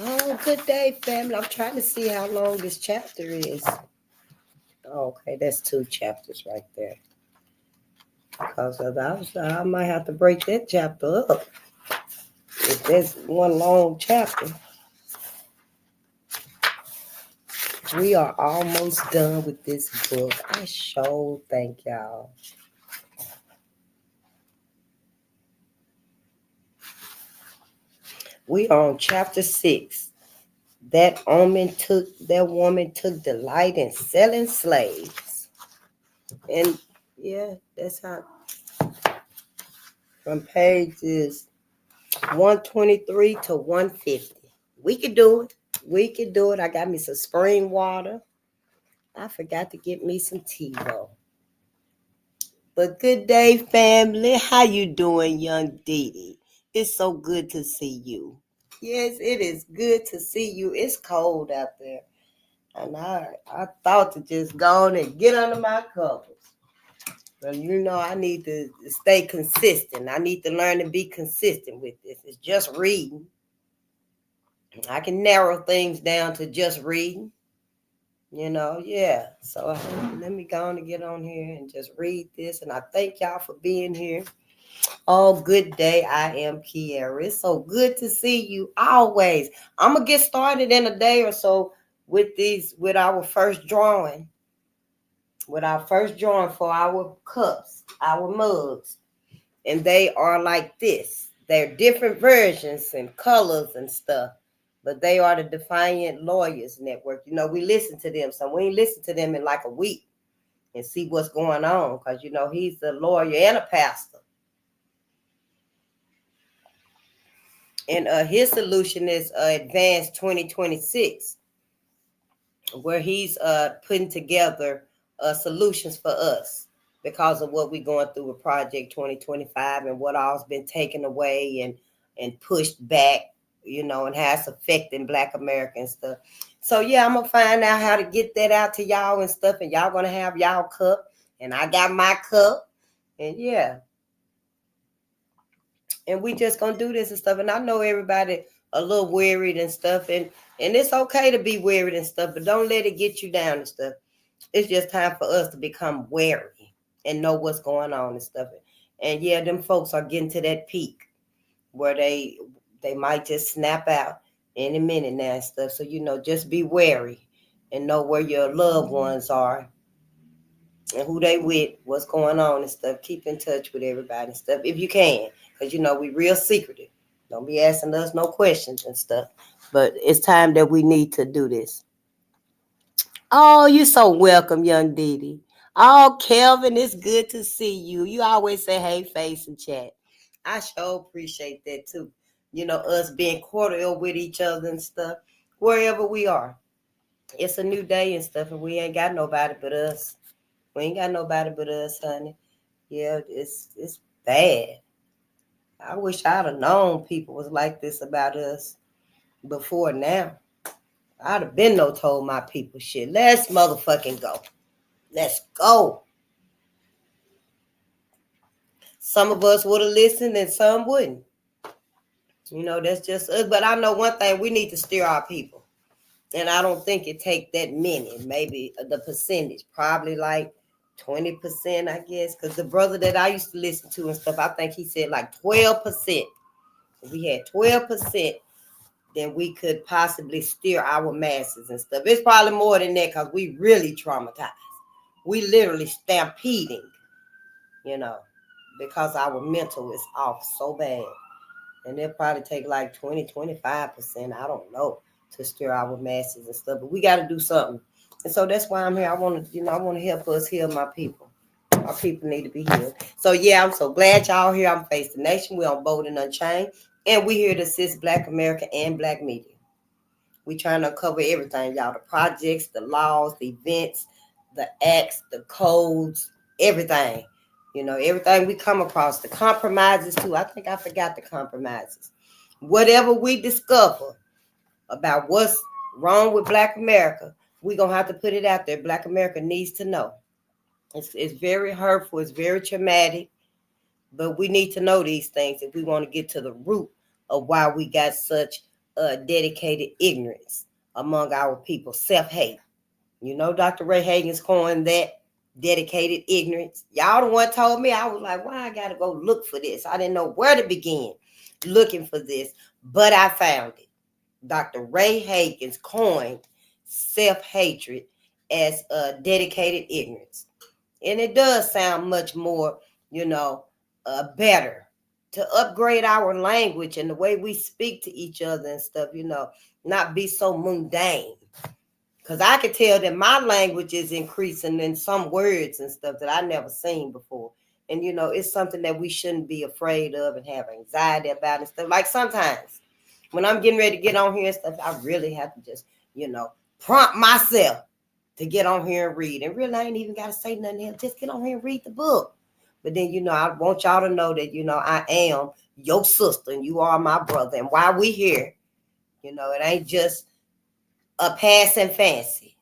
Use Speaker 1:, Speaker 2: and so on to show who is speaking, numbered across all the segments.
Speaker 1: Oh, good day, family. I'm trying to see how long this chapter is. Okay, that's 2 chapters right there. Because I might have to break that chapter up. If there's one long chapter, we are almost done with this book. I sure thank y'all. We are on chapter 6. That woman took delight in selling slaves. And yeah, that's how from pages 123 to 150. We could do it. We could do it. I got me some spring water. I forgot to get me some tea though. But good day, family. How you doing, young Dee Dee? It's so good to see you. Yes, it is good to see you. It's cold out there. And I thought to just go on and get under my covers. But I need to stay consistent. I need to learn to be consistent with this. It's just reading. I can narrow things down to just reading. Yeah. So let me go on and get on here and just read this. And I thank y'all for being here. Oh, good day. I am Kiara. It's so good to see you always. I'm going to get started in a day or so with our first drawing. With our first drawing for our cups, our mugs. And they are like this. They're different versions and colors and stuff. But they are the Defiant Lawyers Network. We listen to them. So we ain't listen to them in like a week and see what's going on. Because, he's a lawyer and a pastor. And his solution is Advanced 2026, where he's putting together solutions for us because of what we're going through with Project 2025 and what all's been taken away and pushed back, and how it's affecting Black American stuff. So, yeah, I'm going to find out how to get that out to y'all and stuff, and y'all going to have y'all cup, and I got my cup, and yeah. And we just going to do this and stuff, and I know everybody a little worried and stuff, and it's okay to be worried and stuff, but don't let it get you down and stuff. It's just time for us to become wary and know what's going on and stuff. And yeah, them folks are getting to that peak where they might just snap out any minute now and stuff. So, just be wary and know where your loved ones are and who they with, what's going on and stuff. Keep in touch with everybody and stuff if you can. Because, we real secretive. Don't be asking us no questions and stuff. But it's time that we need to do this. Oh, you're so welcome, young Dee Dee. Oh, Kelvin, it's good to see you. You always say, hey, face and chat. I sure appreciate that, too. Us being cordial with each other and stuff, wherever we are. It's a new day and stuff, and we ain't got nobody but us. We ain't got nobody but us, honey. Yeah, it's bad. I wish I'd have known people was like this about us before now. I'd have been told my people shit. Let's motherfucking go. Let's go. Some of us would have listened and some wouldn't. That's just us. But I know one thing, we need to steer our people. And I don't think it take that many. Maybe the percentage, probably like 20%, I guess. Because the brother that I used to listen to and stuff, I think he said like 12%. If we had 12%, then we could possibly steer our masses and stuff. It's probably more than that because we really traumatized. We literally stampeding, because our mental is off so bad. And they'll probably take like 20, 25%, I don't know, to steer our masses and stuff. But we got to do something. And so that's why I'm here. I want to help us heal my people. Our people need to be healed. So, yeah, I'm so glad y'all here. I'm Face the Nation. We're on Bolden Unchained. And we're here to assist Black America and Black media. We're trying to cover everything, y'all. The projects, the laws, the events, the acts, the codes, everything. Everything we come across. The compromises, too. I think I forgot the compromises. Whatever we discover about what's wrong with Black America, we're going to have to put it out there. Black America needs to know. It's very hurtful. It's very traumatic. But we need to know these things if we want to get to the root of why we got such dedicated ignorance among our people, self-hate. You know, Dr. Ray Hagen's coined that, dedicated ignorance. Y'all the one told me. I was like, why I gotta go look for this? I didn't know where to begin looking for this, but I found it. Dr. Ray Hagen's coined self-hatred as dedicated ignorance. And it does sound much more, better to upgrade our language and the way we speak to each other and stuff, not be so mundane. Because I can tell that my language is increasing in some words and stuff that I never seen before. And, it's something that we shouldn't be afraid of and have anxiety about and stuff. Like sometimes when I'm getting ready to get on here and stuff, I really have to just, prompt myself to get on here and read. And really, I ain't even got to say nothing else. Just get on here and read the book. But then, I want y'all to know that, I am your sister and you are my brother. And while we here, it ain't just a passing fancy.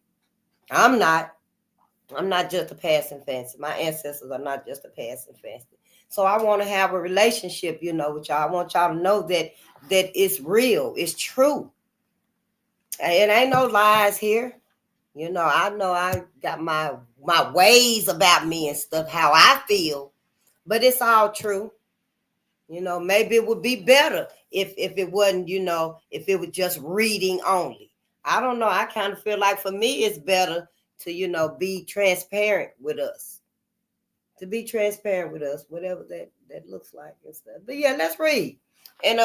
Speaker 1: I'm not just a passing fancy. My ancestors are not just a passing fancy. So I want to have a relationship, with y'all. I want y'all to know that it's real. It's true. It ain't no lies here. I know I got my ways about me and stuff, how I feel, but it's all true. Maybe it would be better if it wasn't, if it was just reading only. I don't know. I kind of feel like for me, it's better to, be transparent with us. To be transparent with us, whatever that looks like and stuff. But yeah, let's read. And,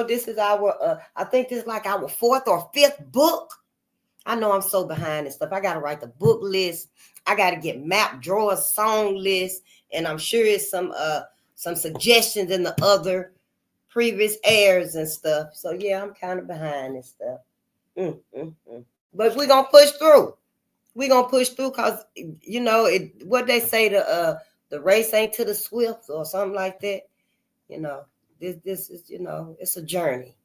Speaker 1: this is our, I think this is like our 4th or 5th book. I know I'm so behind and stuff. I got to write the book list. I got to get map, draw a song list. And I'm sure it's some suggestions in the other previous airs and stuff. So yeah, I'm kind of behind and stuff. But we're going to push through. We're going to push through because, what they say, the race ain't to the swift or something like that. This is, it's a journey.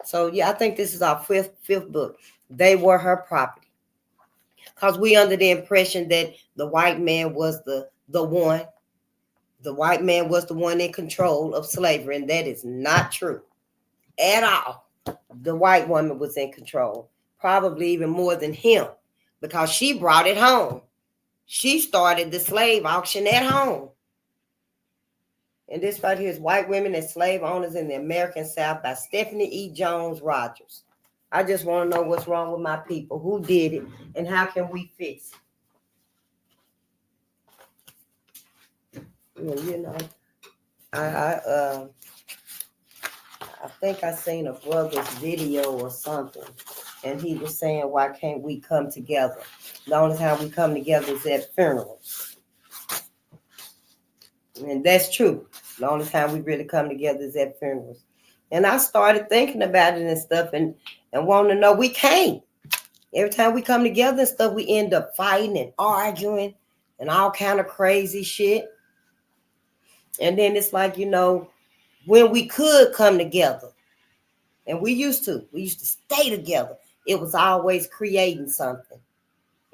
Speaker 1: So yeah, I think this is our fifth book. They were her property. Because we under the impression that the white man was the one. The white man was the one in control of slavery, and that is not true at all. The white woman was in control, probably even more than him, because she brought it home. She started the slave auction at home. And this right here is White Women as Slave Owners in the American South by Stephanie E. Jones Rogers. I just want to know what's wrong with my people, who did it, and how can we fix it. I think I seen a brother's video or something, and he was saying, why can't we come together? The only time we come together is at funerals. And that's true. The only time we really come together is at funerals. And I started thinking about it and stuff and wanting to know we can't. Every time we come together and stuff, we end up fighting and arguing and all kind of crazy shit. And then it's like, when we could come together, and we used to stay together, it was always creating something.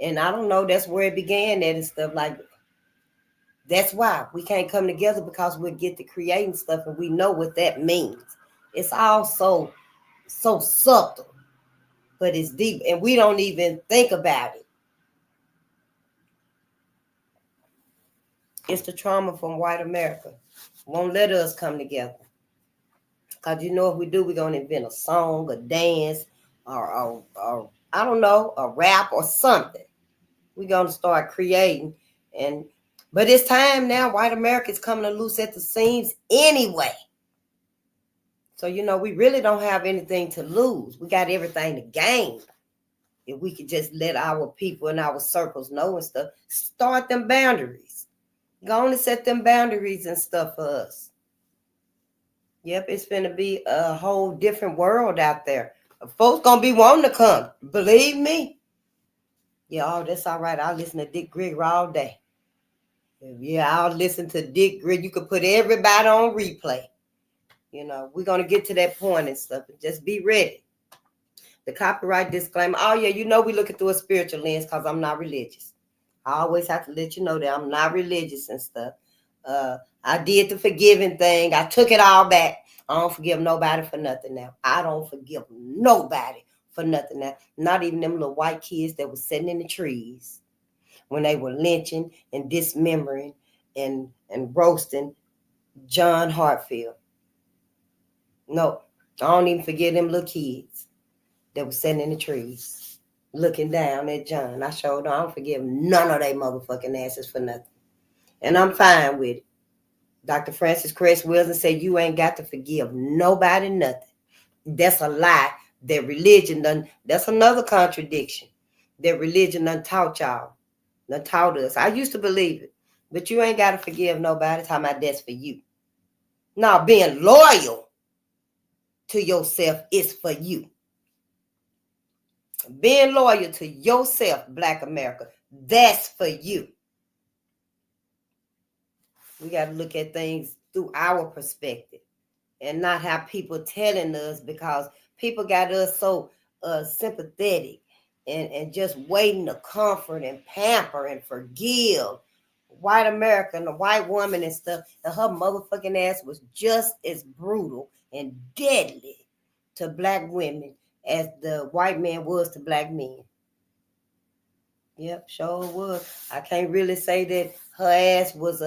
Speaker 1: And I don't know, that's where it began at and stuff like that. That's why we can't come together, because we'll get to creating stuff and we know what that means. It's all so subtle, but it's deep and we don't even think about it. It's the trauma from white America. Won't let us come together. Because if we do, we're going to invent a song, a dance, or I don't know, a rap or something. We're going to start creating. But it's time now. White America is coming loose at the seams anyway. So, we really don't have anything to lose. We got everything to gain. If we could just let our people in our circles know and stuff, start them boundaries. Go on and set them boundaries and stuff for us. Yep, it's going to be a whole different world out there. Folks going to be wanting to come. Believe me. Yeah, that's all right. I'll listen to Dick Grigg all day. Yeah, I'll listen to Dick Grigg. You could put everybody on replay. We're going to get to that point and stuff. Just be ready. The copyright disclaimer. Oh, yeah, we look it through a spiritual lens because I'm not religious. I always have to let you know that I'm not religious and stuff. I did the forgiving thing. I took it all back. I don't forgive nobody for nothing now. I don't forgive nobody for nothing now. Not even them little white kids that was sitting in the trees when they were lynching and dismembering and roasting John Hartfield. No, I don't even forgive them little kids that was sitting in the trees looking down at John. I showed them I don't forgive none of they motherfucking asses for nothing. And I'm fine with it. Dr. Francis Cress Wilson said you ain't got to forgive nobody nothing. That's a lie. That religion done, that's another contradiction. That religion done taught y'all. Done taught us. I used to believe it. But you ain't got to forgive nobody. Talking about that's for you. Now, being loyal to yourself is for you. Being loyal to yourself, Black America, that's for you. We got to look at things through our perspective and not have people telling us, because people got us so sympathetic and just waiting to comfort and pamper and forgive. White America and the white woman and stuff, and her motherfucking ass was just as brutal and deadly to Black women as the white man was to Black men. Yep, sure was. I can't really say that her ass was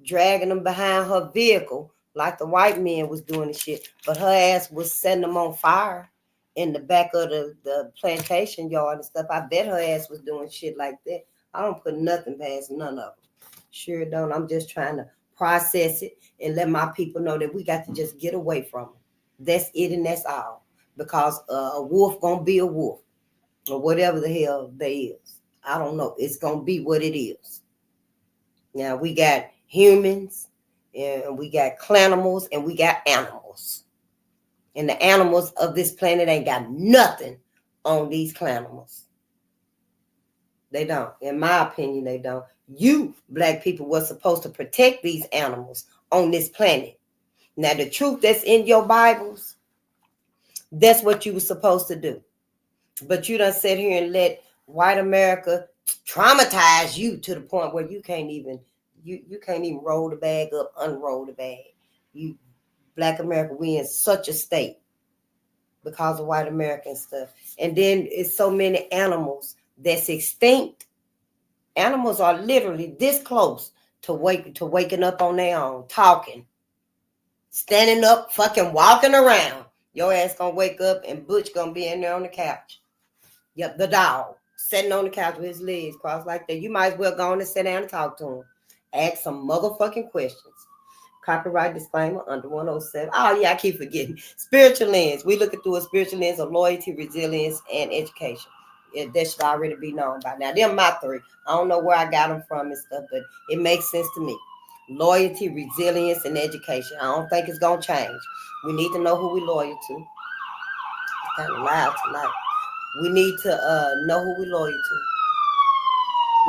Speaker 1: dragging them behind her vehicle like the white men was doing the shit, but her ass was setting them on fire in the back of the plantation yard and stuff. I bet her ass was doing shit like that. I don't put nothing past none of them. Sure don't. I'm just trying to process it and let my people know that we got to just get away from it. That's it and that's all. Because a wolf gonna be a wolf, or whatever the hell they is. I don't know. It's gonna be what it is. Now we got humans, and we got clanimals, and we got animals. And the animals of this planet ain't got nothing on these clanimals. They don't. In my opinion, they don't. You, Black people, were supposed to protect these animals on this planet. Now, the truth that's in your Bibles, that's what you were supposed to do. But you done sit here and let white America traumatize you to the point where you can't even roll the bag up, unroll the bag. You, Black America, we in such a state because of white American stuff. And then it's so many animals that's extinct. Animals are literally this close to waking up on their own, talking, standing up, fucking walking around. Your ass gonna wake up and Butch gonna be in there on the couch. Yep, the dog sitting on the couch with his legs crossed like that. You might as well go on and sit down and talk to him. Ask some motherfucking questions. Copyright disclaimer under 107. Oh yeah, I keep forgetting. Spiritual lens. We looking through a spiritual lens of loyalty, resilience, and education. That should already be known by now. They're my three. I don't know where I got them from and stuff, but it makes sense to me. Loyalty, resilience, and education. I don't think it's gonna change. We need to know who we're loyal to. It's kind of loud tonight. We need to know who we're loyal to.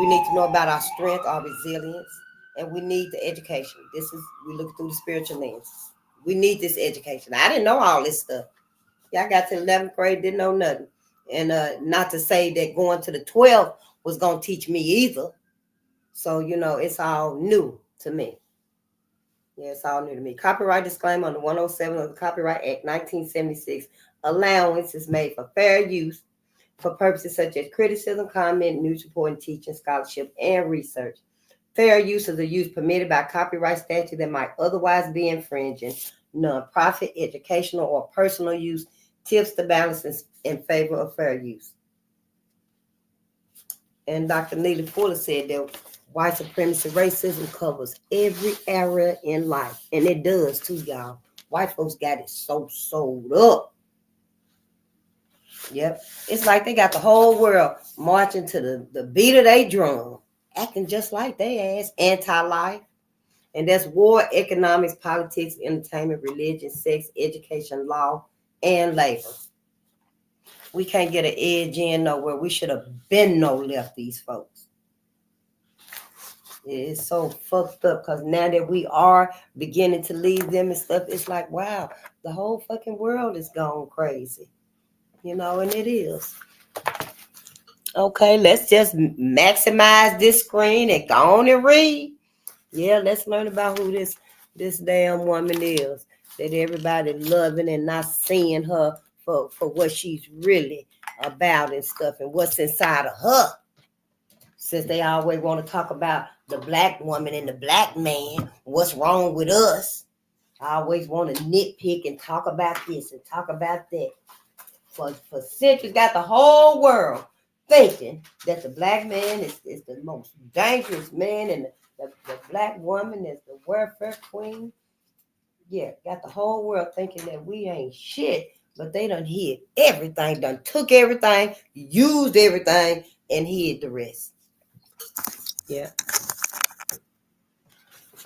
Speaker 1: We need to know about our strength, our resilience, and we need the education. We look through the spiritual lenses. We need this education. I didn't know all this stuff. Yeah, I got to 11th grade, didn't know nothing. And not to say that going to the 12th was going to teach me either. So, it's all new to me. Yeah, it's all new to me. Copyright disclaimer on the 107 of the Copyright Act 1976. Allowance is made for fair use for purposes such as criticism, comment, news reporting, teaching, scholarship, and research. Fair use is a use permitted by copyright statute that might otherwise be infringing. Non-profit, educational, or personal use tips the balance in favor of fair use. And Dr. Neely Fuller said that white supremacy racism covers every area in life. And it does too, y'all. White folks got it so sold up. Yep. It's like they got the whole world marching to the beat of their drum, acting just like they ass, anti-life. And that's war, economics, politics, entertainment, religion, sex, education, law, and labor. We can't get an edge in nowhere. We should have been left these folks. It's so fucked up because now that we are beginning to leave them and stuff, it's like, wow, the whole fucking world is gone crazy. And it is. Okay, let's just maximize this screen and go on and read. Yeah, let's learn about who this damn woman is. that everybody loving and not seeing her for what she's really about and stuff and what's inside of her. Since they always want to talk about the black woman and the black man, what's wrong with us? I always want to nitpick and talk about this and talk about that. For centuries, got the whole world thinking that the black man is the most dangerous man and the black woman is the welfare queen. Yeah, got the whole world thinking that we ain't shit, but they done hid everything, done took everything, used everything, and hid the rest. Yeah.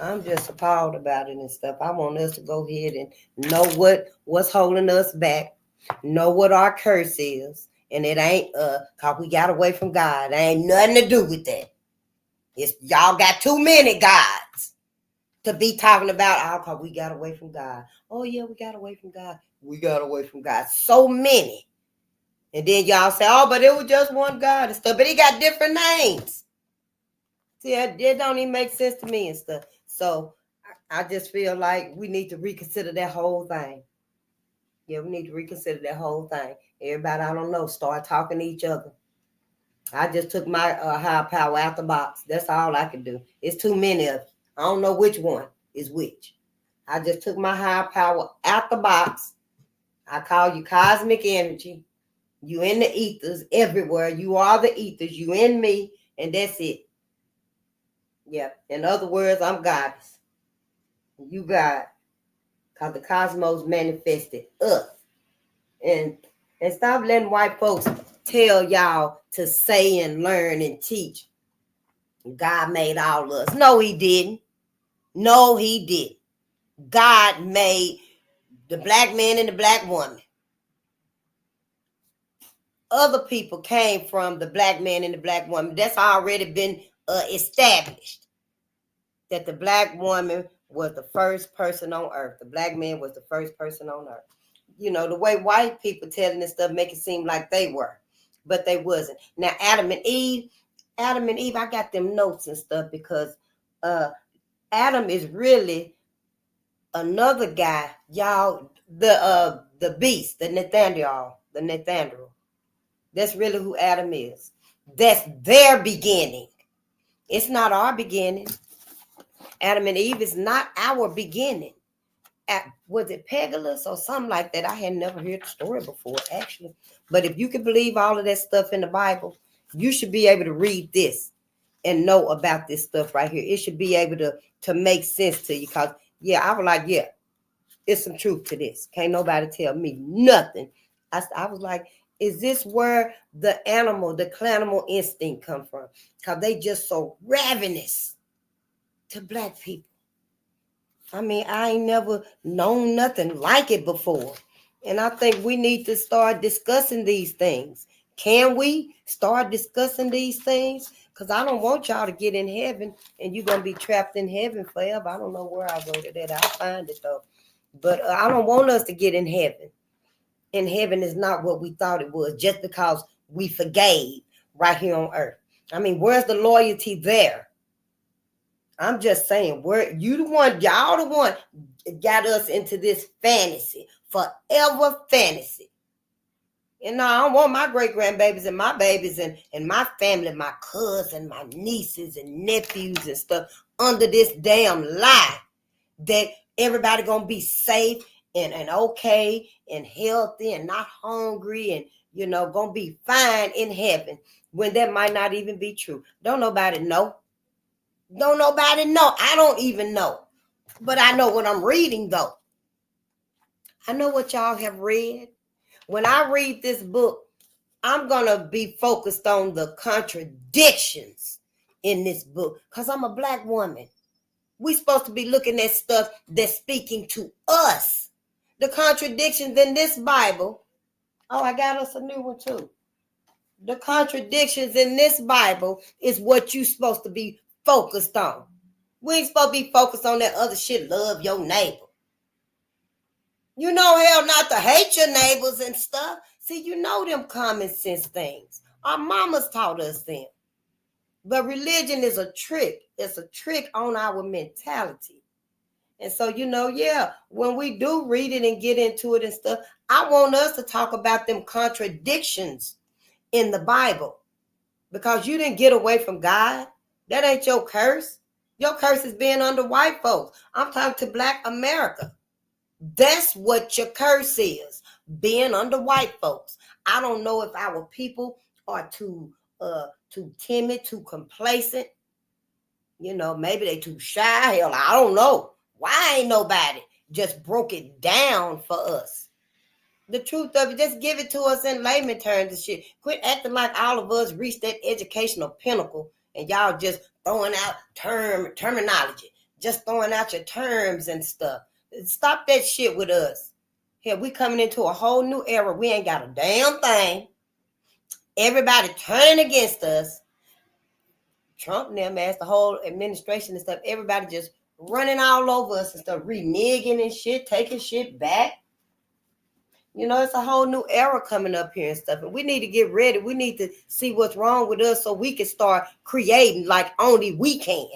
Speaker 1: I'm just appalled about it and stuff. I want us to go ahead and know what's holding us back, know what our curse is, and it ain't cause we got away from God. It ain't nothing to do with that. It's y'all got too many gods to be talking about cause we got away from God. Oh yeah, we got away from God. We got away from God. So many. And then y'all say, oh, but it was just one God and stuff. But he got different names. See, it don't even make sense to me and stuff. So I just feel like we need to reconsider that whole thing. Yeah, we need to reconsider that whole thing. Everybody, I don't know, start talking to each other. I just took my higher power out the box. That's all I can do. It's too many of them. I don't know which one is which. I just took my higher power out the box. I call you cosmic energy. You in the ethers everywhere. You are the ethers. You in me, and that's it. Yeah. In other words, I'm goddess. You God. Because the cosmos manifested us. And stop letting white folks tell y'all to say and learn and teach. God made all of us. No, he didn't. No, he didn't. God made the black man and the black woman. Other people came from the black man and the black woman. That's already been established. That the black woman was the first person on earth. The black man was the first person on earth. You know, the way white people telling this stuff make it seem like they were, but they wasn't. Now, Adam and Eve, I got them notes and stuff because Adam is really another guy, y'all, the beast, the Nathaniel. That's really who Adam is. That's their beginning. It's not our beginning. Adam and Eve is not our beginning. Was it Pegulus or something like that? I had never heard the story before, actually. But if you can believe all of that stuff in the Bible, you should be able to read this and know about this stuff right here. It should be able to make sense to you. Because, yeah, I was like, yeah, it's some truth to this. Can't nobody tell me nothing. I was like, is this where the clanimal instinct come from? Because they just so ravenous to black people. I mean, I ain't never known nothing like it before. And I think we need to start discussing these things. Can we start discussing these things? Because I don't want y'all to get in heaven and you're going to be trapped in heaven forever. I don't know where I wrote it at. I'll find it though. But I don't want us to get in heaven. And heaven is not what we thought it was just because we forgave right here on earth. I mean, where's the loyalty there? I'm just saying, y'all the one got us into this fantasy, forever fantasy. And no, I don't want my great grandbabies and my babies and my family, my cousins, my nieces and nephews and stuff under this damn lie that everybody gonna be safe and okay and healthy and not hungry and gonna be fine in heaven when that might not even be true. Don't nobody know. Don't nobody know. I don't even know. But I know what I'm reading, though. I know what y'all have read. When I read this book, I'm going to be focused on the contradictions in this book because I'm a black woman. We're supposed to be looking at stuff that's speaking to us. The contradictions in this Bible. Oh, I got us a new one, too. The contradictions in this Bible is what you're supposed to be focused on. We ain't supposed to be focused on that other shit, love your neighbor. You know hell not to hate your neighbors and stuff. See, you know them common sense things. Our mamas taught us them. But religion is a trick. It's a trick on our mentality. And so, yeah, when we do read it and get into it and stuff, I want us to talk about them contradictions in the Bible. Because you didn't get away from God. That ain't your curse. Your curse is being under white folks. I'm talking to Black America. That's what your curse is, being under white folks. I don't know if our people are too timid, too complacent. Maybe they too shy. Hell, I don't know. Why ain't nobody just broke it down for us? The truth of it, just give it to us in layman terms and shit. Quit acting like all of us reached that educational pinnacle and y'all just throwing out terminology, just throwing out your terms and stuff. Stop that shit with us. Here, we coming into a whole new era. We ain't got a damn thing. Everybody turning against us. Trump and them, as the whole administration and stuff, everybody just running all over us and stuff, reneging and shit, taking shit back. It's a whole new era coming up here and stuff. And we need to get ready. We need to see what's wrong with us so we can start creating like only we can.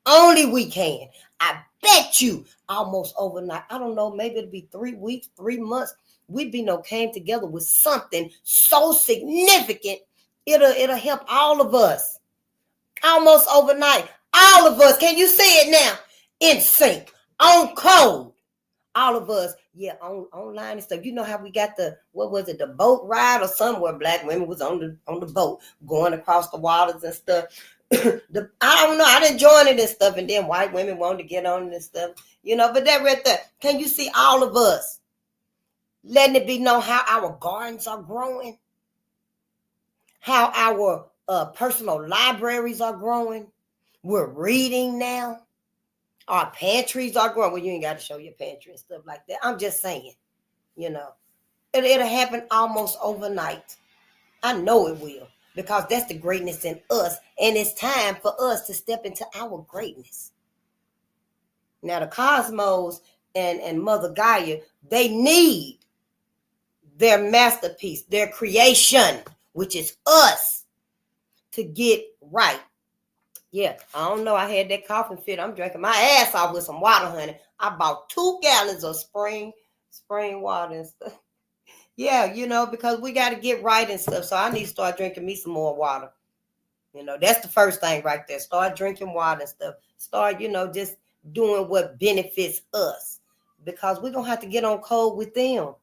Speaker 1: Only we can. I bet you almost overnight, I don't know, maybe it'll be 3 weeks, 3 months. We came together with something so significant. It'll help all of us. Almost overnight. All of us. Can you see it now? In sync. On code. All of us, online and stuff. You know how we got the boat ride or somewhere Black women was on the boat going across the waters and stuff. I don't know. I didn't join it and stuff, and then white women wanted to get on it and stuff. But that right there, can you see all of us letting it be known how our gardens are growing, how our personal libraries are growing? We're reading now. Our pantries are growing. Well, you ain't got to show your pantry and stuff like that. I'm just saying, it'll happen almost overnight. I know it will, because that's the greatness in us. And it's time for us to step into our greatness. Now, the cosmos and Mother Gaia, they need their masterpiece, their creation, which is us, to get right. Yeah, I don't know. I had that coughing fit. I'm drinking my ass off with some water, honey. I bought 2 gallons of spring water and stuff. Yeah, because we got to get right and stuff. So I need to start drinking me some more water. That's the first thing right there. Start drinking water and stuff. Start, just doing what benefits us. Because we're going to have to get on code with them.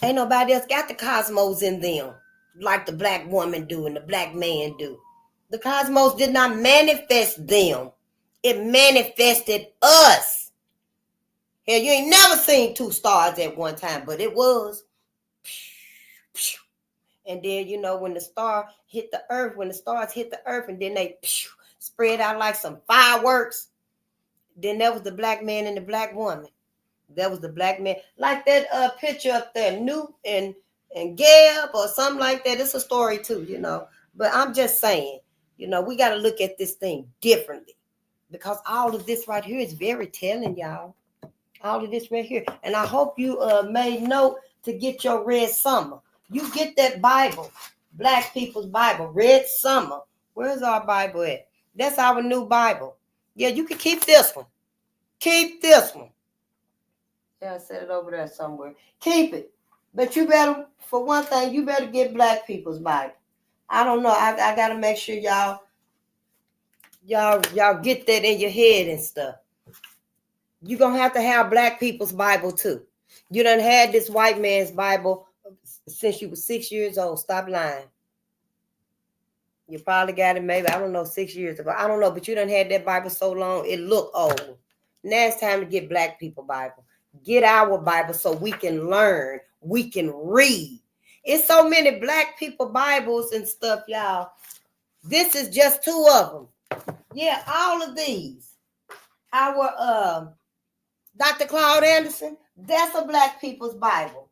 Speaker 1: Ain't nobody else got the cosmos in them like the Black woman do and the Black man do. The cosmos did not manifest them. It manifested us. Hell, you ain't never seen 2 stars at one time, but it was. And then, when the star hit the earth, when the stars hit the earth and then they spread out like some fireworks, then that was the Black man and the Black woman. That was the Black man. Like that picture up there, Newt and Gab or something like that. It's a story too, But I'm just saying, we got to look at this thing differently, because all of this right here is very telling, y'all. All of this right here. And I hope you made note to get your Red Summer. You get that Bible, Black People's Bible, Red Summer. Where's our Bible at? That's our new Bible. Yeah, you can keep this one. Keep this one. Yeah, I set it over there somewhere. Keep it. But you better, for one thing, you better get Black People's Bible. I don't know. I got to make sure y'all get that in your head and stuff. You're going to have Black People's Bible too. You done had this white man's Bible since you were 6 years old. Stop lying. You probably got it maybe, 6 years ago. I don't know, but you done had that Bible so long, it look old. Now it's time to get Black People Bible. Get our Bible so we can learn. We can read. It's so many Black People Bibles and stuff, y'all. This is just 2 of them. Yeah, all of these. Our Dr. Claude Anderson, that's a Black People's Bible.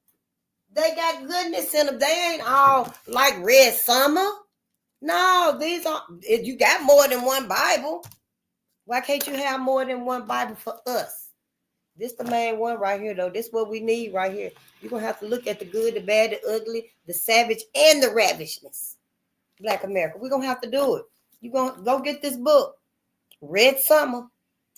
Speaker 1: They got goodness in them. They ain't all like Red Summer. No, these are, if you got more than one Bible, why can't you have more than one Bible for us? This the main one right here, though. This is what we need right here. You're going to have to look at the good, the bad, the ugly, the savage, and the ravishness. Black America. We're going to have to do it. You're going to go get this book. Red Summer.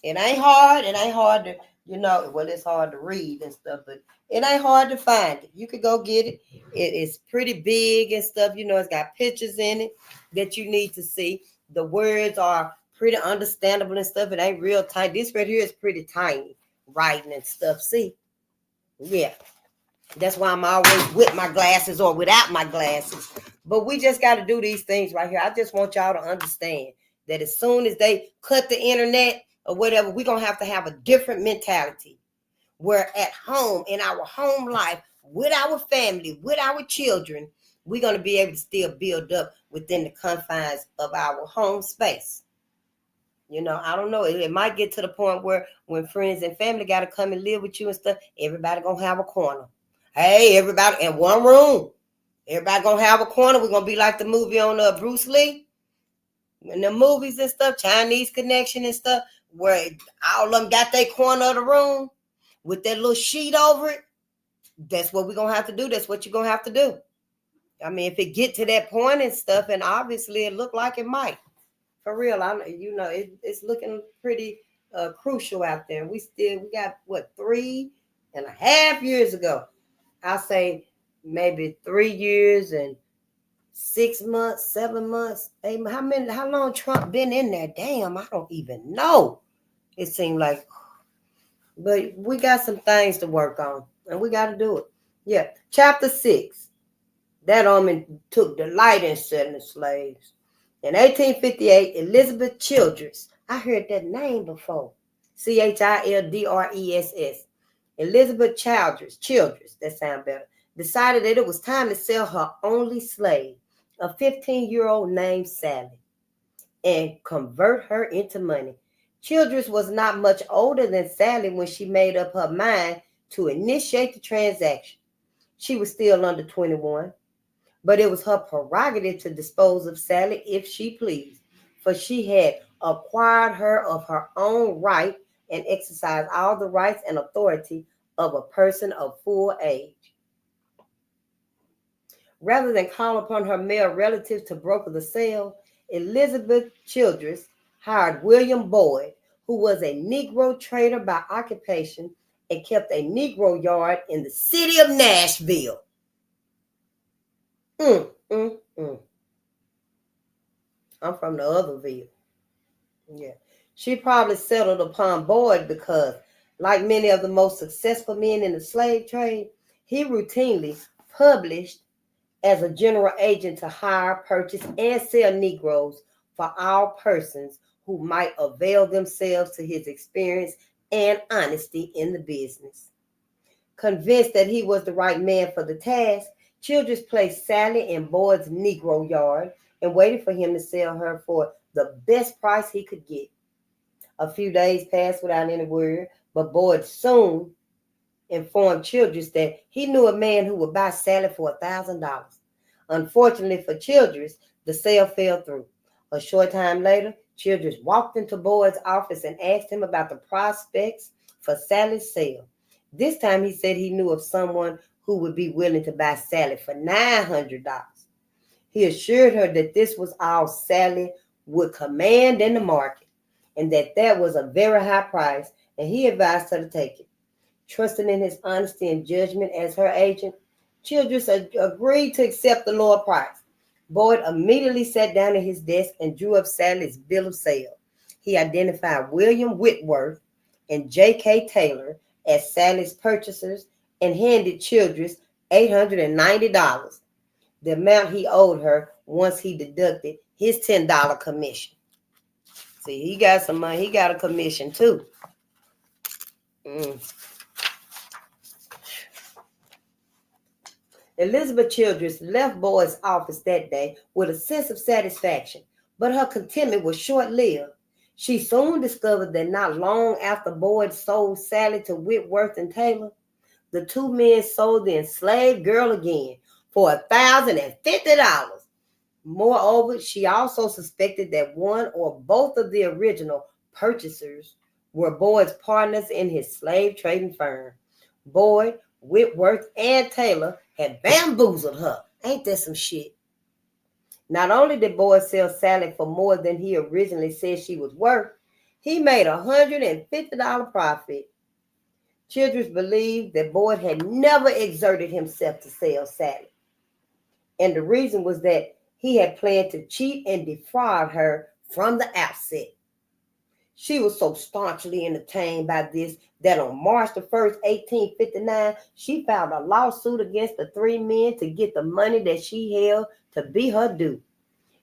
Speaker 1: It ain't hard. It ain't hard to, well, it's hard to read and stuff, but it ain't hard to find it. You could go get it. It is pretty big and stuff. It's got pictures in it that you need to see. The words are pretty understandable and stuff. It ain't real tiny. This right here is pretty tiny writing and stuff. See? Yeah. That's why I'm always with my glasses or without my glasses. But we just got to do these things right here. I just want y'all to understand that as soon as they cut the internet or whatever, we're going to have a different mentality. Where at home, in our home life, with our family, with our children, we're going to be able to still build up within the confines of our home space. I don't know. It might get to the point where when friends and family got to come and live with you and stuff, everybody going to have a corner. Hey, everybody in one room. Everybody going to have a corner. We're going to be like the movie on Bruce Lee. In the movies and stuff, Chinese Connection and stuff, where all of them got their corner of the room with that little sheet over it. That's what we're going to have to do. That's what you're going to have to do. I mean, if it get to that point and stuff, and obviously it looked like it might. For real, it's looking pretty crucial out there. We got, 3.5 years ago? I'll say maybe 3 years and 6 months, 7 months. Hey, how long Trump been in there? Damn, I don't even know. It seemed like, but we got some things to work on, and we got to do it. Yeah, chapter 6. That woman took delight in selling slaves. In 1858, Elizabeth Childress. I heard that name before. Childress. Elizabeth Childress, that sounds better, decided that it was time to sell her only slave, a 15-year-old named Sally, and convert her into money. Childress was not much older than Sally when she made up her mind to initiate the transaction. She was still under 21, but it was her prerogative to dispose of Sally if she pleased, for she had acquired her of her own right and exercised all the rights and authority of a person of full age. Rather than call upon her male relatives to broker the sale, Elizabeth Childress hired William Boyd, who was a Negro trader by occupation and kept a Negro yard in the city of Nashville. I'm from the other ville. Yeah. She probably settled upon Boyd because, like many of the most successful men in the slave trade, he routinely published as a general agent to hire, purchase, and sell Negroes for all persons who might avail themselves to his experience and honesty in the business. Convinced that he was the right man for the task, Childress placed Sally in Boyd's Negro yard and waited for him to sell her for the best price he could get. A few days passed without any word, but Boyd soon informed Childress that he knew a man who would buy Sally for $1,000. Unfortunately for Childress, the sale fell through. A short time later, Childress walked into Boyd's office and asked him about the prospects for Sally's sale. This time he said he knew of someone who would be willing to buy Sally for $900. He assured her that this was all Sally would command in the market and that was a very high price, and he advised her to take it. Trusting in his honesty and judgment as her agent, Childress agreed to accept the lower price. Boyd immediately sat down at his desk and drew up Sally's bill of sale. He identified William Whitworth and J.K. Taylor as Sally's purchasers and handed Childress $890, the amount he owed her once he deducted his $10 commission. See, he got some money. He got a commission too. Elizabeth Childress left Boyd's office that day with a sense of satisfaction, but her contentment was short-lived. She soon discovered that not long after Boyd sold Sally to Whitworth and Taylor, the two men sold the enslaved girl again for $1,050. Moreover, she also suspected that one or both of the original purchasers were Boyd's partners in his slave trading firm. Boyd, Whitworth, and Taylor had bamboozled her. Ain't that some shit? Not only did Boyd sell Sally for more than he originally said she was worth, He made $150 profit. Childress believed that Boyd had never exerted himself to sell Sally. And the reason was that he had planned to cheat and defraud her from the outset. She was so staunchly entertained by this that on March the 1st, 1859, she filed a lawsuit against the three men to get the money that she held to be her due.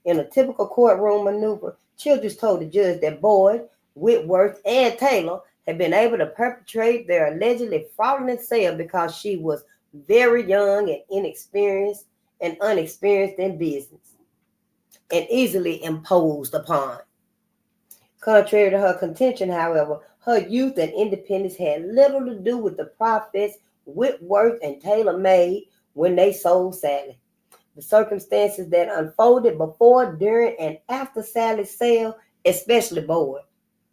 Speaker 1: In a typical courtroom maneuver, Childress told the judge that Boyd, Whitworth, and Taylor had been able to perpetrate their allegedly fraudulent sale because she was very young and inexperienced and unexperienced in business and easily imposed upon. Contrary to her contention, however, her youth and independence had little to do with the profits Whitworth and Taylor made when they sold Sally. The circumstances that unfolded before, during, and after Sally's sale, especially Boyd,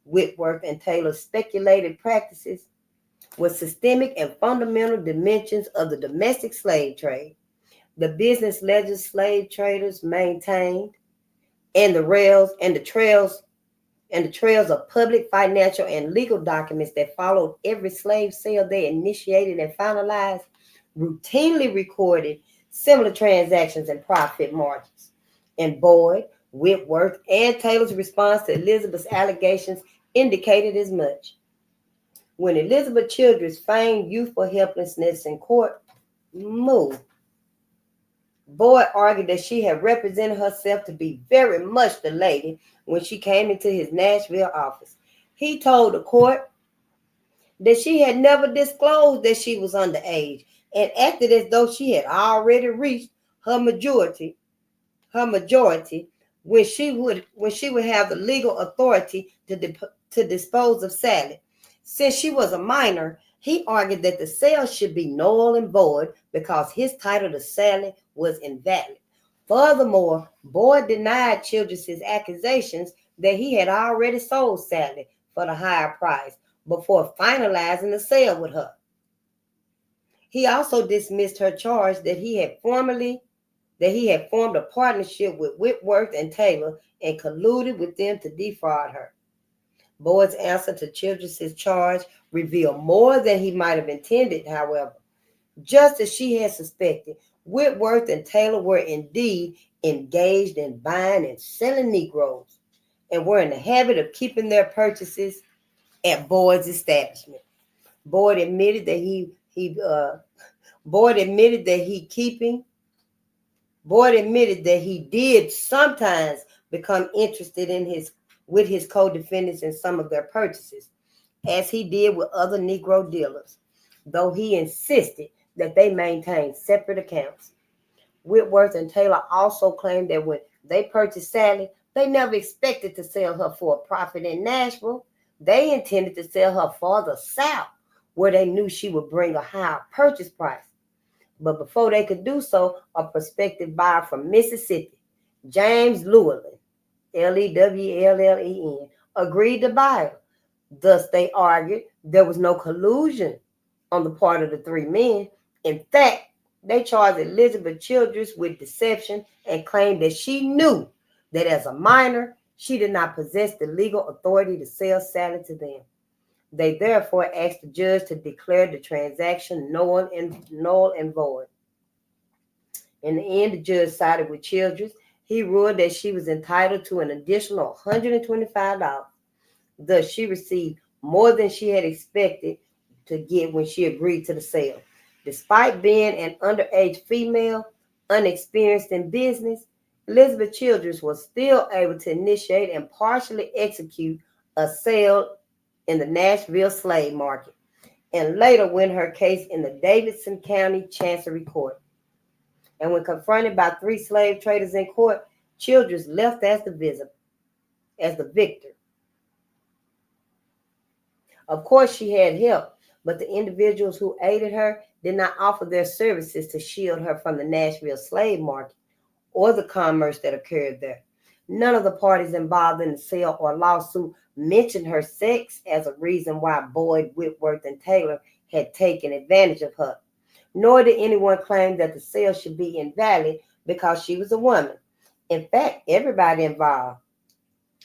Speaker 1: Whitworth, and Taylor's speculative practices, were systemic and fundamental dimensions of the domestic slave trade. The business ledgers slave traders maintained, and the trails of public, financial, and legal documents that followed every slave sale they initiated and finalized, routinely recorded similar transactions and profit margins. And Boyd, Whitworth, and Taylor's response to Elizabeth's allegations indicated as much. When Elizabeth Childress feigned youthful helplessness in court, Boyd argued that she had represented herself to be very much the lady when she came into his Nashville office. He told the court that she had never disclosed that she was underage and acted as though she had already reached her majority when she would have the legal authority to dispose of Sally. Since she was a minor, he argued that the sale should be null and void because his title to Sally was invalid. Furthermore, Boyd denied Childress's accusations that he had already sold Sally for the higher price before finalizing the sale with her. He also dismissed her charge that he had formed a partnership with Whitworth and Taylor and colluded with them to defraud her. Boyd's answer to Childress's charge revealed more than he might have intended, however. Just as she had suspected, Whitworth and Taylor were indeed engaged in buying and selling Negroes and were in the habit of keeping their purchases at Boyd's establishment. Boyd admitted that he did sometimes become interested with his co-defendants in some of their purchases, as he did with other Negro dealers, though he insisted that they maintained separate accounts. Whitworth and Taylor also claimed that when they purchased Sally, they never expected to sell her for a profit in Nashville. They intended to sell her farther south, where they knew she would bring a higher purchase price. But before they could do so, a prospective buyer from Mississippi, James Llewellyn, Lewellen, agreed to buy her. Thus, they argued there was no collusion on the part of the three men. In fact, they charged Elizabeth Childress with deception and claimed that she knew that as a minor, she did not possess the legal authority to sell Sally to them. They therefore asked the judge to declare the transaction null and void. In the end, the judge sided with Childress. He ruled that she was entitled to an additional $125. Thus, she received more than she had expected to get when she agreed to the sale. Despite being an underage female, unexperienced in business, Elizabeth Childress was still able to initiate and partially execute a sale in the Nashville slave market, and later win her case in the Davidson County Chancery Court. And when confronted by three slave traders in court, Childress left as the victor. Of course, she had help, but the individuals who aided her did not offer their services to shield her from the Nashville slave market or the commerce that occurred there. None of the parties involved in the sale or lawsuit mentioned her sex as a reason why Boyd, Whitworth, and Taylor had taken advantage of her. Nor did anyone claim that the sale should be invalid because she was a woman. In fact, everybody involved,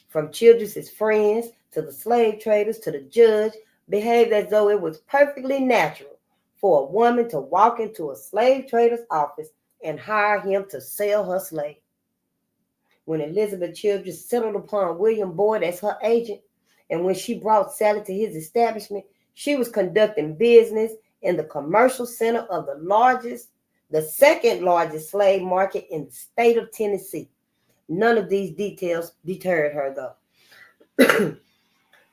Speaker 1: from Childress's friends to the slave traders, to the judge, behaved as though it was perfectly natural for a woman to walk into a slave trader's office and hire him to sell her slave. When Elizabeth Childress settled upon William Boyd as her agent, and when she brought Sally to his establishment, she was conducting business in the commercial center of the second largest slave market in the state of Tennessee. None of these details deterred her, though.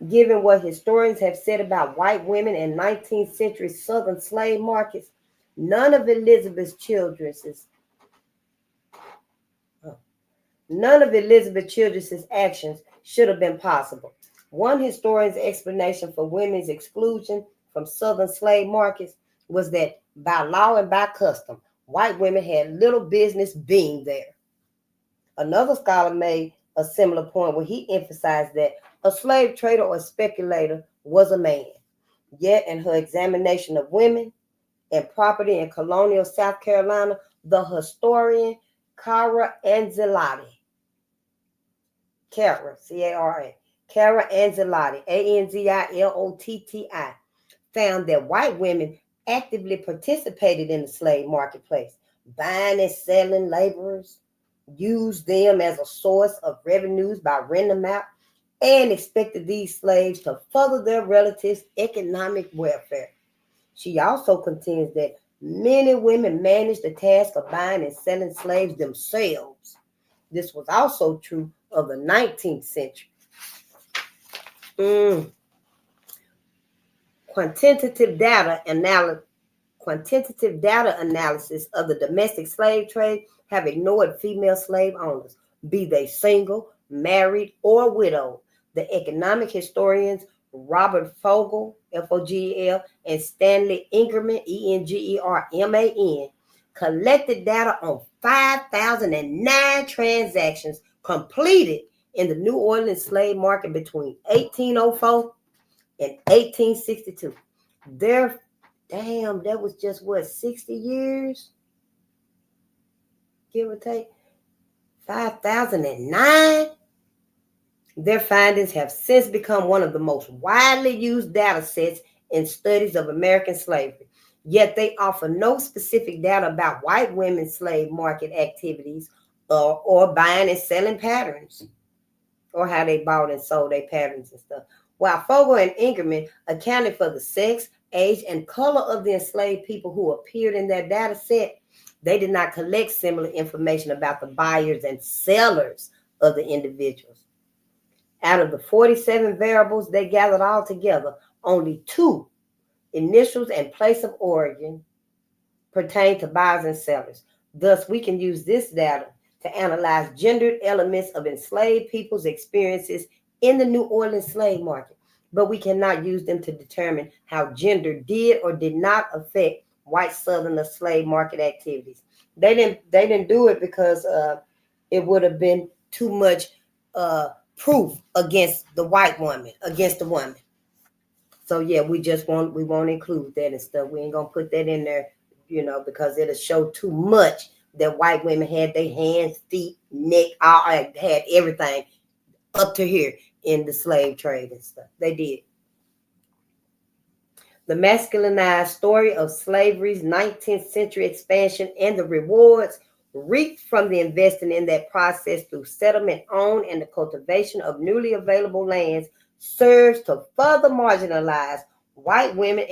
Speaker 1: Given what historians have said about white women in 19th century Southern slave markets, none of Elizabeth Childress's actions should have been possible. One historian's explanation for women's exclusion from Southern slave markets was that by law and by custom, white women had little business being there. Another scholar made a similar point where he emphasized that a slave trader or speculator was a man. Yet, in her examination of women and property in colonial South Carolina, the historian Cara Anzillotti, C-A-R-A, Cara Anzillotti, A-N-Z-I-L-O-T-T-I, found that white women actively participated in the slave marketplace, buying and selling laborers, used them as a source of revenues by renting them out, and expected these slaves to further their relatives' economic welfare. She also contends that many women managed the task of buying and selling slaves themselves. This was also true of the 19th century. Quantitative data analysis of the domestic slave trade have ignored female slave owners, be they single, married, or widowed. The economic historians Robert Fogel, F-O-G-E-L, and Stanley Ingerman, E-N-G-E-R-M-A-N, collected data on 5,009 transactions completed in the New Orleans slave market between 1804 and 1862. That was just 60 years? Give or take. 5,009? Their findings have since become one of the most widely used data sets in studies of American slavery. Yet they offer no specific data about white women's slave market activities or buying and selling patterns, or how they bought and sold their patterns and stuff. While Fogel and Ingerman accounted for the sex, age, and color of the enslaved people who appeared in their data set, they did not collect similar information about the buyers and sellers of the individuals. Out of the 47 variables they gathered all together, only 2, initials and place of origin, pertain to buyers and sellers. Thus, we can use this data to analyze gendered elements of enslaved people's experiences in the New Orleans slave market, but we cannot use them to determine how gender did or did not affect white Southern slave market activities. They didn't do it because it would have been too much proof against the white woman, against the woman. So yeah, we won't include that and stuff. We ain't gonna put that in there, because it'll show too much that white women had their hands, feet, neck, all had everything up to here in the slave trade and stuff. They did. The masculinized story of slavery's 19th century expansion and the rewards reaped from the investing in that process through settlement on and the cultivation of newly available lands serves to further marginalize white women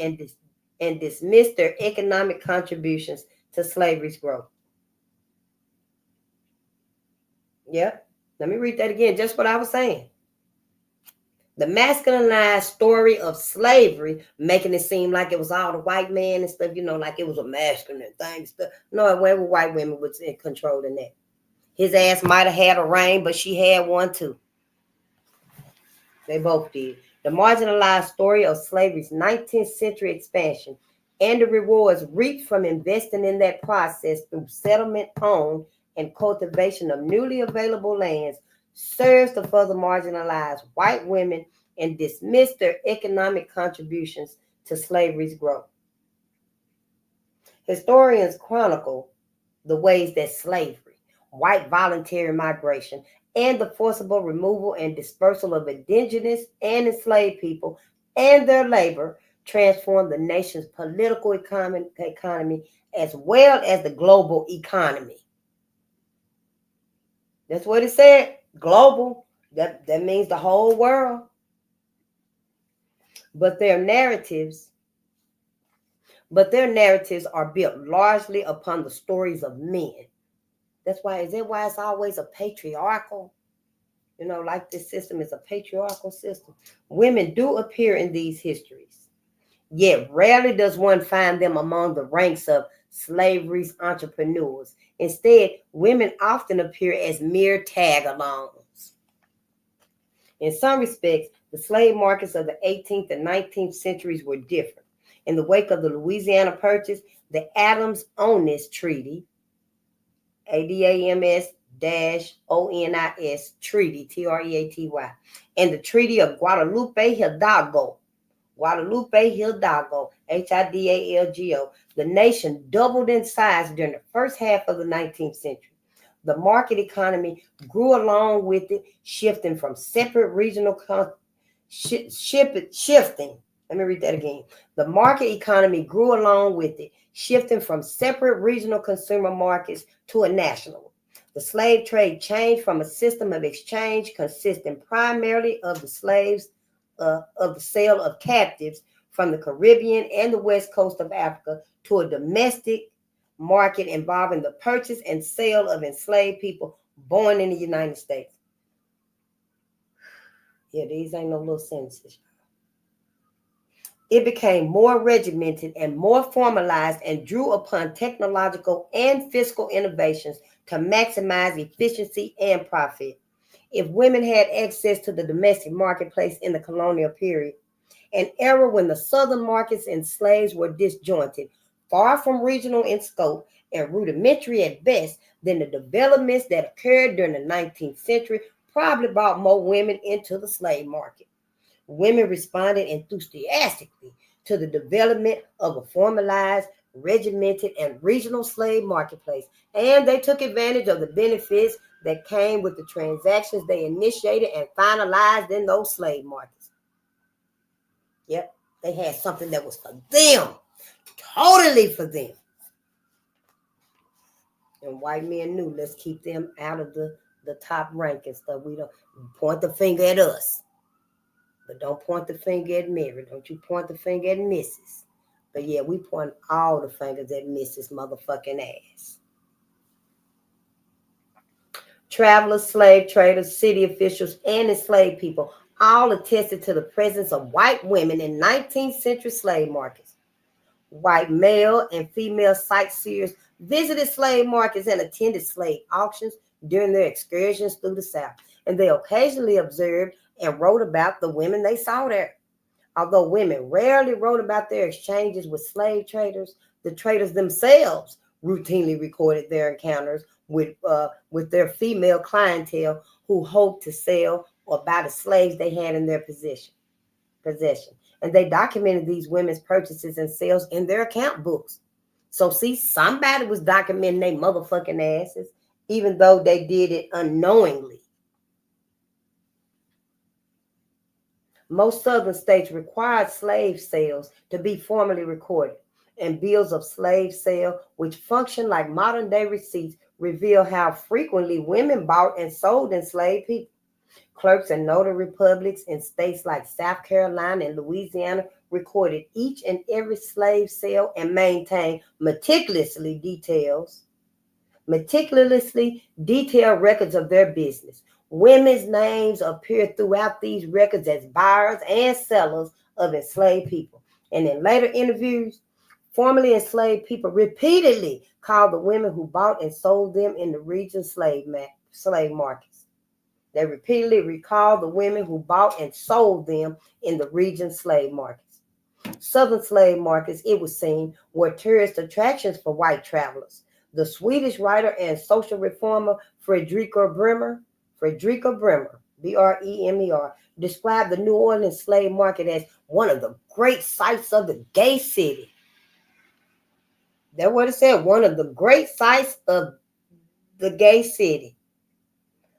Speaker 1: and dismiss their economic contributions to slavery's growth. Yep. Let me read that again, just what I was saying. The masculinized story of slavery, making it seem like it was all the white man and stuff, like it was a masculine thing. Stuff. No, it wasn't. White women was in control in that. His ass might have had a ring, but she had one too. They both did. The marginalized story of slavery's 19th century expansion and the rewards reaped from investing in that process through settlement on and cultivation of newly available lands serves to further marginalize white women and dismiss their economic contributions to slavery's growth. Historians chronicle the ways that slavery, white voluntary migration, and the forcible removal and dispersal of indigenous and enslaved people and their labor transformed the nation's political economy as well as the global economy. That's what it said. Global. That means the whole world. But their narratives are built largely upon the stories of men. Is that why it's always a patriarchal? Like this system is a patriarchal system. Women do appear in these histories, yet rarely does one find them among the ranks of slavery's entrepreneurs. Instead, women often appear as mere tag-alongs. In some respects, the slave markets of the 18th and 19th centuries were different. In the wake of the Louisiana Purchase, the Adams-Onis Treaty, ADAMS-ONIS Treaty, TREATY, and the Treaty of Guadalupe Hidalgo, Hidalgo, the nation doubled in size during the first half of the 19th century. The market economy grew along with it, shifting from separate regional shifting. Let me read that again. The market economy grew along with it, shifting from separate regional consumer markets to a national one. The slave trade changed from a system of exchange consisting primarily of the slaves, of the sale of captives from the Caribbean and the west coast of Africa to a domestic market involving the purchase and sale of enslaved people born in the United States. Yeah, these ain't no little sentences. It became more regimented and more formalized and drew upon technological and fiscal innovations to maximize efficiency and profit. If women had access to the domestic marketplace in the colonial period, an era when the southern markets and slaves were disjointed, far from regional in scope and rudimentary at best, then the developments that occurred during the 19th century probably brought more women into the slave market. Women responded enthusiastically to the development of a formalized, regimented, and regional slave marketplace, and they took advantage of the benefits that came with the transactions they initiated and finalized in those slave markets. Yep, they had something that was for them, totally for them. And white men knew, let's keep them out of the top rank and stuff. We don't point the finger at us. But don't point the finger at Mary. Don't you point the finger at Mrs. But yeah, we point all the fingers at Mrs. motherfucking ass. Travelers, slave traders, city officials, and enslaved people all attested to the presence of white women in 19th century slave markets. White male and female sightseers visited slave markets and attended slave auctions during their excursions through the South, and they occasionally observed and wrote about the women they saw there. Although women rarely wrote about their exchanges with slave traders, the traders themselves routinely recorded their encounters with their female clientele who hoped to sell or buy the slaves they had in their possession. And they documented these women's purchases and sales in their account books. So see, somebody was documenting their motherfucking asses, even though they did it unknowingly. Most southern states required slave sales to be formally recorded, and bills of slave sale, which function like modern day receipts, reveal how frequently women bought and sold enslaved people. Clerks and notary publics in states like South Carolina and Louisiana recorded each and every slave sale and maintained meticulously detailed records of their business. Women's names appear throughout these records as buyers and sellers of enslaved people. And in later interviews, formerly enslaved people repeatedly called the women who bought and sold them in the region slave markets. They repeatedly recalled the women who bought and sold them in the region slave markets. Southern slave markets, it was seen, were tourist attractions for white travelers. The Swedish writer and social reformer Fredrika Bremer, Bremer, described the New Orleans slave market as one of the great sights of the gay city. That's what it said, one of the great sights of the gay city.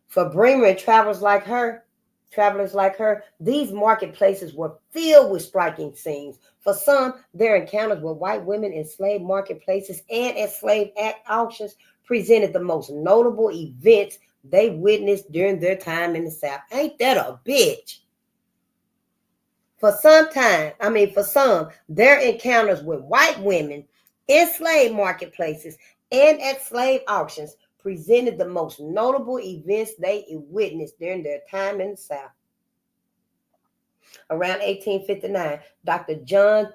Speaker 1: For Bremer and travelers like her, these marketplaces were filled with striking scenes. For some, their encounters with white women in slave marketplaces and at slave act auctions presented the most notable events they witnessed during their time in the South. Ain't that a bitch? For some, their encounters with white women in slave marketplaces and at slave auctions presented the most notable events they witnessed during their time in the South. Around 1859, Dr. John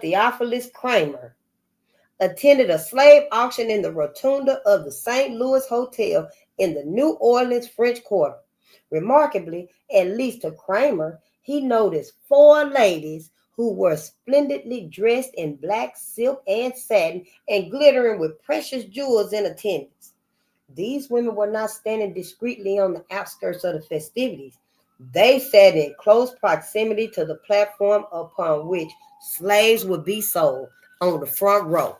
Speaker 1: Theophilus Kramer attended a slave auction in the rotunda of the St. Louis Hotel in the New Orleans French Quarter. Remarkably, at least to Kramer, he noticed 4 ladies who were splendidly dressed in black silk and satin and glittering with precious jewels in attendance. These women were not standing discreetly on the outskirts of the festivities. They sat in close proximity to the platform upon which slaves would be sold, on the front row.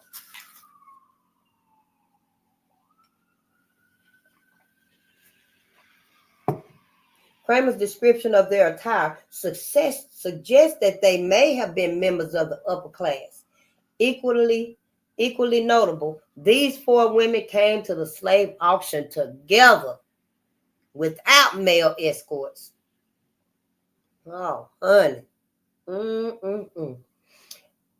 Speaker 1: Kramer's description of their attire suggests that they may have been members of the upper class. Equally notable, these 4 women came to the slave auction together without male escorts. Oh, honey.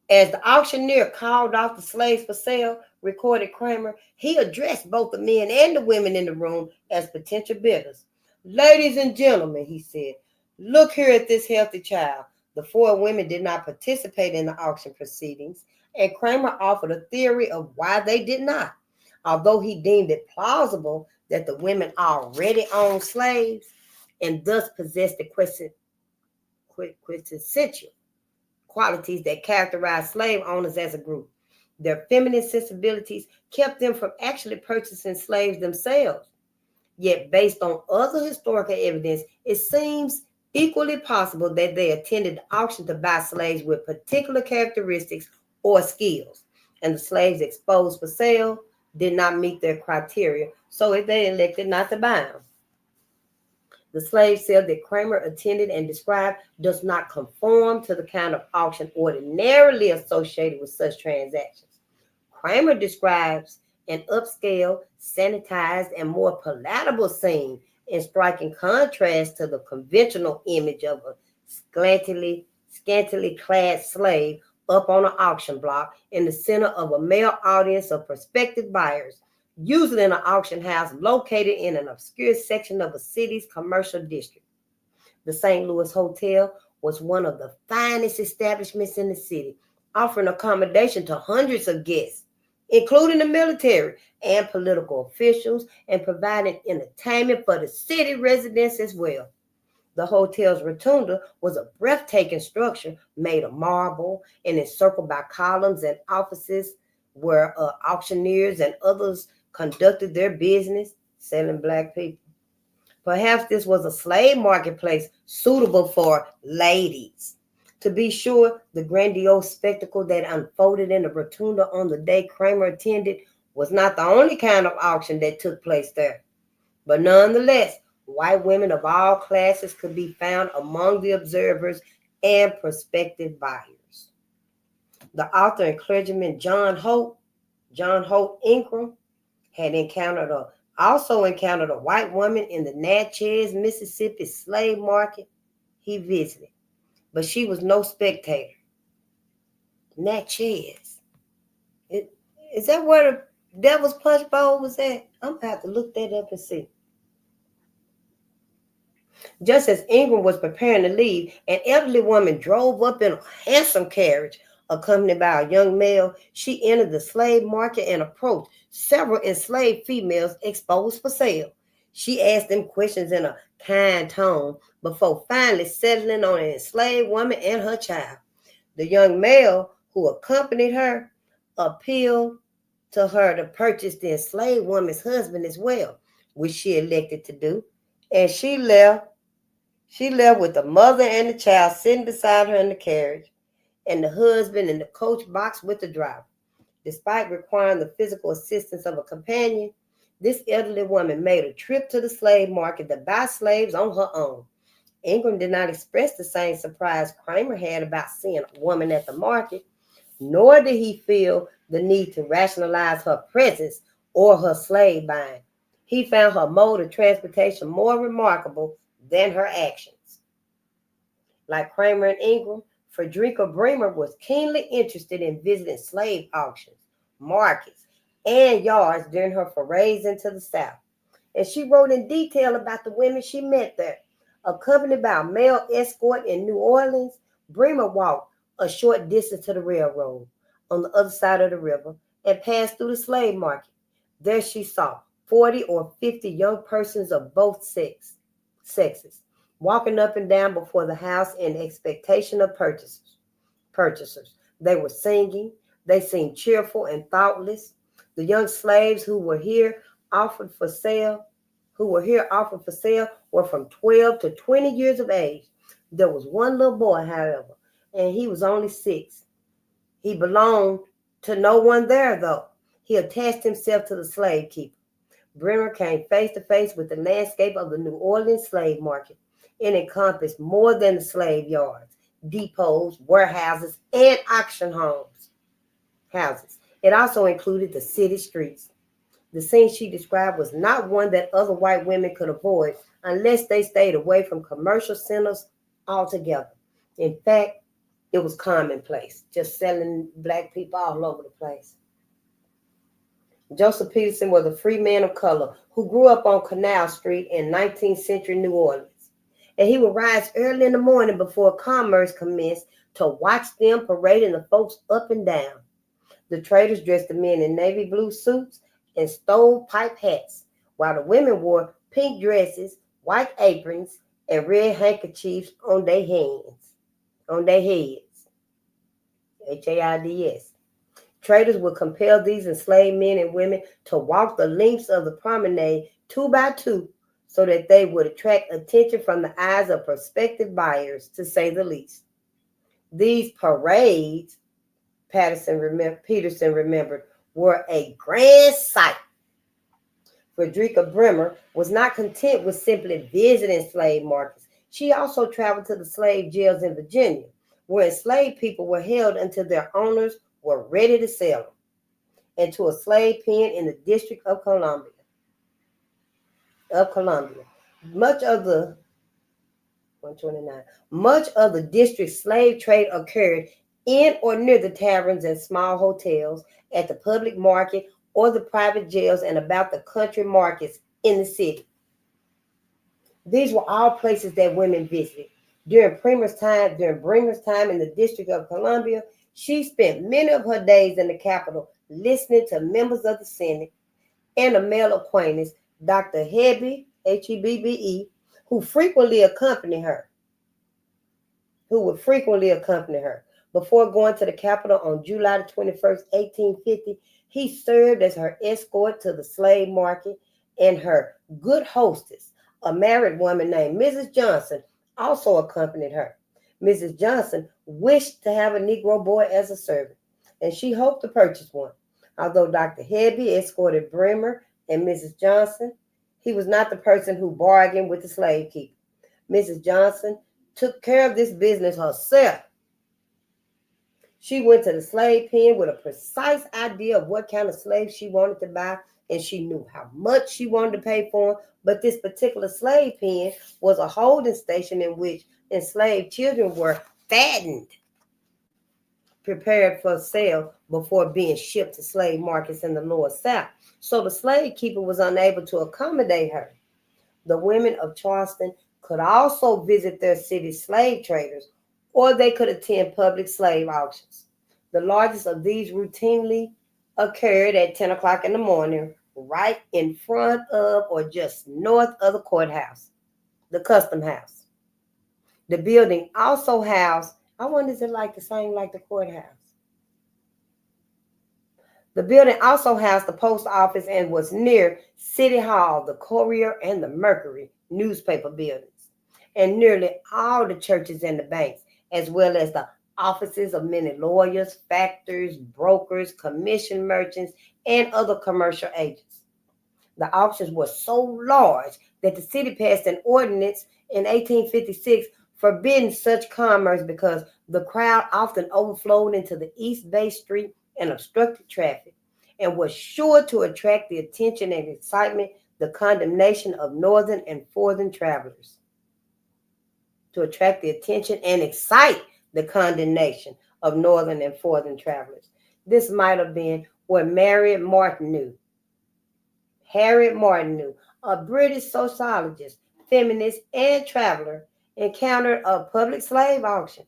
Speaker 1: As the auctioneer called off the slaves for sale, recorded Kramer, he addressed both the men and the women in the room as potential bidders. Ladies and gentlemen, he said, look here at this healthy child. The 4 women did not participate in the auction proceedings, and Kramer offered a theory of why they did not. Although he deemed it plausible that the women already owned slaves and thus possessed the quintessential qualities that characterize slave owners as a group. Their feminine sensibilities kept them from actually purchasing slaves themselves. Yet, based on other historical evidence, it seems equally possible that they attended the auction to buy slaves with particular characteristics or skills, and the slaves exposed for sale did not meet their criteria, so they elected not to buy them. The slave sale that Kramer attended and described does not conform to the kind of auction ordinarily associated with such transactions. Kramer describes an upscale, sanitized, and more palatable scene in striking contrast to the conventional image of a scantily clad slave up on an auction block in the center of a male audience of prospective buyers, usually in an auction house located in an obscure section of a city's commercial district. The St. Louis Hotel was one of the finest establishments in the city, offering accommodation to hundreds of guests, including the military and political officials, and providing entertainment for the city residents as well. The hotel's rotunda was a breathtaking structure made of marble and encircled by columns and offices where auctioneers and others conducted their business selling black people. Perhaps this was a slave marketplace suitable for ladies. To be sure, the grandiose spectacle that unfolded in the rotunda on the day Kramer attended was not the only kind of auction that took place there. But nonetheless, white women of all classes could be found among the observers and prospective buyers. The author and clergyman John Holt Ingram, had also encountered a white woman in the Natchez, Mississippi slave market he visited, but she was no spectator. Natchez. Is that where the Devil's Punch Bowl was at? I'm going to have to look that up and see. Just as Ingram was preparing to leave, an elderly woman drove up in a handsome carriage, accompanied by a young male. She entered the slave market and approached several enslaved females exposed for sale. She asked them questions in a kind tone before finally settling on an enslaved woman and her child. The young male who accompanied her appealed to her to purchase the enslaved woman's husband as well, which she elected to do, and she left with the mother and the child sitting beside her in the carriage, and the husband in the coach box with the driver. Despite requiring the physical assistance of a companion, this elderly woman made a trip to the slave market to buy slaves on her own. Ingram did not express the same surprise Kramer had about seeing a woman at the market, nor did he feel the need to rationalize her presence or her slave buying. He found her mode of transportation more remarkable than her actions. Like Kramer and Ingram, Frederica Bremer was keenly interested in visiting slave auctions, markets, and yards during her forays into the South. And she wrote in detail about the women she met there. Accompanied by a male escort in New Orleans, Bremer walked a short distance to the railroad on the other side of the river and passed through the slave market. There she saw 40 or 50 young persons of both sexes walking up and down before the house in expectation of purchasers. They were singing. They seemed cheerful and thoughtless. The young slaves who were here offered for sale were from 12 to 20 years of age. There was one little boy, however, and he was only 6. He belonged to no one there, though. He attached himself to the slave keeper. Bremer came face to face with the landscape of the New Orleans slave market. It encompassed more than the slave yards, depots, warehouses, and auction houses. It also included the city streets. The scene she described was not one that other white women could avoid unless they stayed away from commercial centers altogether. In fact, it was commonplace, just selling black people all over the place. Joseph Peterson was a free man of color who grew up on Canal Street in 19th century New Orleans. And he would rise early in the morning before commerce commenced to watch them parading the folks up and down. The traders dressed the men in navy blue suits and stovepipe hats, while the women wore pink dresses, white aprons, and red handkerchiefs on their heads. HAIDS. Traders would compel these enslaved men and women to walk the lengths of the promenade 2 by 2 so that they would attract attention from the eyes of prospective buyers, to say the least. These parades, Peterson remembered, were a grand sight. Frederica Bremer was not content with simply visiting slave markets. She also traveled to the slave jails in Virginia, where enslaved people were held until their owners were ready to sell them, and to a slave pen in the District of Columbia. Much of the district's slave trade occurred in or near the taverns and small hotels, at the public market or the private jails, and about the country markets in the city. These were all places that women visited. During Bremer's time in the District of Columbia, she spent many of her days in the Capitol listening to members of the Senate and a male acquaintance, Dr. Hebbe, Hebbe, who would frequently accompany her. Before going to the Capitol on July 21st, 1850, he served as her escort to the slave market, and her good hostess, a married woman named Mrs. Johnson, also accompanied her. Mrs. Johnson wished to have a Negro boy as a servant, and she hoped to purchase one. Although Dr. Hebbe escorted Bremer and Mrs. Johnson, he was not the person who bargained with the slave keeper. Mrs. Johnson took care of this business herself. She went to the slave pen with a precise idea of what kind of slaves she wanted to buy, and she knew how much she wanted to pay for them. But this particular slave pen was a holding station in which enslaved children were fattened, prepared for sale before being shipped to slave markets in the lower South. So the slave keeper was unable to accommodate her. The women of Charleston could also visit their city slave traders, or they could attend public slave auctions. The largest of these routinely occurred at 10 o'clock in the morning, right in front of or just north of the courthouse, the custom house. The building also housed, I wonder, is it like the same like the courthouse? The building also housed the post office and was near City Hall, the Courier, and the Mercury newspaper buildings, and nearly all the churches and the banks, as well as the offices of many lawyers, factors, brokers, commission merchants, and other commercial agents. The auctions were so large that the city passed an ordinance in 1856 forbidding such commerce because the crowd often overflowed into the East Bay Street and obstructed traffic, and was sure to attract the attention and excitement, the condemnation of northern and southern travelers. To attract the attention and excite the condemnation of northern and southern travelers. This might have been what Harriet Martineau knew, a British sociologist, feminist, and traveler, encountered a public slave auction.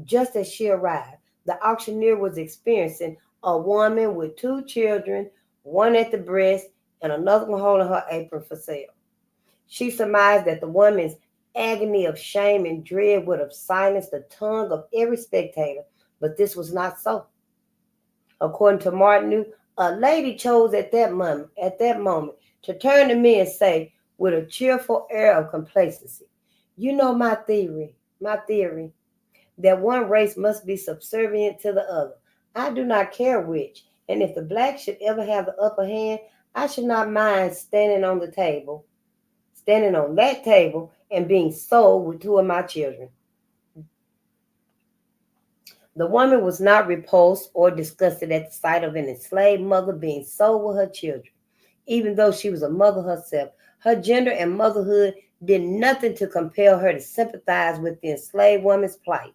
Speaker 1: Just as she arrived, the auctioneer was experiencing a woman with 2 children, one at the breast and another one holding her apron for sale. She surmised that the woman's agony of shame and dread would have silenced the tongue of every spectator, but this was not so. According to Martineau, a lady chose at that moment to turn to me and say, with a cheerful air of complacency, "You know my theory, that one race must be subservient to the other. I do not care which, and if the black should ever have the upper hand, I should not mind standing on that table, and being sold with 2 of my children." The woman was not repulsed or disgusted at the sight of an enslaved mother being sold with her children. Even though she was a mother herself, her gender and motherhood did nothing to compel her to sympathize with the enslaved woman's plight.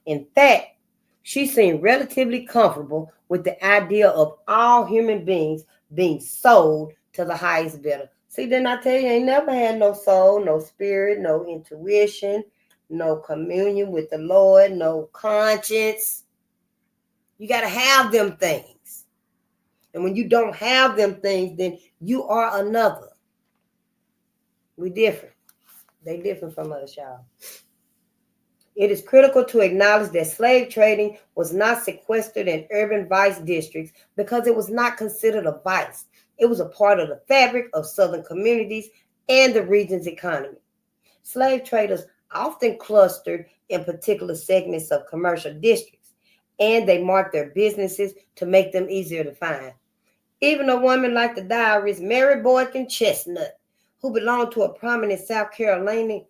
Speaker 1: In fact, she seemed relatively comfortable with the idea of all human beings being sold to the highest bidder. See, didn't I tell you, ain't never had no soul, no spirit, no intuition, no communion with the Lord, no conscience. You got to have them things. And when you don't have them things, then you are another. We different. They different from us, y'all. It is critical to acknowledge that slave trading was not sequestered in urban vice districts because it was not considered a vice. It was a part of the fabric of Southern communities and the region's economy. Slave traders often clustered in particular segments of commercial districts, and they marked their businesses to make them easier to find. Even a woman like the diarist Mary Boykin Chestnut, who belonged to a prominent South Carolinian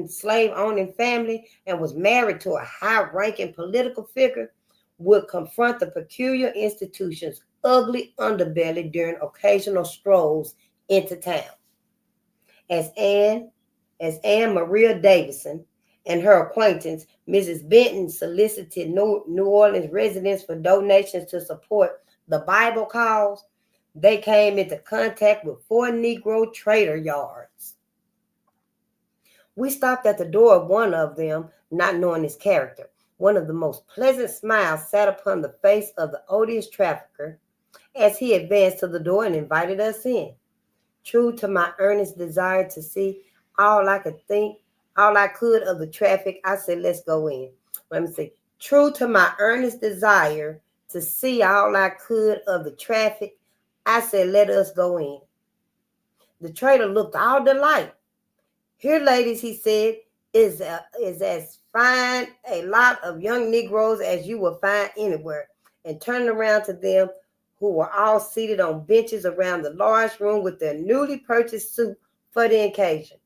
Speaker 1: slave-owning family and was married to a high-ranking political figure, would confront the peculiar institution's ugly underbelly during occasional strolls into town. As Anne Maria Davison and her acquaintance, Mrs. Benton, solicited New Orleans residents for donations to support the Bible cause, they came into contact with 4 Negro trader yards. We stopped at the door of one of them, not knowing his character. One of the most pleasant smiles sat upon the face of the odious trafficker as he advanced to the door and invited us in. True to my earnest desire to see all I could of the traffic, I said, "Let's go in." Let me see. True to my earnest desire to see all I could of the traffic, I said, "Let us go in." The trader looked all delight. "Here, ladies," he said, is as fine a lot of young Negroes as you will find anywhere," and turned around to them, who were all seated on benches around the large room with their newly purchased soup for the occasion.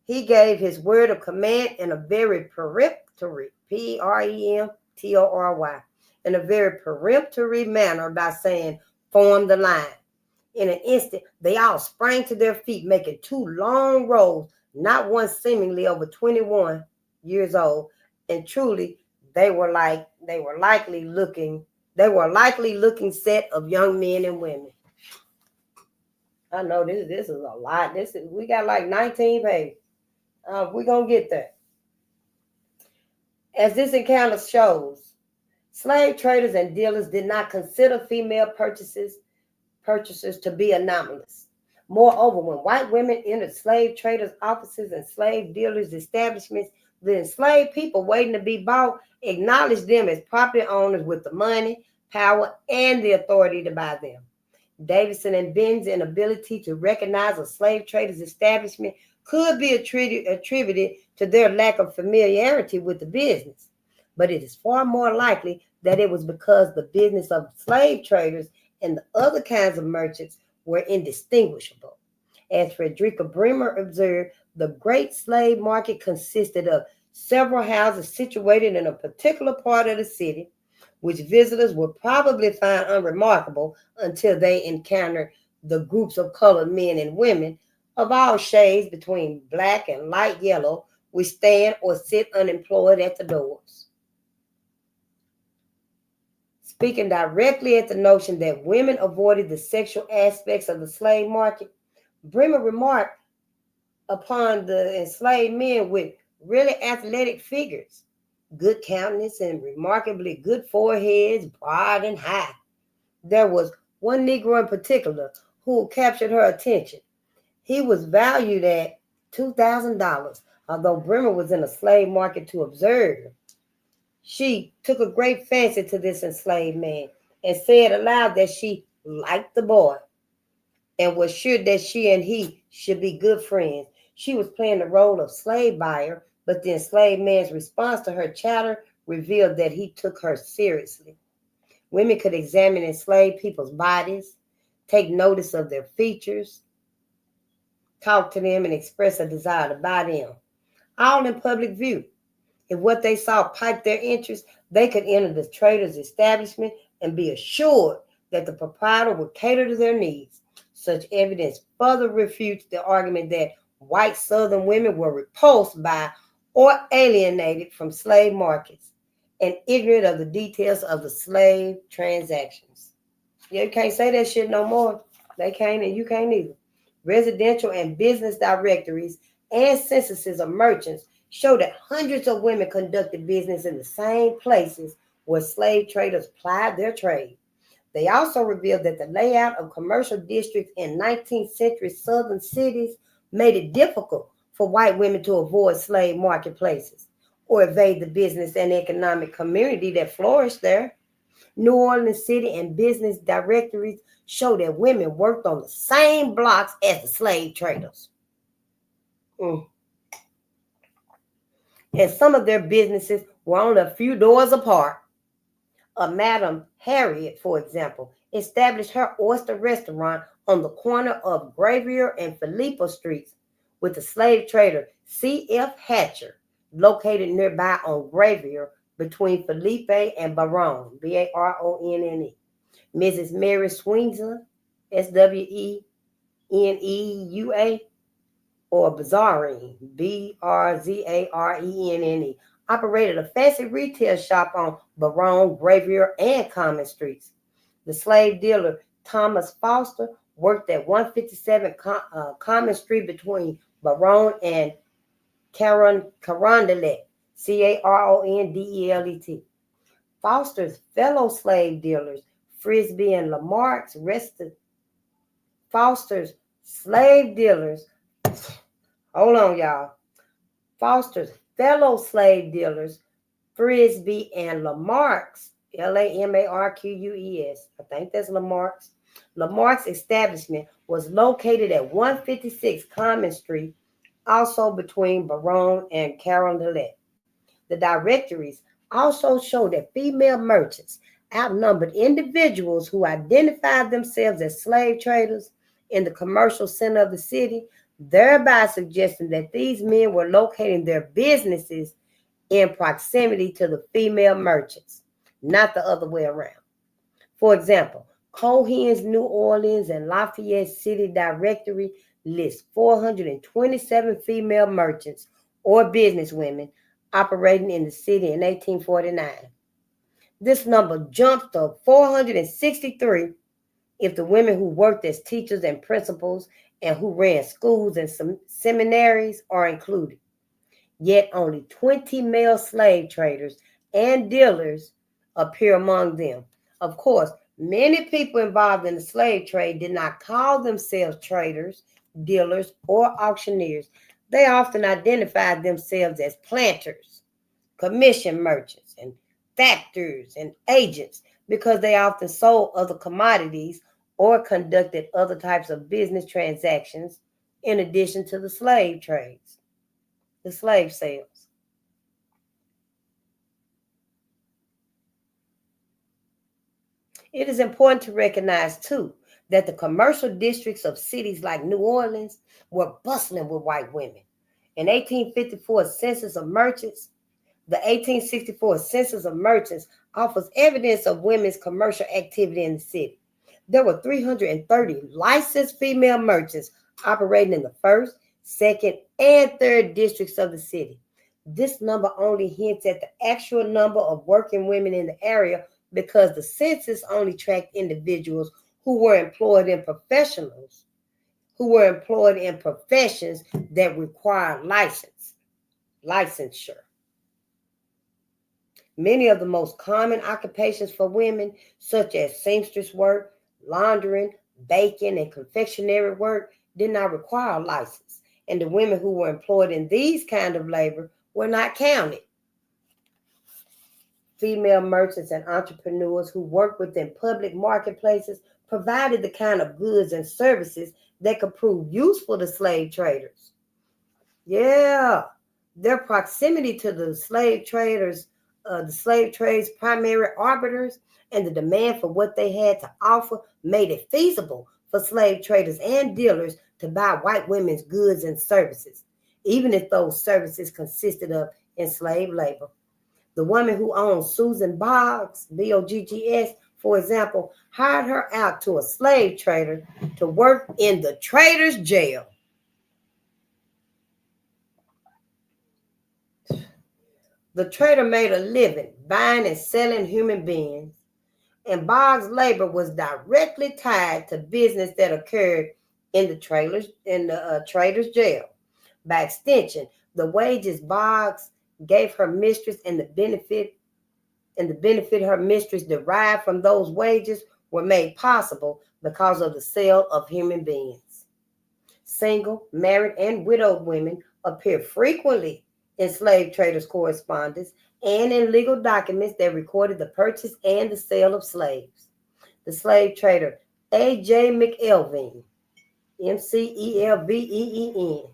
Speaker 1: He gave his word of command in a very peremptory, P-R-E-M-T-O-R-Y, in a very peremptory manner by saying, "Form the line." In an instant, they all sprang to their feet, making 2 long rows, not one seemingly over 21 years old, and truly they were a likely looking set of young men and women. I know this is a lot. We got like 19 pages. We're gonna get there. As this encounter shows, slave traders and dealers did not consider female purchasers to be anomalous. Moreover, when white women entered slave traders' offices and slave dealers' establishments, the enslaved people waiting to be bought acknowledged them as property owners with the money, power, and the authority to buy them. Davison and Ben's inability to recognize a slave trader's establishment could be attributed to their lack of familiarity with the business. but it is far more likely that it was because the business of slave traders and the other kinds of merchants were indistinguishable. As Frederica Bremer observed, the great slave market consisted of several houses situated in a particular part of the city, which visitors would probably find unremarkable until they encountered the groups of colored men and women of all shades between black and light yellow, which stand or sit unemployed at the doors. Speaking directly at the notion that women avoided the sexual aspects of the slave market, Bremer remarked upon the enslaved men with really athletic figures, good countenance, and remarkably good foreheads, broad and high. There was one Negro in particular who captured her attention. He was valued at $2,000, although Bremer was in a slave market to observe. She took a great fancy to this enslaved man and said aloud that she liked the boy and was sure that she and he should be good friends. She was playing the role of slave buyer, but the enslaved man's response to her chatter revealed that he took her seriously. Women could examine enslaved people's bodies, take notice of their features, talk to them, and express a desire to buy them, all in public view. If what they saw piqued their interest, they could enter the trader's establishment and be assured that the proprietor would cater to their needs. Such evidence further refutes the argument that white Southern women were repulsed by or alienated from slave markets and ignorant of the details of the slave transactions. Yeah, you can't say that shit no more. They can't, and you can't either. Residential and business directories and censuses of merchants show that hundreds of women conducted business in the same places where slave traders plied their trade. They also revealed that the layout of commercial districts in 19th century southern cities made it difficult for white women to avoid slave marketplaces or evade the business and economic community that flourished there. New Orleans city and business directories show that women worked on the same blocks as the slave traders. And some of their businesses were only a few doors apart. Madam Harriet, for example, established her oyster restaurant on the corner of Gravier and Philippa Streets with the slave trader C.F. Hatcher, located nearby on Gravier between Felipe and Baronne, Baronne. Mrs. Mary Swinza, Sweneua, or Bazaarine, Brzarenne, operated a fancy retail shop on Baronne, Gravier, and Common Streets. The slave dealer Thomas Foster worked at 157 Common Street between Baronne and Carondelet, Carondelet. Foster's fellow slave dealers, Frisbee and Lamarck's, rested. Foster's slave dealers, hold on, y'all. Foster's fellow slave dealers, Frisbee and Lamarck's, Lamarques, I think that's Lamarck's. Lamarck's establishment was located at 156 Common Street, also between Baronne and Carondelet. The directories also show that female merchants outnumbered individuals who identified themselves as slave traders in the commercial center of the city, thereby suggesting that these men were locating their businesses in proximity to the female merchants, not the other way around. For example, Cohen's New Orleans and Lafayette City Directory lists 427 female merchants or businesswomen operating in the city in 1849. This number jumps to 463 if the women who worked as teachers and principals and who ran schools and seminaries are included. Yet only 20 male slave traders and dealers appear among them. Of course, many people involved in the slave trade did not call themselves traders, dealers, or auctioneers. They often identified themselves as planters, commission merchants, and factors and agents because they often sold other commodities or conducted other types of business transactions in addition to the slave trades, the slave sales. It is important to recognize, too, that the commercial districts of cities like New Orleans were bustling with white women. In 1854 census of merchants, the 1864 Census of Merchants offers evidence of women's commercial activity in the city. There were 330 licensed female merchants operating in the first, second, and third districts of the city. This number only hints at the actual number of working women in the area because the census only tracked individuals who were employed in professions that require licensure. Many of the most common occupations for women, such as seamstress work, laundering, baking, and confectionery work, did not require a license, and the women who were employed in these kind of labor were not counted. Female merchants and entrepreneurs who worked within public marketplaces provided the kind of goods and services that could prove useful to slave traders. Yeah, their proximity to the slave trade's primary arbiters, and the demand for what they had to offer made it feasible for slave traders and dealers to buy white women's goods and services, even if those services consisted of enslaved labor. The woman who owned Susan Boggs, Boggs, for example, hired her out to a slave trader to work in the trader's jail. The trader made a living buying and selling human beings, and Boggs' labor was directly tied to business that occurred in the trader's jail. By extension, the wages Boggs gave her mistress and the benefit her mistress derived from those wages were made possible because of the sale of human beings. Single, married, and widowed women appear frequently in slave traders' correspondence and in legal documents that recorded the purchase and the sale of slaves. The slave trader A.J. McElveen, McElveen,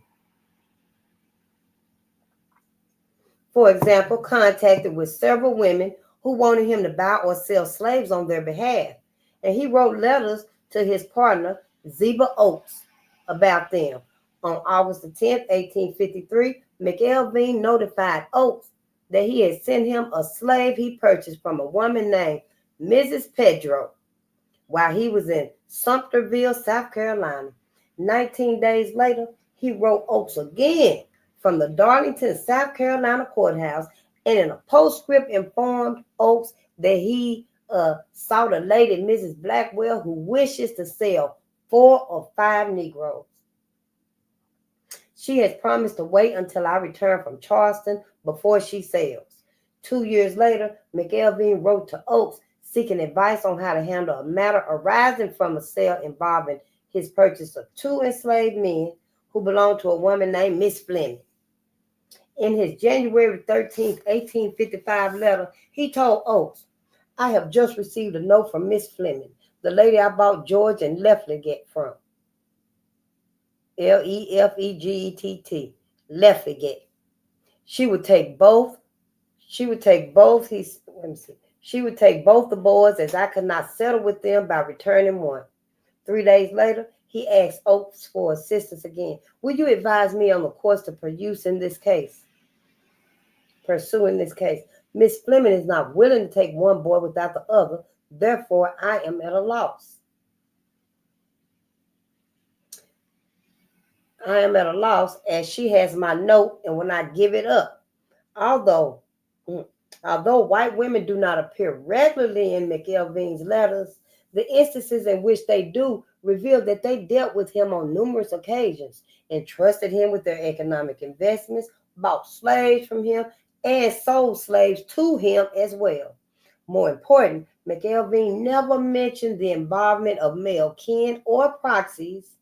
Speaker 1: for example, contacted with several women who wanted him to buy or sell slaves on their behalf, and he wrote letters to his partner, Ziba Oates, about them. On August the 10th, 1853, McElveen notified Oates that he had sent him a slave he purchased from a woman named Mrs. Pedro while he was in Sumterville, South Carolina. 19 days later, he wrote Oates again from the Darlington, South Carolina courthouse, and in a postscript informed Oates that he sought a lady, Mrs. Blackwell, who wishes to sell 4 or 5 Negroes. She has promised to wait until I return from Charleston before she sells. 2 years later, McElveen wrote to Oates seeking advice on how to handle a matter arising from a sale involving his purchase of 2 enslaved men who belonged to a woman named Miss Fleming. In his January 13th, 1855 letter, he told Oates, "I have just received a note from Miss Fleming, the lady I bought George and Leflegett from." Lefegett. Leflegett. She would take both the boys, as I could not settle with them by returning one. 3 days later, he asked Oates for assistance again. "Will you advise me on the course to pursue in this case? Miss Fleming is not willing to take one boy without the other. Therefore, I am at a loss. As she has my note and will not give it up. Although white women do not appear regularly in McElveen's letters, the instances in which they do reveal that they dealt with him on numerous occasions, entrusted him with their economic investments, bought slaves from him, and sold slaves to him as well. More important, McElveen never mentioned the involvement of male kin or proxies,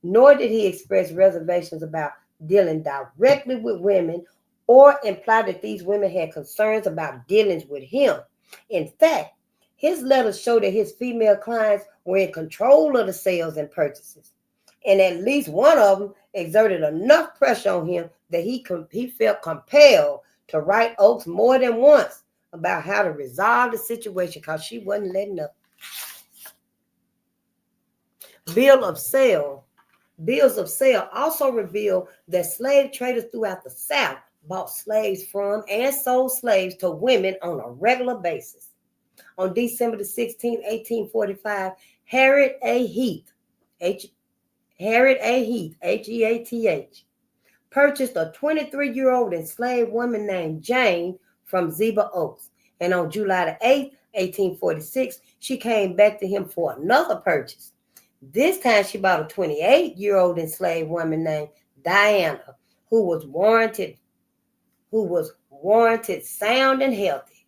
Speaker 1: nor did he express reservations about dealing directly with women or imply that these women had concerns about dealings with him. In fact, his letters show that his female clients were in control of the sales and purchases, and at least one of them exerted enough pressure on him that he felt compelled to write Oates more than once about how to resolve the situation because she wasn't letting up. Bills of sale also reveal that slave traders throughout the South bought slaves from and sold slaves to women on a regular basis. On December the 16th, 1845, Harriet A. Heath, Heath, purchased a 23-year-old enslaved woman named Jane from Zeba Oaks. And on July the 8th, 1846, she came back to him for another purchase. This time she bought a 28-year-old enslaved woman named Diana, who was warranted sound and healthy.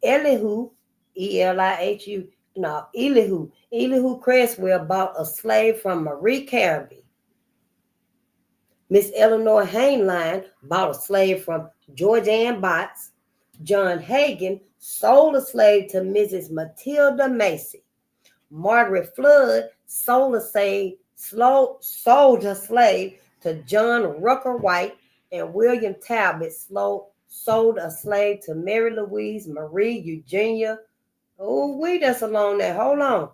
Speaker 1: Elihu Creswell bought a slave from Marie Carby. Miss Eleanor Hainline bought a slave from George Ann Botts. John Hagan sold a slave to Mrs. Matilda Macy. Margaret Flood sold a slave to John Rucker White, and William Talbot sold a slave to Mary Louise Marie Eugenia. Oh, wait, that's along there. Hold on.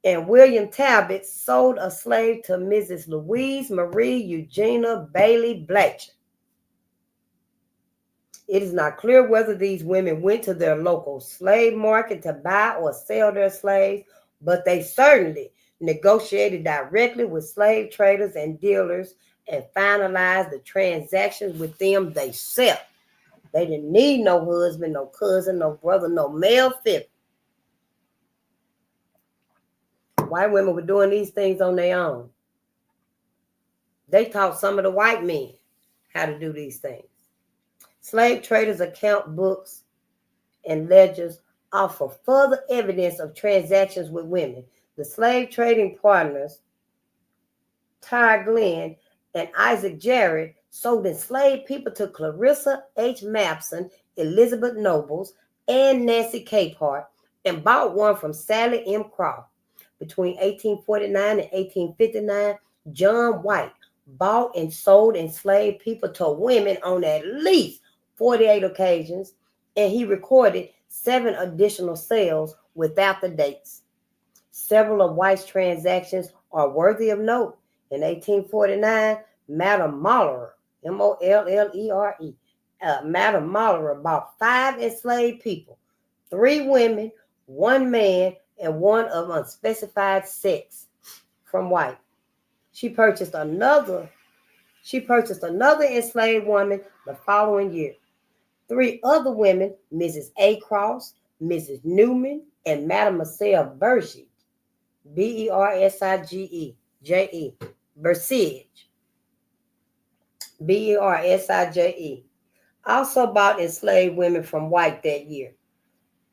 Speaker 1: And William Talbot sold a slave to Mrs. Louise Marie Eugenia Bailey Blatcher. It is not clear whether these women went to their local slave market to buy or sell their slaves, but they certainly negotiated directly with slave traders and dealers and finalized the transactions with them themselves. They didn't need no husband, no cousin, no brother, no male figure. White women were doing these things on their own. They taught some of the white men how to do these things. Slave traders' account books and ledgers offer further evidence of transactions with women. The slave trading partners, Tyre Glenn and Isaac Jarrett, sold enslaved people to Clarissa H. Mapson, Elizabeth Nobles, and Nancy Capehart, and bought one from Sally M. Croft. Between 1849 and 1859, John White bought and sold enslaved people to women on at least 48 occasions, and he recorded 7 additional sales without the dates. Several of White's transactions are worthy of note. In 1849, Madame Mollere, Mollere, Madame Mollere bought 5 enslaved people, 3 women, 1 man, and 1 of unspecified sex from White. She purchased another enslaved woman the following year. 3 other women, Mrs. A. Cross, Mrs. Newman, and Mademoiselle Bersigge, Bersige, Bersije, also bought enslaved women from White that year.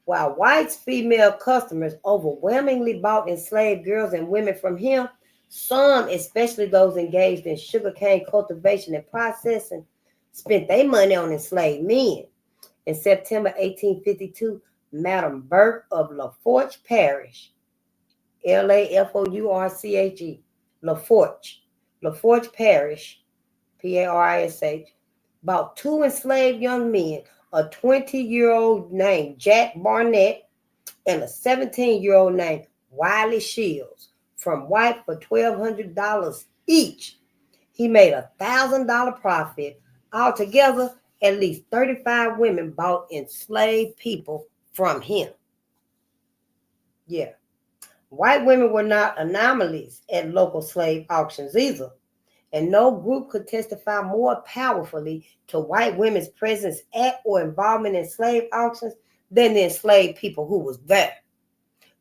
Speaker 1: While White's female customers overwhelmingly bought enslaved girls and women from him, some, especially those engaged in sugarcane cultivation and processing, spent their money on enslaved men. In September 1852, Madame Burke of LaForge Parish, Lafourche, LaForge Parish, Parish, bought 2 enslaved young men, a 20-year-old named Jack Barnett and a 17-year-old named Wiley Shields, from White for $1,200 each. He made a $1,000 profit. Altogether, at least 35 women bought enslaved people from him. Yeah. White women were not anomalies at local slave auctions either, and no group could testify more powerfully to white women's presence at or involvement in slave auctions than the enslaved people who was there.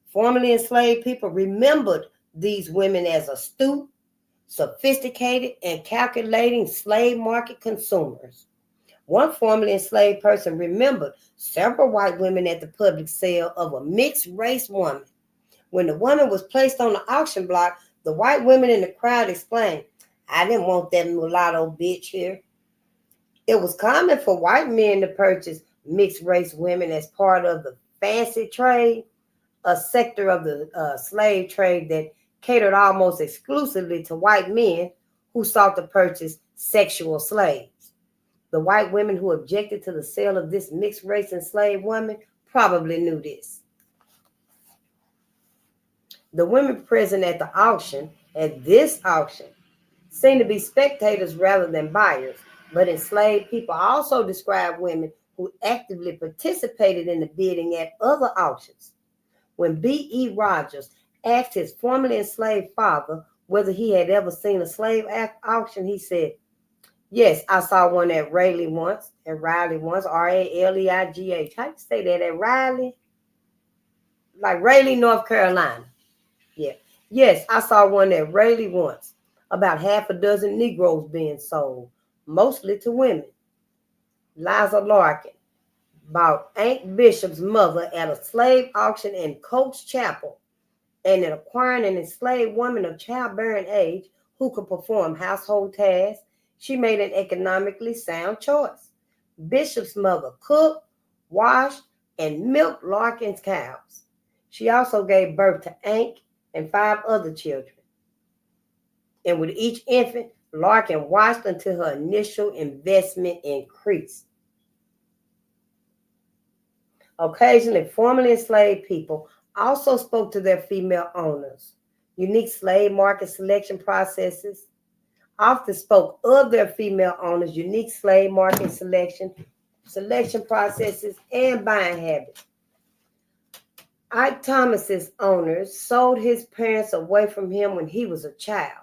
Speaker 1: Formerly enslaved people remembered these women as astute, sophisticated, and calculating slave market consumers. One formerly enslaved person remembered several white women at the public sale of a mixed-race woman. When the woman was placed on the auction block, the white women in the crowd exclaimed, "I didn't want that mulatto bitch here." It was common for white men to purchase mixed-race women as part of the fancy trade, a sector of the slave trade that catered almost exclusively to white men who sought to purchase sexual slaves. The white women who objected to the sale of this mixed-race enslaved woman probably knew this. The women present at this auction, seemed to be spectators rather than buyers, but enslaved people also describe women who actively participated in the bidding at other auctions. When B.E. Rogers asked his formerly enslaved father whether he had ever seen a slave auction, he said, "Yes, I saw one at Raleigh once, Raleigh. How do you say that, at Raleigh? Like Raleigh, North Carolina. Yeah. Yes, I saw one at Raleigh once. About half a dozen Negroes being sold, mostly to women. Liza Larkin bought Aunt Bishop's mother at a slave auction in Coates Chapel, and in acquiring an enslaved woman of childbearing age who could perform household tasks, she made an economically sound choice. Bishop's mother cooked, washed, and milked Larkin's cows. She also gave birth to Aunt and 5 other children. And with each infant, Larkin watched until her initial investment increased. Occasionally, formerly enslaved people also spoke to their female owners. Unique slave market selection processes often spoke of their female owners' unique slave market selection processes, and buying habits. Ike Thomas's owners sold his parents away from him when he was a child,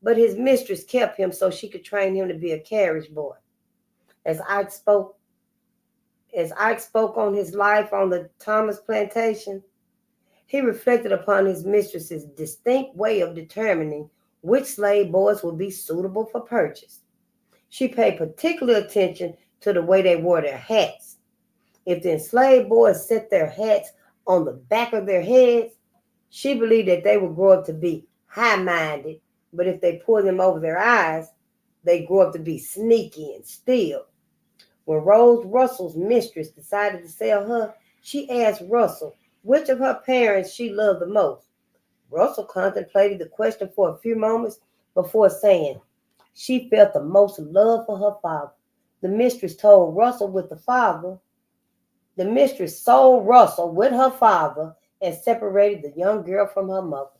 Speaker 1: but his mistress kept him so she could train him to be a carriage boy. As Ike spoke on his life on the Thomas plantation, he reflected upon his mistress's distinct way of determining which slave boys would be suitable for purchase. She paid particular attention to the way they wore their hats. If the enslaved boys set their hats on the back of their heads, she believed that they would grow up to be high-minded, but if they pulled them over their eyes, they grew up to be sneaky and steal. When Rose Russell's mistress decided to sell her, she asked Russell which of her parents she loved the most. Russell contemplated the question for a few moments before saying she felt the most love for her father. The mistress sold Russell with her father and separated the young girl from her mother.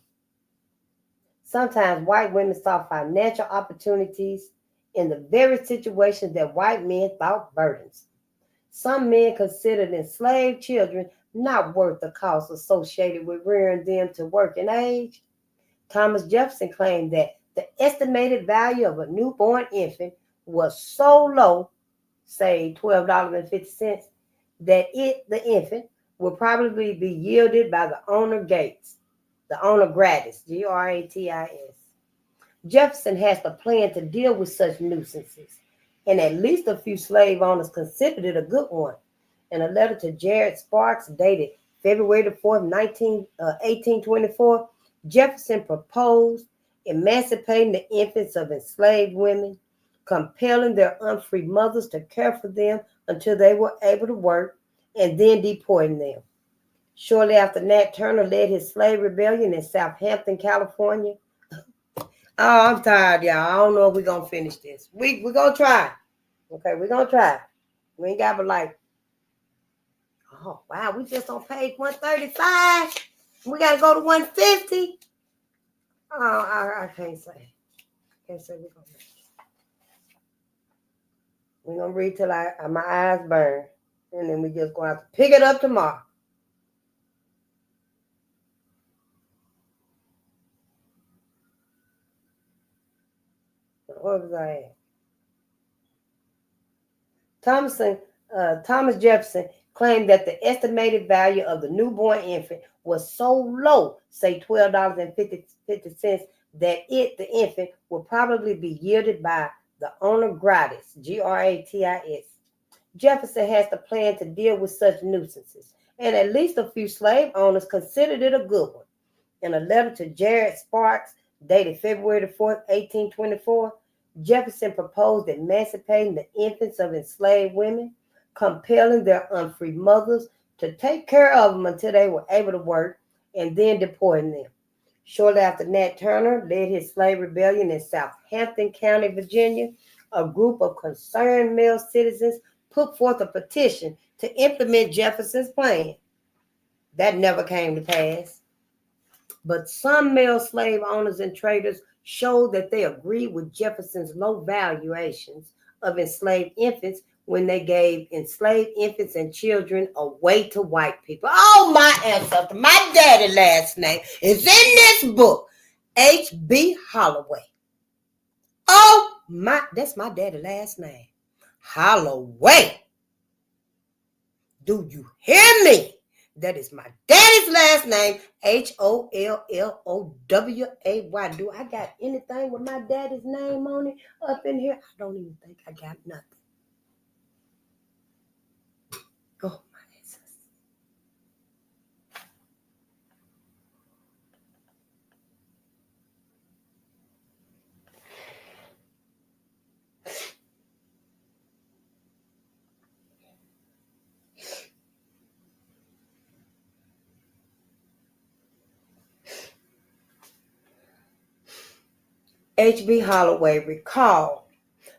Speaker 1: Sometimes white women saw financial opportunities in the very situations that white men thought burdens. Some men considered enslaved children not worth the cost associated with rearing them to working age. Thomas Jefferson claimed that the estimated value of a newborn infant was so low, say $12.50, that the infant would probably be yielded by the owner gratis, gratis. Jefferson has a plan to deal with such nuisances, and at least a few slave owners considered it a good one. In a letter to Jared Sparks dated February the 4th, 1824, Jefferson proposed emancipating the infants of enslaved women, compelling their unfree mothers to care for them until they were able to work, and then deporting them. Shortly after, Nat Turner led his slave rebellion in Southampton, California. Oh, I'm tired, y'all. I don't know if we're going to finish this. We're going to try. Okay, we're going to try. We ain't got but like, oh, wow, we just on page 135. We got to go to 150. Oh, I can't say. Can't say we're going to make it. We're going to read till my eyes burn. And then we just going to have to pick it up tomorrow. What was I at? Thomas Jefferson claimed that the estimated value of the newborn infant was so low, say $12.50, that the infant, would probably be yielded by the owner gratis, gratis. Jefferson has the plan to deal with such nuisances, and at least a few slave owners considered it a good one. In a letter to Jared Sparks, dated February the 4th, 1824, Jefferson proposed emancipating the infants of enslaved women, compelling their unfree mothers to take care of them until they were able to work, and then deporting them. Shortly after, Nat Turner led his slave rebellion in Southampton County, Virginia. A group of concerned male citizens put forth a petition to implement Jefferson's plan. That never came to pass. But some male slave owners and traders showed that they agreed with Jefferson's low valuations of enslaved infants when they gave enslaved infants and children away to white people. Oh, my ancestor, my daddy last name is in this book, H.B. Holloway. Oh, that's my daddy last name, Holloway. Do you hear me? That is my daddy's last name, Holloway. Do I got anything with my daddy's name on it up in here? I don't even think I got nothing. Oh, my ancestors. H.B. Holloway recalled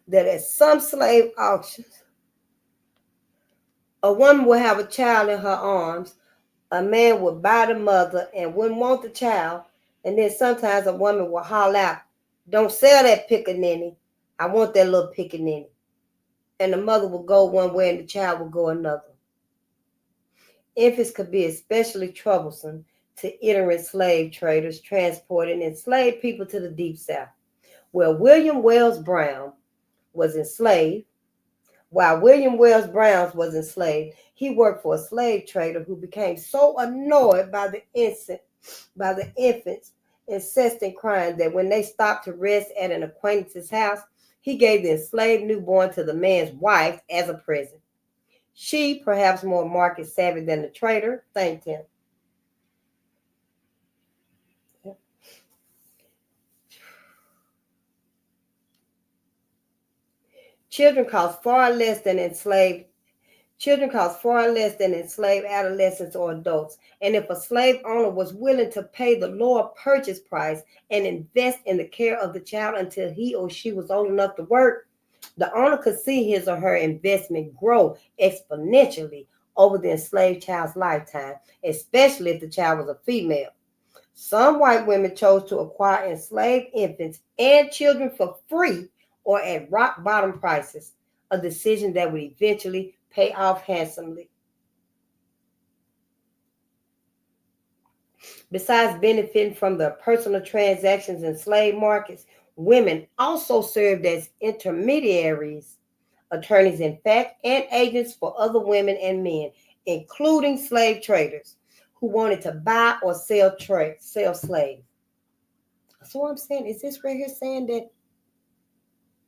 Speaker 1: that at some slave auctions, a woman would have a child in her arms. A man would buy the mother and wouldn't want the child. And then sometimes a woman would holler out, "Don't sell that pickaninny. I want that little pickaninny." And the mother would go one way and the child would go another. Infants could be especially troublesome to itinerant slave traders transporting enslaved people to the Deep South, where William Wells Brown was enslaved. While William Wells Brown was enslaved, he worked for a slave trader who became so annoyed by the infants' incessant crying that when they stopped to rest at an acquaintance's house, he gave the enslaved newborn to the man's wife as a present. She, perhaps more market savvy than the trader, thanked him. Children cost far less than enslaved adolescents or adults. And if a slave owner was willing to pay the lower purchase price and invest in the care of the child until he or she was old enough to work, the owner could see his or her investment grow exponentially over the enslaved child's lifetime, especially if the child was a female. Some white women chose to acquire enslaved infants and children for free or at rock bottom prices, a decision that would eventually pay off handsomely. Besides benefiting from the personal transactions in slave markets, women also served as intermediaries, attorneys in fact, and agents for other women and men, including slave traders who wanted to buy or sell slaves. So what I'm saying, is this right here saying that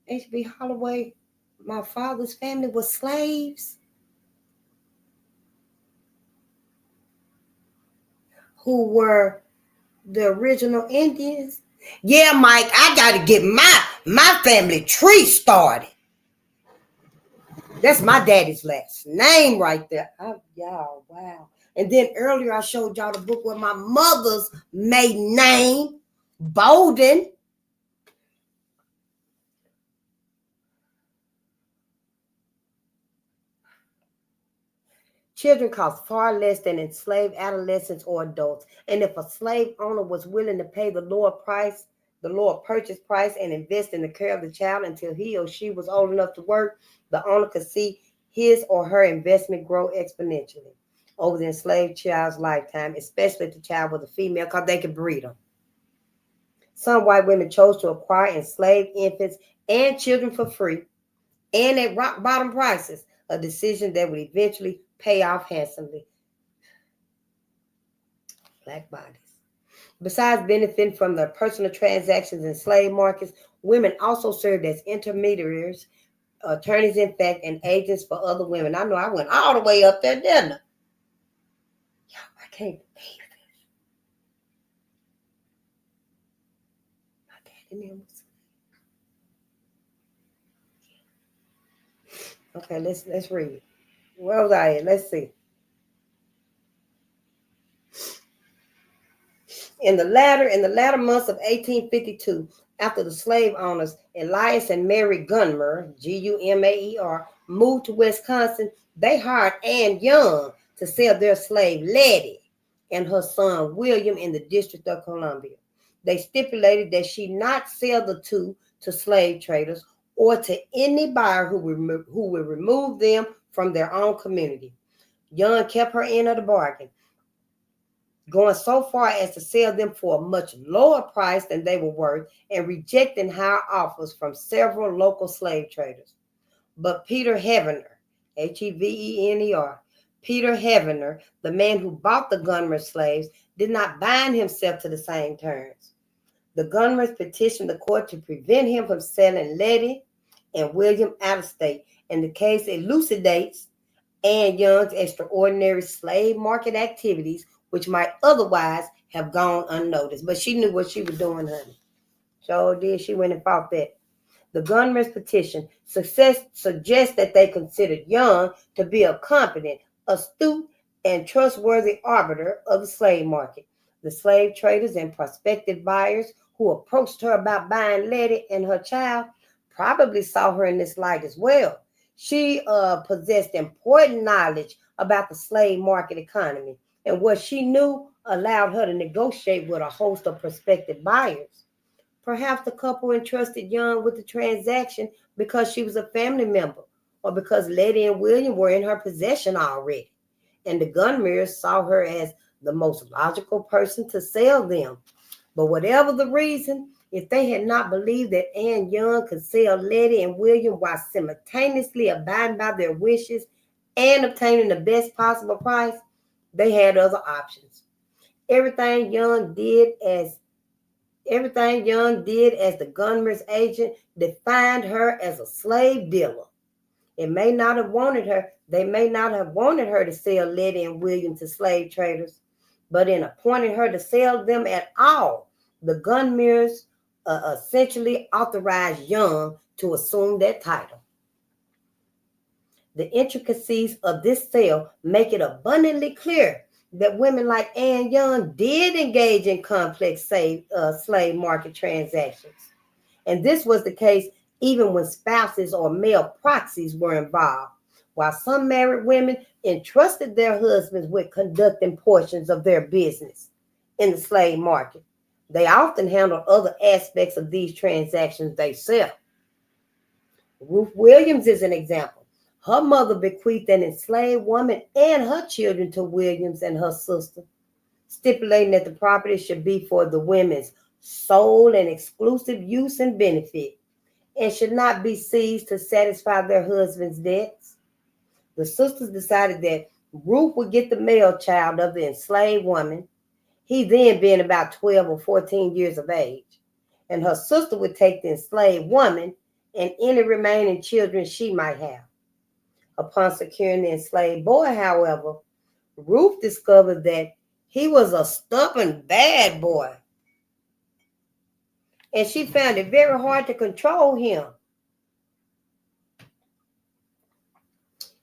Speaker 1: H.B. Holloway, my father's family, was slaves who were the original Indians? Yeah, Mike, I got to get my family tree started. That's my daddy's last name right there. Y'all, wow. And then earlier I showed y'all the book with my mother's maiden name, Bolden. Children cost far less than enslaved adolescents or adults. And if a slave owner was willing to pay the lower purchase price and invest in the care of the child until he or she was old enough to work, the owner could see his or her investment grow exponentially over the enslaved child's lifetime, especially if the child was a female, because they could breed them. Some white women chose to acquire enslaved infants and children for free and at rock bottom prices, a decision that would eventually pay off handsomely. Black bodies. Besides benefiting from the personal transactions in slave markets, women also served as intermediaries, attorneys in fact, and agents for other women. I know I went all the way up there, didn't I? I can't believe this. My daddy name was. Okay, let's read. Where was I at? Let's see. In the latter months of 1852, after the slave owners Elias and Mary Gunmer, Gumaer, moved to Wisconsin, they hired Ann Young to sell their slave Letty and her son William in the District of Columbia. They stipulated that she not sell the two to slave traders or to any buyer who would remove them from their own community. Young kept her end of the bargain, going so far as to sell them for a much lower price than they were worth and rejecting higher offers from several local slave traders. But Peter Heavener, Hevener, Peter Heavener, the man who bought the Gunmer slaves, did not bind himself to the same terms. The Gunmers petitioned the court to prevent him from selling Letty and William out of state, and the case elucidates Anne Young's extraordinary slave market activities, which might otherwise have gone unnoticed. But she knew what she was doing, honey. So did. She went and fought that. The Gunmer's petition suggests that they considered Young to be a competent, astute, and trustworthy arbiter of the slave market. The slave traders and prospective buyers who approached her about buying Letty and her child probably saw her in this light as well. She possessed important knowledge about the slave market economy, and what she knew allowed her to negotiate with a host of prospective buyers. Perhaps the couple entrusted Young with the transaction because she was a family member, or because Letty and William were in her possession already, and the Gunmers saw her as the most logical person to sell them. But whatever the reason, if they had not believed that Anne Young could sell Letty and William while simultaneously abiding by their wishes and obtaining the best possible price, they had other options. Everything Young did as the Gunmer's agent defined her as a slave dealer. They may not have wanted her to sell Letty and William to slave traders, but in appointing her to sell them at all, the Gunmers essentially authorized Young to assume that title. The intricacies of this sale make it abundantly clear that women like Anne Young did engage in complex slave market transactions. And this was the case even when spouses or male proxies were involved. While some married women entrusted their husbands with conducting portions of their business in the slave market, they often handled other aspects of these transactions themselves. Ruth Williams is an example. Her mother bequeathed an enslaved woman and her children to Williams and her sister, stipulating that the property should be for the women's sole and exclusive use and benefit, and should not be seized to satisfy their husbands' debts. The sisters decided that Ruth would get the male child of the enslaved woman, he then being about 12 or 14 years of age, and her sister would take the enslaved woman and any remaining children she might have. Upon securing the enslaved boy, however, Ruth discovered that he was a stubborn, bad boy, and she found it very hard to control him.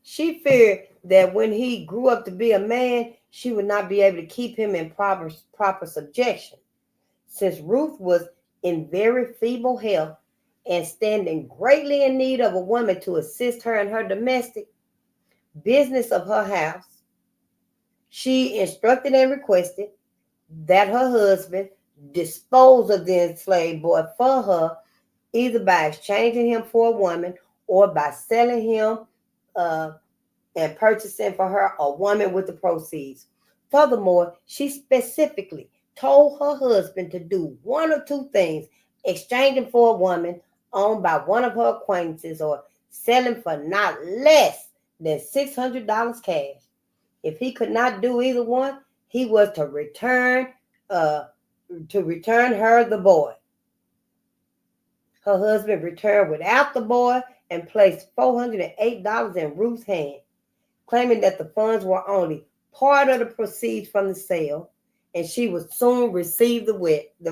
Speaker 1: She feared that when he grew up to be a man, she would not be able to keep him in proper subjection. Since Ruth was in very feeble health and standing greatly in need of a woman to assist her in her domestic business of her house, she instructed and requested that her husband dispose of the enslaved boy for her, either by exchanging him for a woman or by selling him and purchasing for her a woman with the proceeds. Furthermore, she specifically told her husband to do one or two things: exchanging for a woman owned by one of her acquaintances, or selling for not less than $600 cash. If he could not do either one, he was to return her the boy. Her husband returned without the boy and placed $408 in Ruth's hand, claiming that the funds were only part of the proceeds from the sale, and she would soon receive the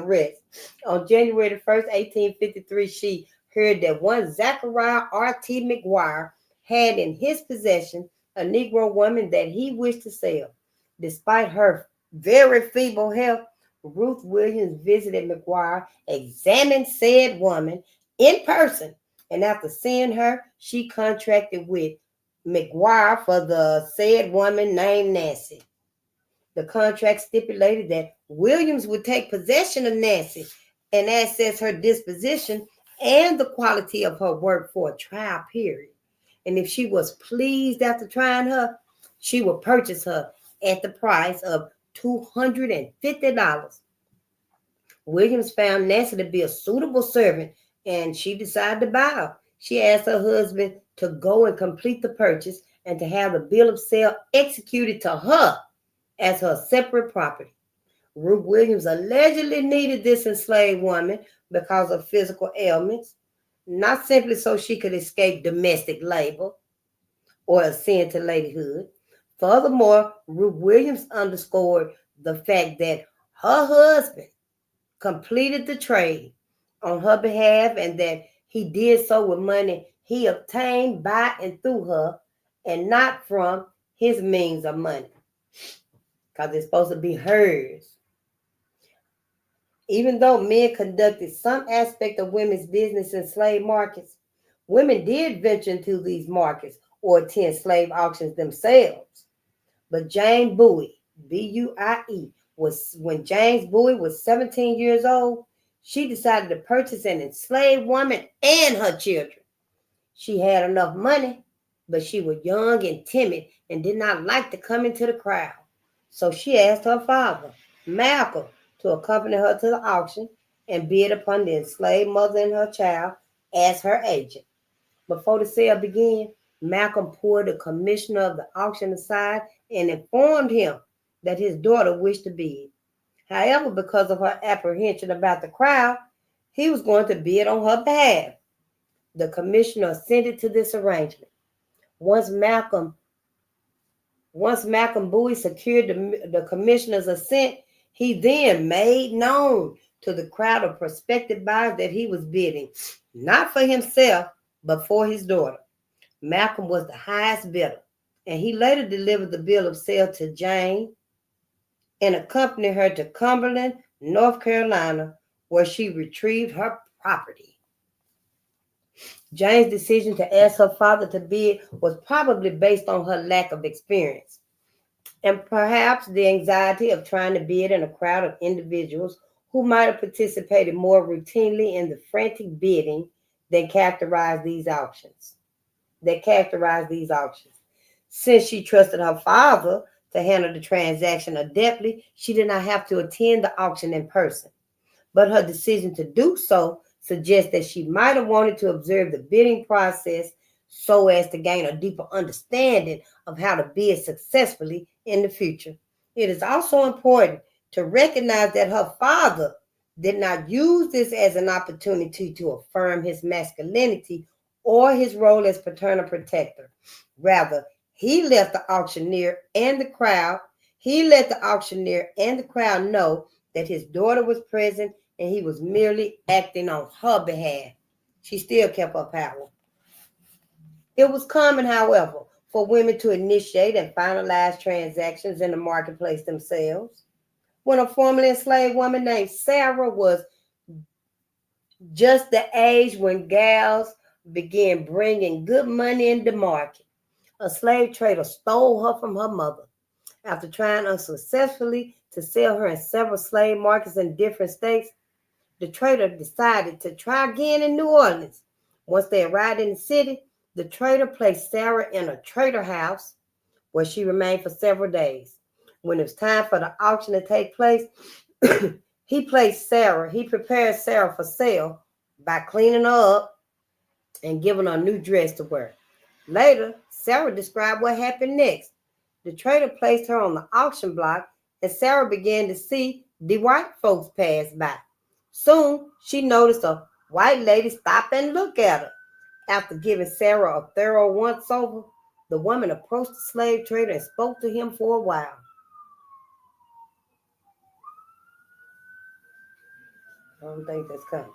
Speaker 1: rest. On January 1st, 1853, she heard that one Zachariah R.T. McGuire had in his possession a Negro woman that he wished to sell. Despite her very feeble health, Ruth Williams visited McGuire, examined said woman in person, and after seeing her, she contracted with McGuire for the said woman named Nancy. The contract stipulated that Williams would take possession of Nancy and assess her disposition and the quality of her work for a trial period. And if she was pleased after trying her, she would purchase her at the price of $250. Williams found Nancy to be a suitable servant, and she decided to buy her. She asked her husband to go and complete the purchase and to have the bill of sale executed to her as her separate property. Ruth Williams allegedly needed this enslaved woman because of physical ailments, not simply so she could escape domestic labor or ascend to ladyhood. Furthermore, Ruth Williams underscored the fact that her husband completed the trade on her behalf and that he did so with money he obtained by and through her and not from his means of money, because it's supposed to be hers. Even though men conducted some aspect of women's business in slave markets, women did venture into these markets or attend slave auctions themselves. But Jane Bowie, Buie, when James Bowie was 17 years old, she decided to purchase an enslaved woman and her children. She had enough money, but she was young and timid and did not like to come into the crowd. So she asked her father, Malcolm, to accompany her to the auction and bid upon the enslaved mother and her child as her agent. Before the sale began, Malcolm pulled the commissioner of the auction aside and informed him that his daughter wished to bid. However, because of her apprehension about the crowd, he was going to bid on her behalf. The commissioner assented to this arrangement. Once Malcolm Bowie secured the commissioner's assent, he then made known to the crowd of prospective buyers that he was bidding, not for himself, but for his daughter. Malcolm was the highest bidder, and he later delivered the bill of sale to Jane and accompanied her to Cumberland, North Carolina, where she retrieved her property. Jane's decision to ask her father to bid was probably based on her lack of experience and perhaps the anxiety of trying to bid in a crowd of individuals who might have participated more routinely in the frantic bidding that characterized these auctions. Since she trusted her father to handle the transaction adeptly, she did not have to attend the auction in person. But her decision to do so suggests that she might have wanted to observe the bidding process so as to gain a deeper understanding of how to bid successfully in the future. It is also important to recognize that her father did not use this as an opportunity to affirm his masculinity or his role as paternal protector. Rather, he let the auctioneer and the crowd know that his daughter was present and he was merely acting on her behalf. She still kept her power. It was common, however, for women to initiate and finalize transactions in the marketplace themselves. When a formerly enslaved woman named Sarah was just the age when gals began bringing good money in the market, a slave trader stole her from her mother. After trying unsuccessfully to sell her in several slave markets in different states, the trader decided to try again in New Orleans. Once they arrived in the city, the trader placed Sarah in a trader house where she remained for several days. When it was time for the auction to take place, he prepared Sarah for sale by cleaning her up and giving her a new dress to wear. Later, Sarah described what happened next. The trader placed her on the auction block, and Sarah began to see the white folks pass by. Soon, she noticed a white lady stop and look at her. After giving Sarah a thorough once-over, the woman approached the slave trader and spoke to him for a while. I don't think that's coming.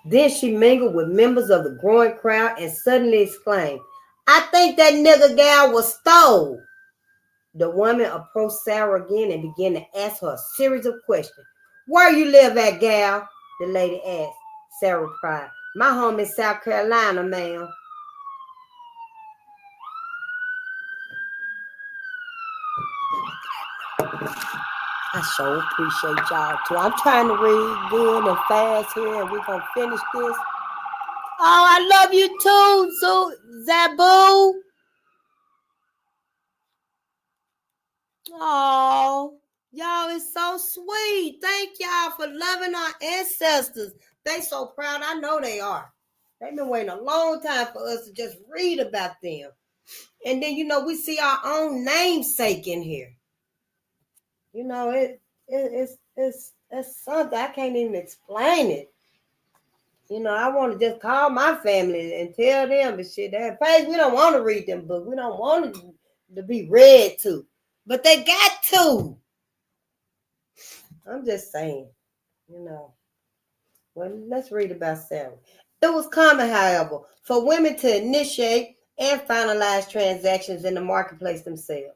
Speaker 1: Then she mingled with members of the growing crowd and suddenly exclaimed, "I think that nigger gal was stole." The woman approached Sarah again and began to ask her a series of questions. "Where you live at, gal?" the lady asked. Sarah replied, "My home is South Carolina, ma'am." I sure appreciate y'all too. I'm trying to read good and fast here, and we're gonna finish this. Oh, I love you too, Zabu. Oh, y'all is so sweet. Thank y'all for loving our ancestors. They so proud. I know they are. They've been waiting a long time for us to just read about them. And then, we see our own namesake in here. It's something. I can't even explain it. I want to just call my family and tell them the shit. That Paige, we don't want to read them books. We don't want it to be read to. But they got to. I'm just saying, Well, let's read about Sarah. It was common, however, for women to initiate and finalize transactions in the marketplace themselves.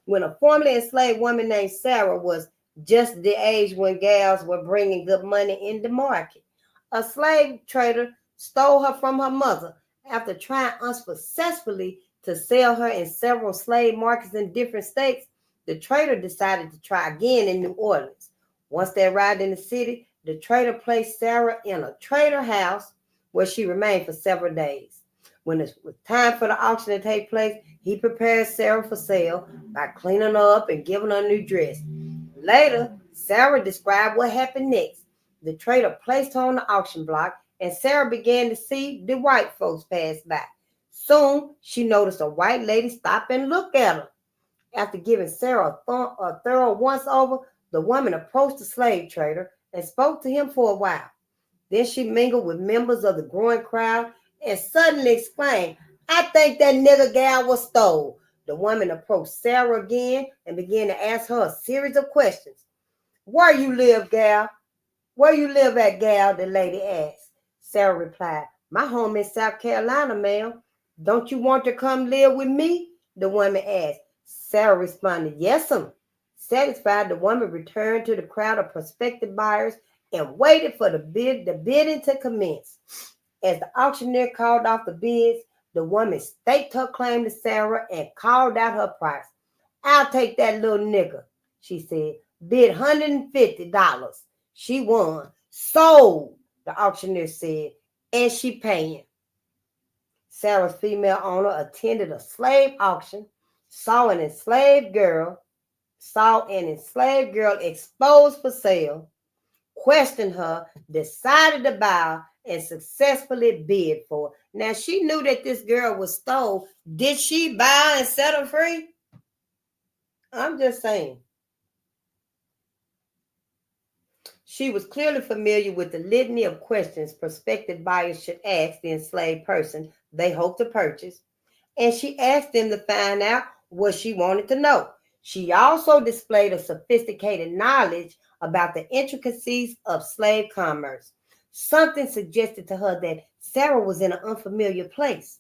Speaker 1: When a formerly enslaved woman named Sarah was just the age when gals were bringing good money in the market, a slave trader stole her from her mother. After trying unsuccessfully to sell her in several slave markets in different states, the trader decided to try again in New Orleans. Once they arrived in the city, the trader placed Sarah in a trader house where she remained for several days. When it was time for the auction to take place, he prepared Sarah for sale by cleaning her up and giving her a new dress. Later, Sarah described what happened next. The trader placed her on the auction block, and Sarah began to see the white folks pass by. Soon, she noticed a white lady stop and look at her. After giving Sarah a thorough once-over, the woman approached the slave trader and spoke to him for a while. Then she mingled with members of the growing crowd and suddenly exclaimed, "I think that nigger gal was stole." The woman approached Sarah again and began to ask her a series of questions. "Where you live, gal? Where you live at, gal?" the lady asked. Sarah replied, "My home in South Carolina, ma'am. Don't you want to come live with me?" the woman asked. Sarah responded, "Yes'm." Satisfied, the woman returned to the crowd of prospective buyers and waited for the bidding to commence. As the auctioneer called off the bids, the woman staked her claim to Sarah and called out her price. "I'll take that little nigger," she said. "Bid $150. She won. Sold," the auctioneer said, "and she paying." Sarah's female owner attended a slave auction, saw an enslaved girl exposed for sale, questioned her, decided to buy, and successfully bid for her. Now, she knew that this girl was stole. Did she buy and set her free? I'm just saying. She was clearly familiar with the litany of questions prospective buyers should ask the enslaved person they hope to purchase, and she asked them to find out what she wanted to know. She also displayed a sophisticated knowledge about the intricacies of slave commerce. Something suggested to her that Sarah was in an unfamiliar place.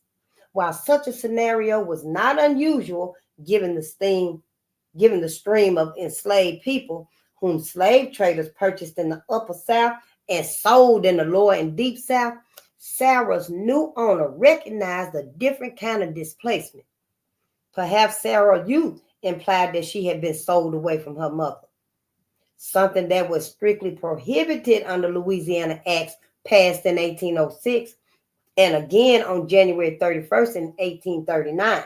Speaker 1: While such a scenario was not unusual given the stream of enslaved people whom slave traders purchased in the upper South and sold in the lower and deep South, Sarah's new owner recognized a different kind of displacement. Perhaps Sarah's youth implied that she had been sold away from her mother, something that was strictly prohibited under Louisiana Acts passed in 1806 and again on January 31st in 1839.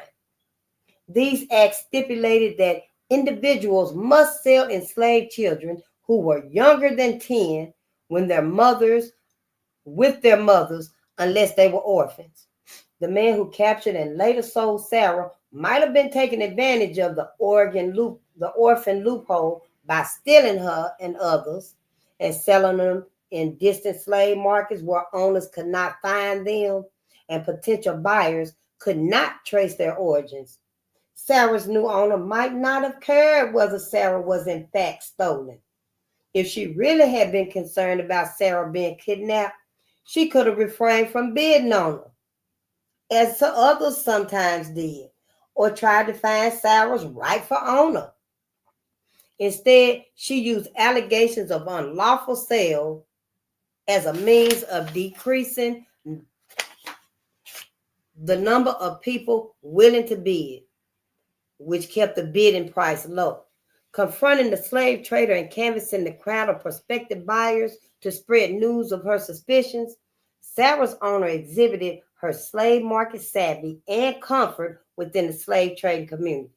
Speaker 1: These acts stipulated that individuals must sell enslaved children who were younger than 10 with their mothers, unless they were orphans. The man who captured and later sold Sarah might have been taking advantage of the orphan loophole by stealing her and others and selling them in distant slave markets where owners could not find them and potential buyers could not trace their origins. Sarah's new owner might not have cared whether Sarah was in fact stolen. If she really had been concerned about Sarah being kidnapped, she could have refrained from bidding on her, as others sometimes did, or tried to find Sarah's rightful owner. Instead, she used allegations of unlawful sale as a means of decreasing the number of people willing to bid, which kept the bidding price low. Confronting the slave trader and canvassing the crowd of prospective buyers to spread news of her suspicions, Sarah's owner exhibited her slave market savvy and comfort within the slave trading community.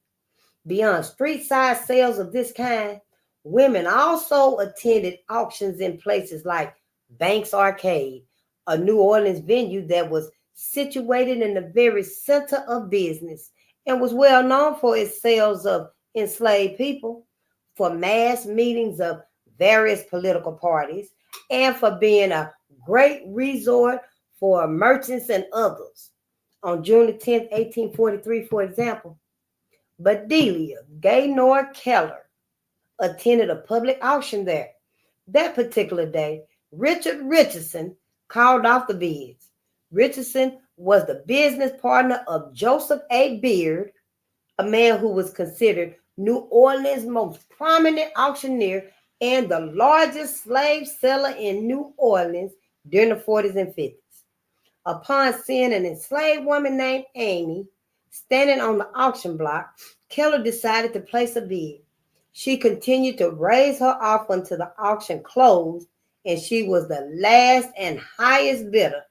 Speaker 1: Beyond street-side sales of this kind, women also attended auctions in places like Banks Arcade, a New Orleans venue that was situated in the very center of business and was well known for its sales of enslaved people, for mass meetings of various political parties, and for being a great resort for merchants and others. On June the 10th, 1843, for example, Bedelia Gaynor Keller attended a public auction there. That particular day, Richard Richardson called off the bids. Richardson was the business partner of Joseph A. Beard, a man who was considered New Orleans' most prominent auctioneer and the largest slave seller in New Orleans during the 40s and 50s. Upon seeing an enslaved woman named Amy standing on the auction block, Keller decided to place a bid. She continued to raise her offer until the auction closed, and she was the last and highest bidder.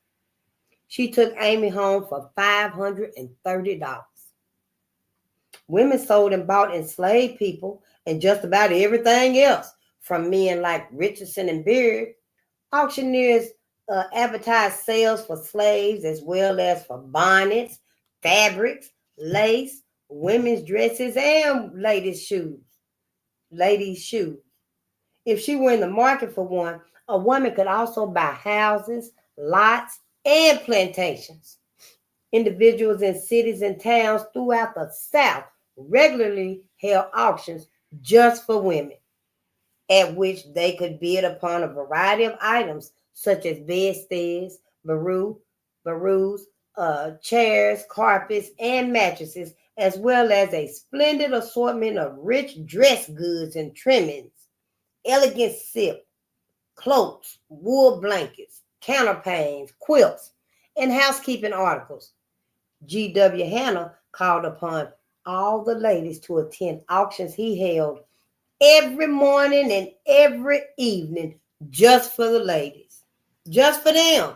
Speaker 1: She took Amy home for $530. Women sold and bought enslaved people and just about everything else, from men like Richardson and Beard. Auctioneers advertised sales for slaves as well as for bonnets, fabrics, lace, women's dresses, and ladies' shoes. If she were in the market for one, a woman could also buy houses, lots, and plantations. Individuals in cities and towns throughout the South regularly held auctions just for women, at which they could bid upon a variety of items such as bedsteads, barroos, chairs, carpets, and mattresses, as well as a splendid assortment of rich dress goods and trimmings, elegant silk, cloaks, wool blankets, counterpanes, quilts, and housekeeping articles. G.W. Hanna called upon all the ladies to attend auctions he held every morning and every evening just for the ladies, just for them.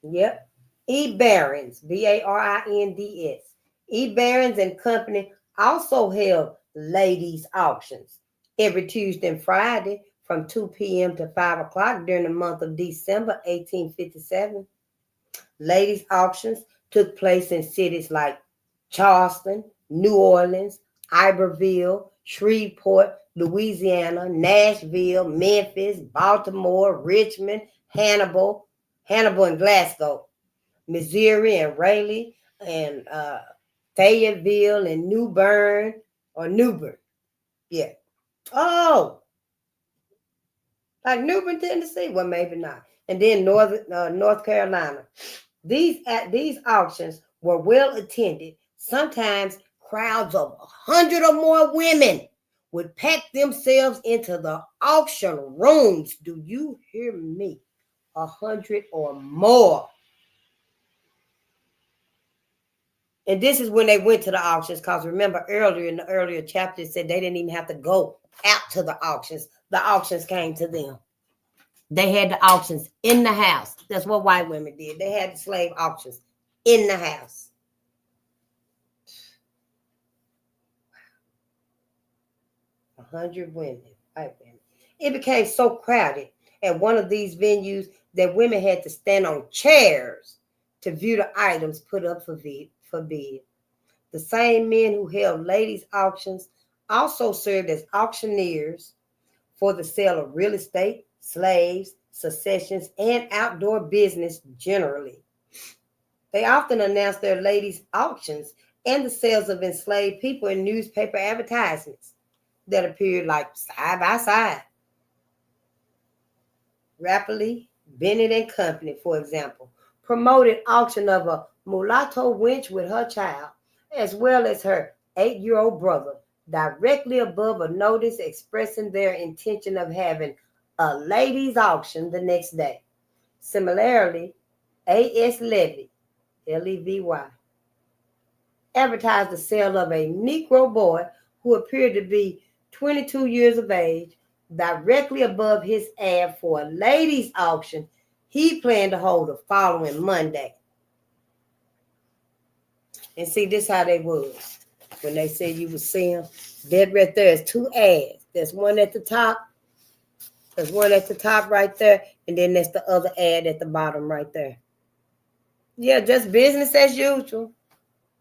Speaker 1: Yep. E. Barron's, Barinds. E. Barron's and Company also held ladies' auctions every Tuesday and Friday from 2 p.m. to 5 o'clock during the month of December 1857. Ladies' auctions took place in cities like Charleston, New Orleans, Iberville, Shreveport, Louisiana, Nashville, Memphis, Baltimore, Richmond, Hannibal and Glasgow, Missouri and Raleigh, and Fayetteville and Newbern. Yeah. Oh, like Newbern, Tennessee? Well, maybe not. And then North Carolina. These auctions were well attended. Sometimes crowds of 100 or more women would pack themselves into the auction rooms. Do you hear me? 100 or more. And this is when they went to the auctions, because remember earlier in the earlier chapter, it said they didn't even have to go out to the auctions. The auctions came to them. They had the auctions in the house. That's what white women did. They had the slave auctions in the house. 100 women, white women. It became so crowded at one of these venues that women had to stand on chairs to view the items put up for bid. The same men who held ladies' auctions also served as auctioneers for the sale of real estate, slaves, successions, and outdoor business generally. They often announced their ladies' auctions and the sales of enslaved people in newspaper advertisements that appeared like side by side. Rapidly, Bennett and Company, for example, promoted auction of a mulatto wench with her child, as well as her 8-year-old brother, directly above a notice expressing their intention of having a ladies' auction the next day. Similarly, A.S. Levy, Levy, advertised the sale of a Negro boy who appeared to be 22 years of age directly above his ad for a ladies' auction he planned to hold the following Monday. And see, this how they was. When they said you would see them, that right there is two ads. There's one at the top. There's one at the top right there. And then there's the other ad at the bottom right there. Yeah, just business as usual.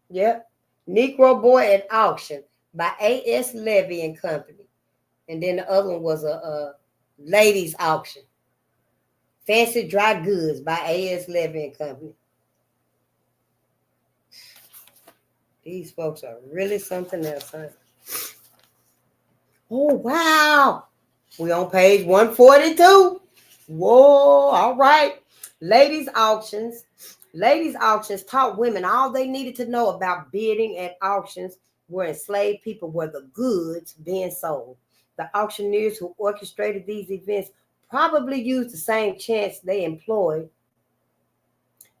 Speaker 1: Yep. Negro Boy at Auction by A.S. Levy and Company. And then the other one was a ladies auction. Fancy Dry Goods by A.S. Levy and Company. These folks are really something else, huh? Oh, wow. We on page 142. Whoa, all right. Ladies auctions. Ladies auctions taught women all they needed to know about bidding at auctions where enslaved people were the goods being sold. The auctioneers who orchestrated these events probably used the same chance they employed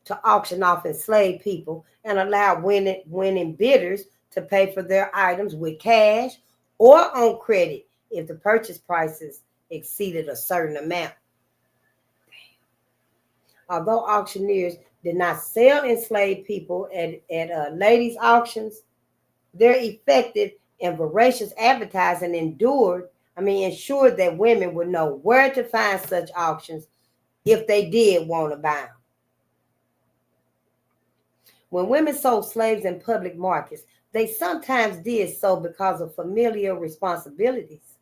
Speaker 1: to auction off enslaved people and allow winning bidders to pay for their items with cash or on credit if the purchase prices exceeded a certain amount. Although auctioneers did not sell enslaved people at ladies' auctions, their effective and voracious advertising ensured that women would know where to find such auctions if they did want to buy them. When women sold slaves in public markets, they sometimes did so because of familial responsibilities.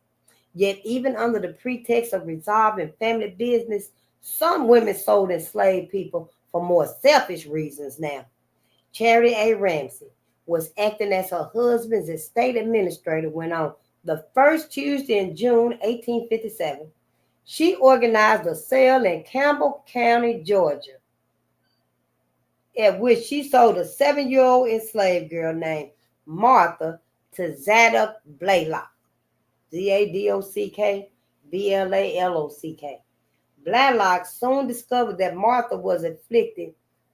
Speaker 1: Yet, even under the pretext of resolving family business, some women sold enslaved people for more selfish reasons now. Charity A. Ramsey was acting as her husband's estate administrator when on the first Tuesday in June 1857, she organized a sale in Campbell County, Georgia, at which she sold a 7-year-old enslaved girl named Martha to Zadok Blaylock, Zadock Blallock. Blaylock soon discovered that Martha was afflicted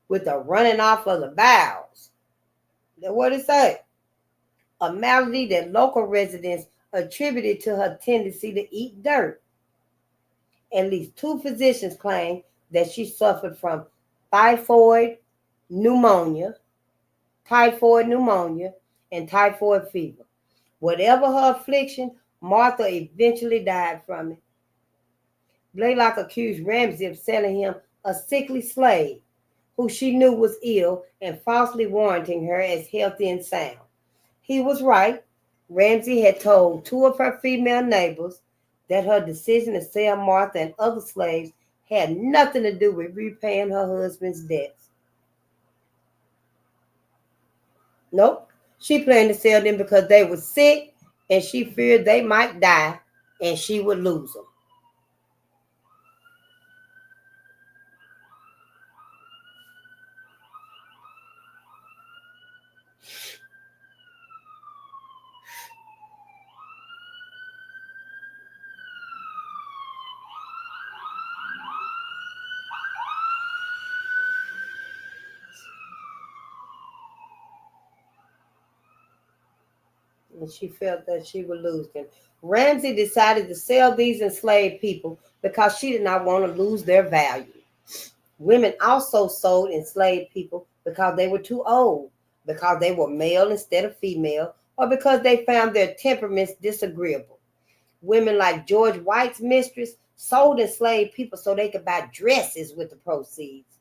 Speaker 1: with a running off of the bowels. That's what it say. A malady that local residents attributed to her tendency to eat dirt. At least 2 physicians claimed that she suffered from typhoid pneumonia, and typhoid fever. Whatever her affliction, Martha eventually died from it. Blaylock accused Ramsey of selling him a sickly slave who she knew was ill and falsely warranting her as healthy and sound. He was right. Ramsey had told 2 of her female neighbors that her decision to sell Martha and other slaves had nothing to do with repaying her husband's debts. Nope. She planned to sell them because they were sick and she feared they might die and she would lose them. And she felt that she would lose them. Ramsey decided to sell these enslaved people because she did not want to lose their value. Women also sold enslaved people because they were too old, because they were male instead of female, or because they found their temperaments disagreeable. Women like George White's mistress sold enslaved people so they could buy dresses with the proceeds.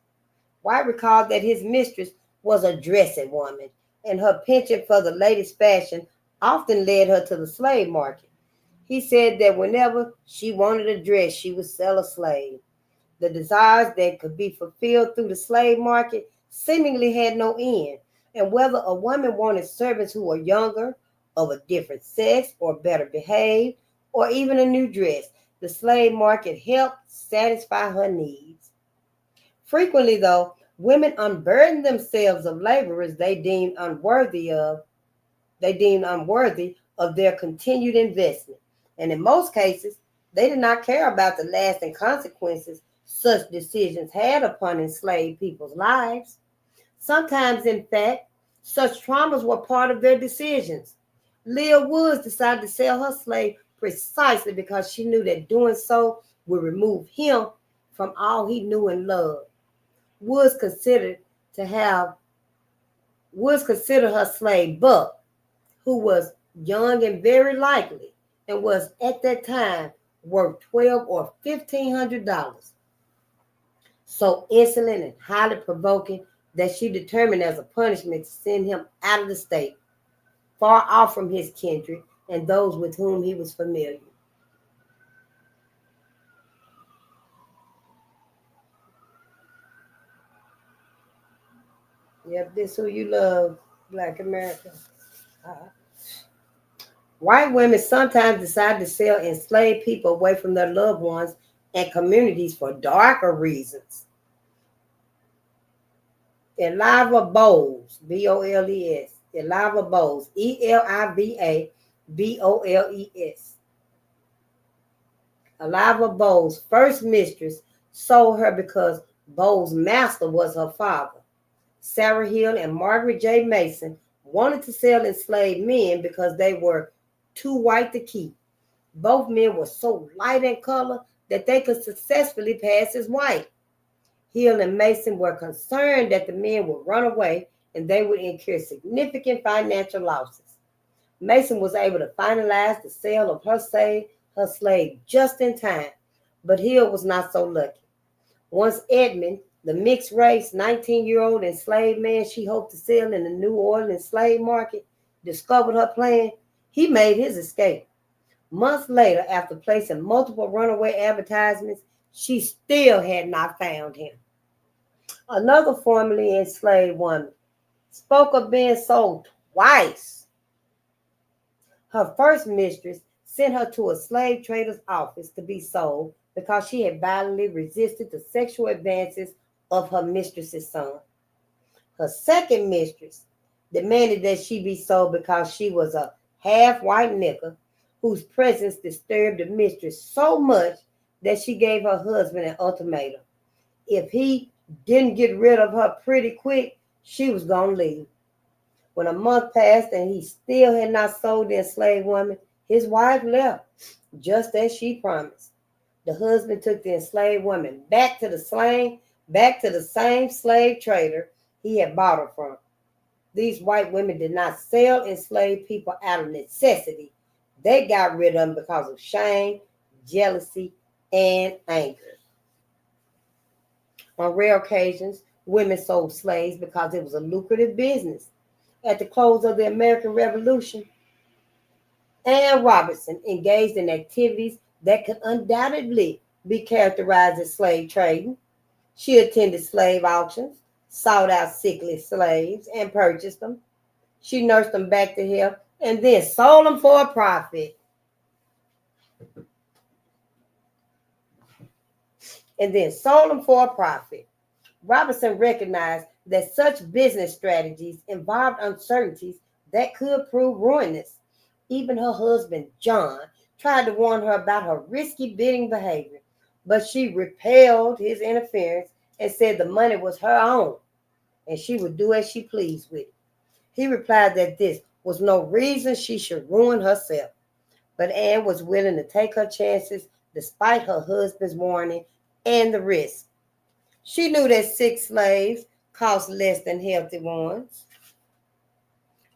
Speaker 1: White recalled that his mistress was a dressing woman, and her penchant for the latest fashion often led her to the slave market. He said that whenever she wanted a dress, she would sell a slave. The desires that could be fulfilled through the slave market seemingly had no end, and whether a woman wanted servants who were younger, of a different sex, or better behaved, or even a new dress, the slave market helped satisfy her needs. Frequently, though, women unburdened themselves of laborers they deemed unworthy of their continued investment. And in most cases, they did not care about the lasting consequences such decisions had upon enslaved people's lives. Sometimes, in fact, Such traumas were part of their decisions. Leah Woods decided to sell her slave precisely because she knew that doing so would remove him from all he knew and loved. Woods considered to have Woods considered her slave Buck, who was young and very likely, and was at that time worth $12 or $1,500. So insolent and highly provoking that she determined as a punishment to send him out of the state, far off from his kindred and those with whom he was familiar. Yep, this who you love, Black America. Uh, White women sometimes decide to sell enslaved people away from their loved ones and communities for darker reasons. Eliva Bowles, Boles, Eliva Bowles, Eliva Boles. Eliva Bowles' first mistress sold her because Bowles' master was her father. Sarah Hill and Margaret J. Mason wanted to sell enslaved men because they were too white to keep. Both men were so light in color that they could successfully pass as white. Hill and Mason were concerned that the men would run away and they would incur significant financial losses. Mason was able to finalize the sale of her slave just in time, but Hill was not so lucky. Once Edmund, the mixed-race 19-year-old enslaved man she hoped to sell in the New Orleans slave market, discovered her plan, he made his escape. Months later, after placing multiple runaway advertisements, she still had not found him. Another formerly enslaved woman spoke of being sold twice. Her first mistress sent her to a slave trader's office to be sold because she had violently resisted the sexual advances of her mistress's son. Her second mistress demanded that she be sold because she was a half-white nigger whose presence disturbed the mistress so much that she gave her husband an ultimatum. If he didn't get rid of her pretty quick, she was going to leave. When a month passed and he still had not sold the enslaved woman, his wife left, just as she promised. The husband took the enslaved woman back to the same slave trader he had bought her from. These white women did not sell enslaved people out of necessity. They got rid of them because of shame, jealousy, and anger. On rare occasions, women sold slaves because it was a lucrative business. At the close of the American Revolution, Anne Robertson engaged in activities that could undoubtedly be characterized as slave trading. She attended slave auctions, sought out sickly slaves, and purchased them. She nursed them back to health and then sold them for a profit. Robertson recognized that such business strategies involved uncertainties that could prove ruinous. Even her husband, John, tried to warn her about her risky bidding behavior, but she repelled his interference and said the money was her own and she would do as she pleased with it. He replied that this was no reason she should ruin herself, but Anne was willing to take her chances despite her husband's warning and the risk. She knew that sick slaves cost less than healthy ones,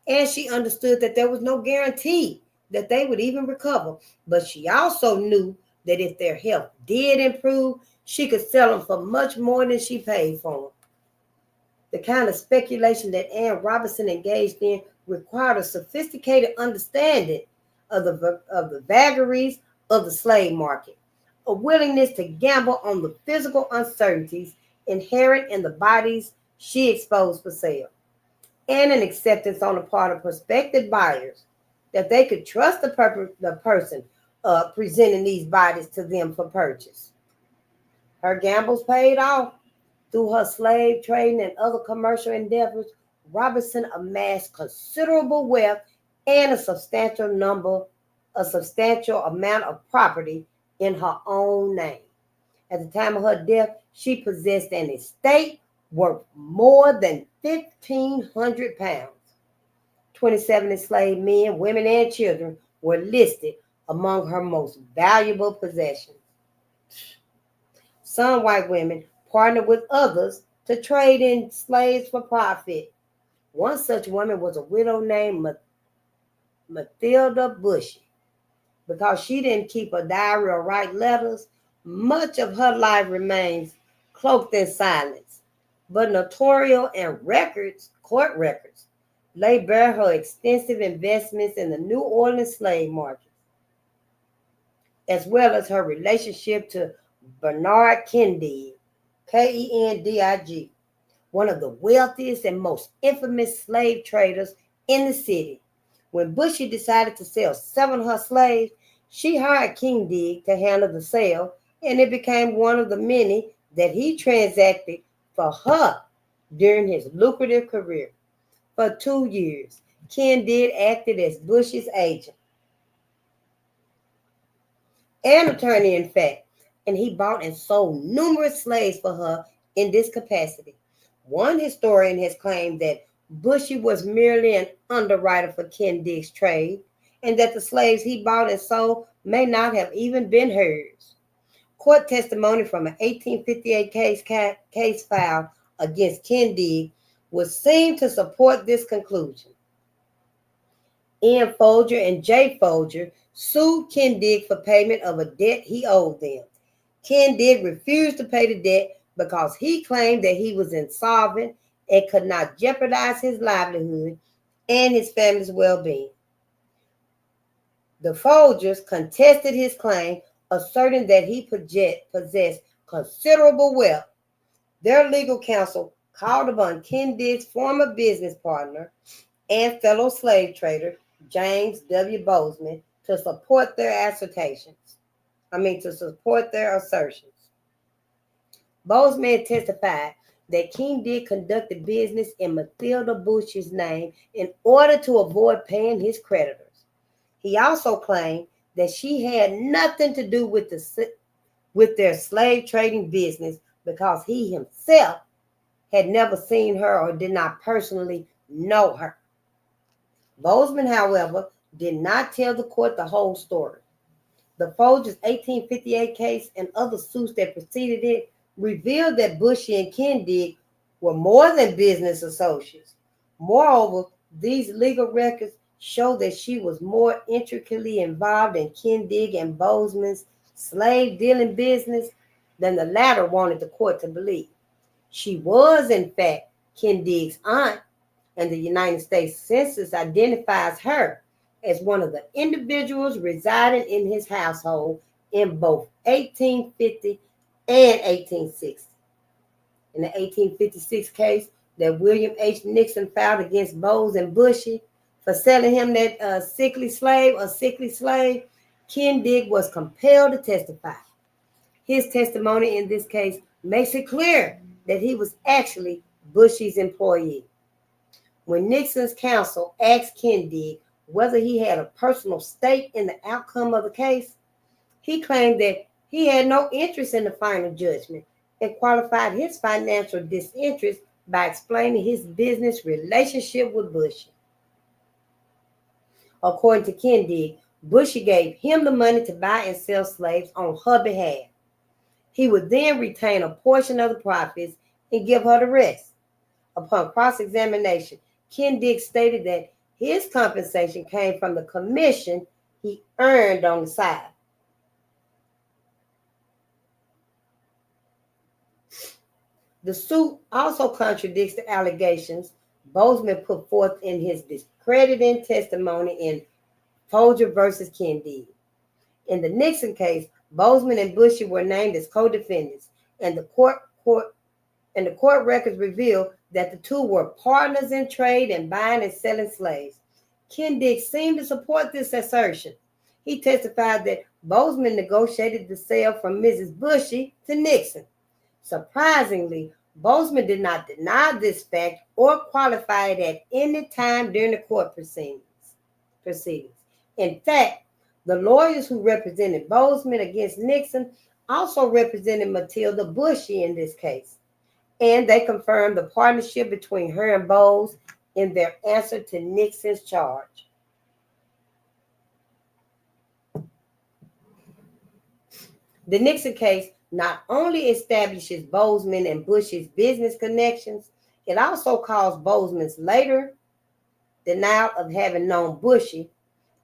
Speaker 1: and she understood that there was no guarantee that they would even recover. But she also knew that if their health did improve, she could sell them for much more than she paid for them. The kind of speculation that Anne Robertson engaged in required a sophisticated understanding of the vagaries of the slave market, a willingness to gamble on the physical uncertainties inherent in the bodies she exposed for sale, and an acceptance on the part of prospective buyers that they could trust the person presenting these bodies to them for purchase. Her gambles paid off. Through her slave trading and other commercial endeavors, Robertson amassed considerable wealth and a substantial amount of property in her own name. At the time of her death, she possessed an estate worth more than 1,500 pounds. 27 enslaved men, women, and children were listed among her most valuable possessions. Some white women partnered with others to trade in slaves for profit. One such woman was a widow named Mathilda Bushy. Because she didn't keep a diary or write letters, much of her life remains cloaked in silence. But notarial and court records, lay bare her extensive investments in the New Orleans slave market, as well as her relationship to Bernard Kendig, Kendig, one of the wealthiest and most infamous slave traders in the city. When Bushy decided to sell 7 of her slaves, she hired Kendig to handle the sale, and it became one of the many that he transacted for her during his lucrative career. For 2 years, Kendig acted as Bushy's agent and attorney, in fact, and he bought and sold numerous slaves for her in this capacity. One historian has claimed that Bushy was merely an underwriter for Kendig's trade, and that the slaves he bought and sold may not have even been hers. Court testimony from an 1858 case filed against Kendig would seem to support this conclusion. N. Folger and J. Folger sued Kendig for payment of a debt he owed them. Kendig refused to pay the debt because he claimed that he was insolvent and could not jeopardize his livelihood and his family's well-being. The Folgers contested his claim, asserting that he possessed considerable wealth. Their legal counsel called upon Kendig's former business partner and fellow slave trader, James W. Bozeman, to support their assertions. Bozeman testified that Kendig conducted business in Mathilda Bushy's name in order to avoid paying his creditors. He also claimed that she had nothing to do with their slave trading business because he himself had never seen her or did not personally know her. Bozeman, however, did not tell the court the whole story. The Folgers' 1858 case and other suits that preceded it revealed that Bushy and Kendig were more than business associates. Moreover, these legal records show that she was more intricately involved in Kendig and Bozeman's slave dealing business than the latter wanted the court to believe. She was, in fact, Kendig's aunt, and the United States Census identifies her as one of the individuals residing in his household in both 1850 and 1860. In the 1856 case that William H. Nixon filed against Bowes and Bushy for selling him that sickly slave, Kendig was compelled to testify. His testimony in this case makes it clear that he was actually Bushy's employee. When Nixon's counsel asked Kendig whether he had a personal stake in the outcome of the case, he claimed that he had no interest in the final judgment and qualified his financial disinterest by explaining his business relationship with Bushy. According to Kendig, Bushy gave him the money to buy and sell slaves on her behalf. He would then retain a portion of the profits and give her the rest. Upon cross-examination, Kendig stated that his compensation came from the commission he earned on the side. The suit also contradicts the allegations Bozeman put forth in his discrediting testimony in Folger versus Kendig. In the Nixon case, Bozeman and Bushy were named as co-defendants, and the court records reveal that the two were partners in trade and buying and selling slaves. Kendig seemed to support this assertion. He testified that Bozeman negotiated the sale from Mrs. Bushy to Nixon. Surprisingly, Bozeman did not deny this fact or qualify it at any time during the court proceedings. In fact, the lawyers who represented Bozeman against Nixon also represented Mathilda Bushy in this case, and they confirmed the partnership between her and Bowes in their answer to Nixon's charge. The Nixon case not only establishes Bozeman and Bush's business connections, it also calls Bozeman's later denial of having known Bushy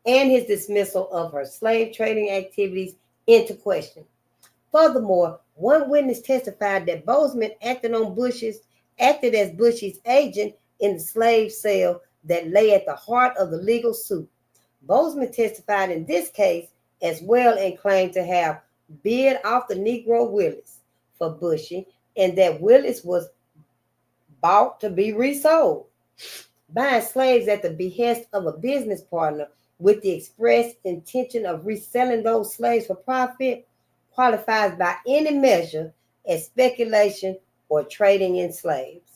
Speaker 1: and his dismissal of her slave trading activities into question. Furthermore, one witness testified that Bozeman acted as Bushy's agent in the slave sale that lay at the heart of the legal suit. Bozeman testified in this case as well and claimed to have bid off the Negro Willis for Bushy and that Willis was bought to be resold. Buying slaves at the behest of a business partner with the express intention of reselling those slaves for profit qualifies by any measure as speculation or trading in slaves.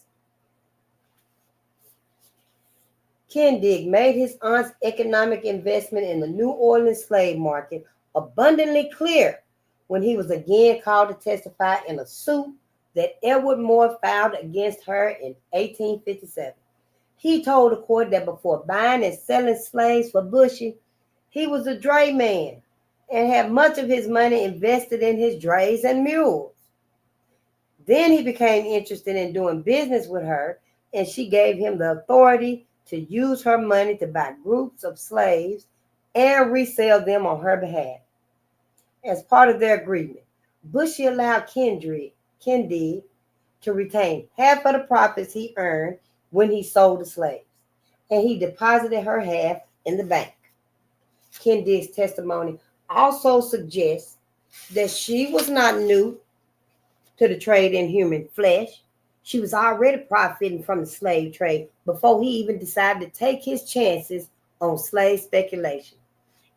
Speaker 1: Kendig made his aunt's economic investment in the New Orleans slave market abundantly clear when he was again called to testify in a suit that Edward Moore filed against her in 1857. He told the court that before buying and selling slaves for Bushy, he was a drayman and had much of his money invested in his drays and mules. Then he became interested in doing business with her, and she gave him the authority to use her money to buy groups of slaves and resell them on her behalf. As part of their agreement, Bushy allowed Kendig to retain half of the profits he earned when he sold the slaves, and he deposited her half in the bank. Kendig's testimony also suggests that she was not new to the trade in human flesh. She was already profiting from the slave trade before he even decided to take his chances on slave speculation.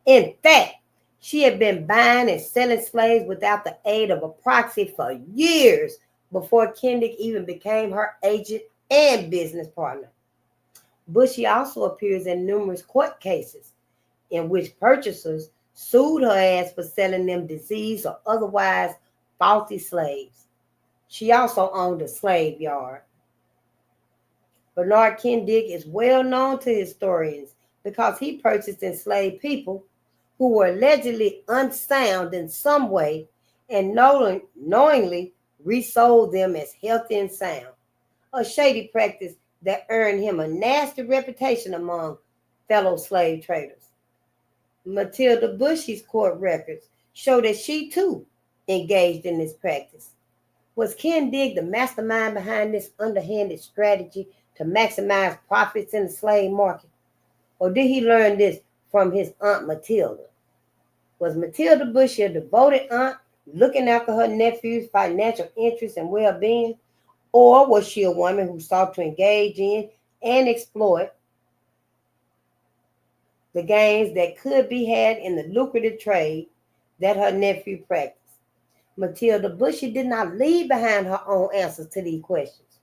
Speaker 1: In fact, she had been buying and selling slaves without the aid of a proxy for years before Kendig even became her agent and business partner. Bushy also appears in numerous court cases in which purchasers sued her ass for selling them diseased or otherwise faulty slaves. She also owned a slave yard. Bernard Kendig is well known to historians because he purchased enslaved people who were allegedly unsound in some way and knowingly resold them as healthy and sound, a shady practice that earned him a nasty reputation among fellow slave traders. Matilda Bushy's court records show that she too engaged in this practice. Was Kendig the mastermind behind this underhanded strategy to maximize profits in the slave market? Or did he learn this from his aunt Matilda? Was Matilda Bushy a devoted aunt looking after her nephew's financial interests and well-being? Or was she a woman who sought to engage in and exploit the gains that could be had in the lucrative trade that her nephew practiced? Matilda Bushy did not leave behind her own answers to these questions.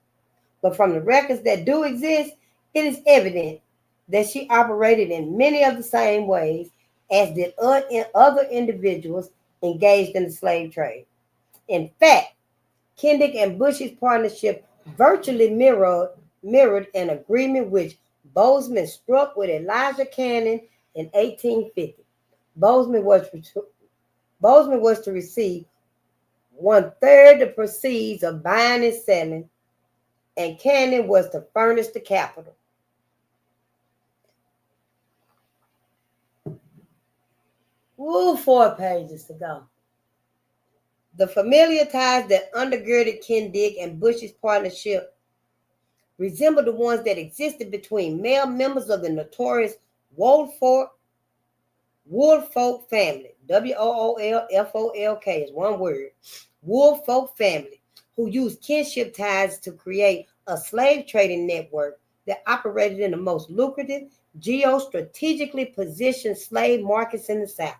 Speaker 1: But from the records that do exist, it is evident that she operated in many of the same ways as did other individuals engaged in the slave trade. In fact, Kendig and Bushy's partnership virtually mirrored an agreement which Bozeman struck with Elijah Cannon in 1850. Bozeman was to receive 1/3 the proceeds of buying and selling, and Cannon was to furnish the capital. Ooh, 4 pages to go. The familiar ties that undergirded Kendig and Bushy's partnership resemble the ones that existed between male members of the notorious Woolfolk family, Woolfolk is one word, Woolfolk family, who used kinship ties to create a slave trading network that operated in the most lucrative, geostrategically positioned slave markets in the South.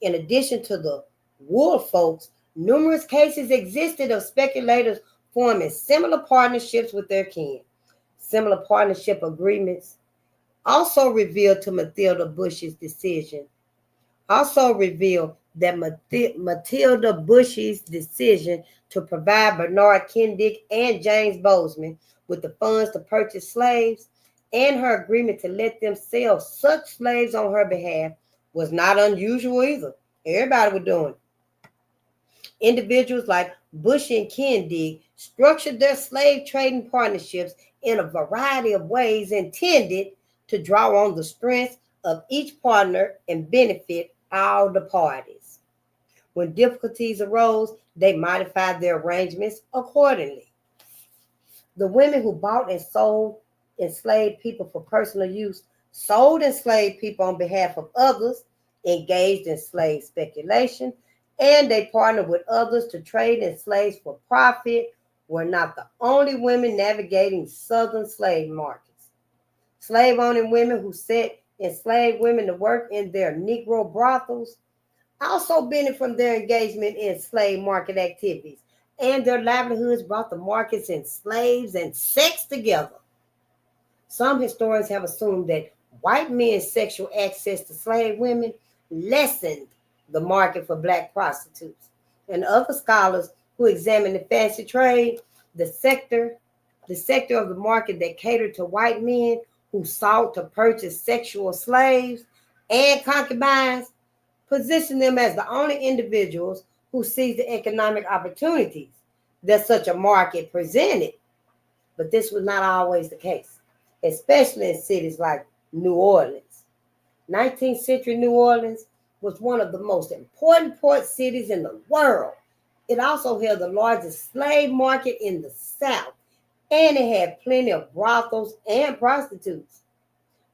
Speaker 1: In addition to the Woolfolks, numerous cases existed of speculators forming similar partnerships with their kin. Similar partnership agreements also revealed that Matilda Bushy's decision to provide Bernard Kendig and James Bozeman with the funds to purchase slaves and her agreement to let them sell such slaves on her behalf was not unusual either. Everybody was doing it. Individuals like Bush and Kennedy structured their slave trading partnerships in a variety of ways intended to draw on the strengths of each partner and benefit all the parties. When difficulties arose, they modified their arrangements accordingly. The women who bought and sold enslaved people for personal use sold enslaved people on behalf of others, engaged in slave speculation, and they partnered with others to trade in slaves for profit, were not the only women navigating southern slave markets. Slave owning women who set enslaved women to work in their Negro brothels also benefit from their engagement in slave market activities, and their livelihoods brought the markets in slaves and sex together. Some historians have assumed that white men's sexual access to slave women lessened the market for black prostitutes. And other scholars who examine the fancy trade, the sector of the market that catered to white men who sought to purchase sexual slaves and concubines, position them as the only individuals who seized the economic opportunities that such a market presented. But this was not always the case, especially in cities like New Orleans. 19th century New Orleans was one of the most important port cities in the world. It also held the largest slave market in the South, and it had plenty of brothels and prostitutes.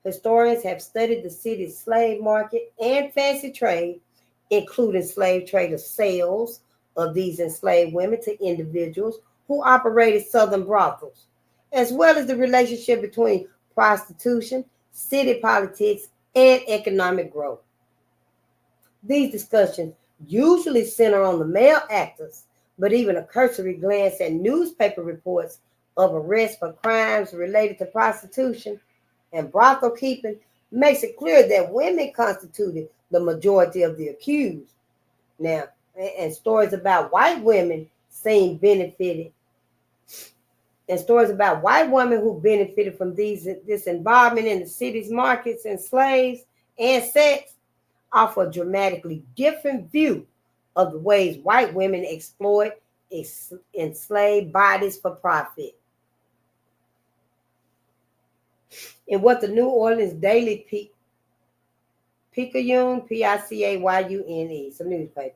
Speaker 1: Historians have studied the city's slave market and fancy trade, including slave traders' sales of these enslaved women to individuals who operated southern brothels, as well as the relationship between prostitution, city politics, and economic growth. These discussions usually center on the male actors, but even a cursory glance at newspaper reports of arrests for crimes related to prostitution and brothel keeping makes it clear that women constituted the majority of the accused. Now, and stories about white women seem benefited, and stories about white women who benefited from this involvement in the city's markets and slaves and sex offer a dramatically different view of the ways white women exploit enslaved bodies for profit. In what the New Orleans Daily Picayune, Picayune, it's a newspaper.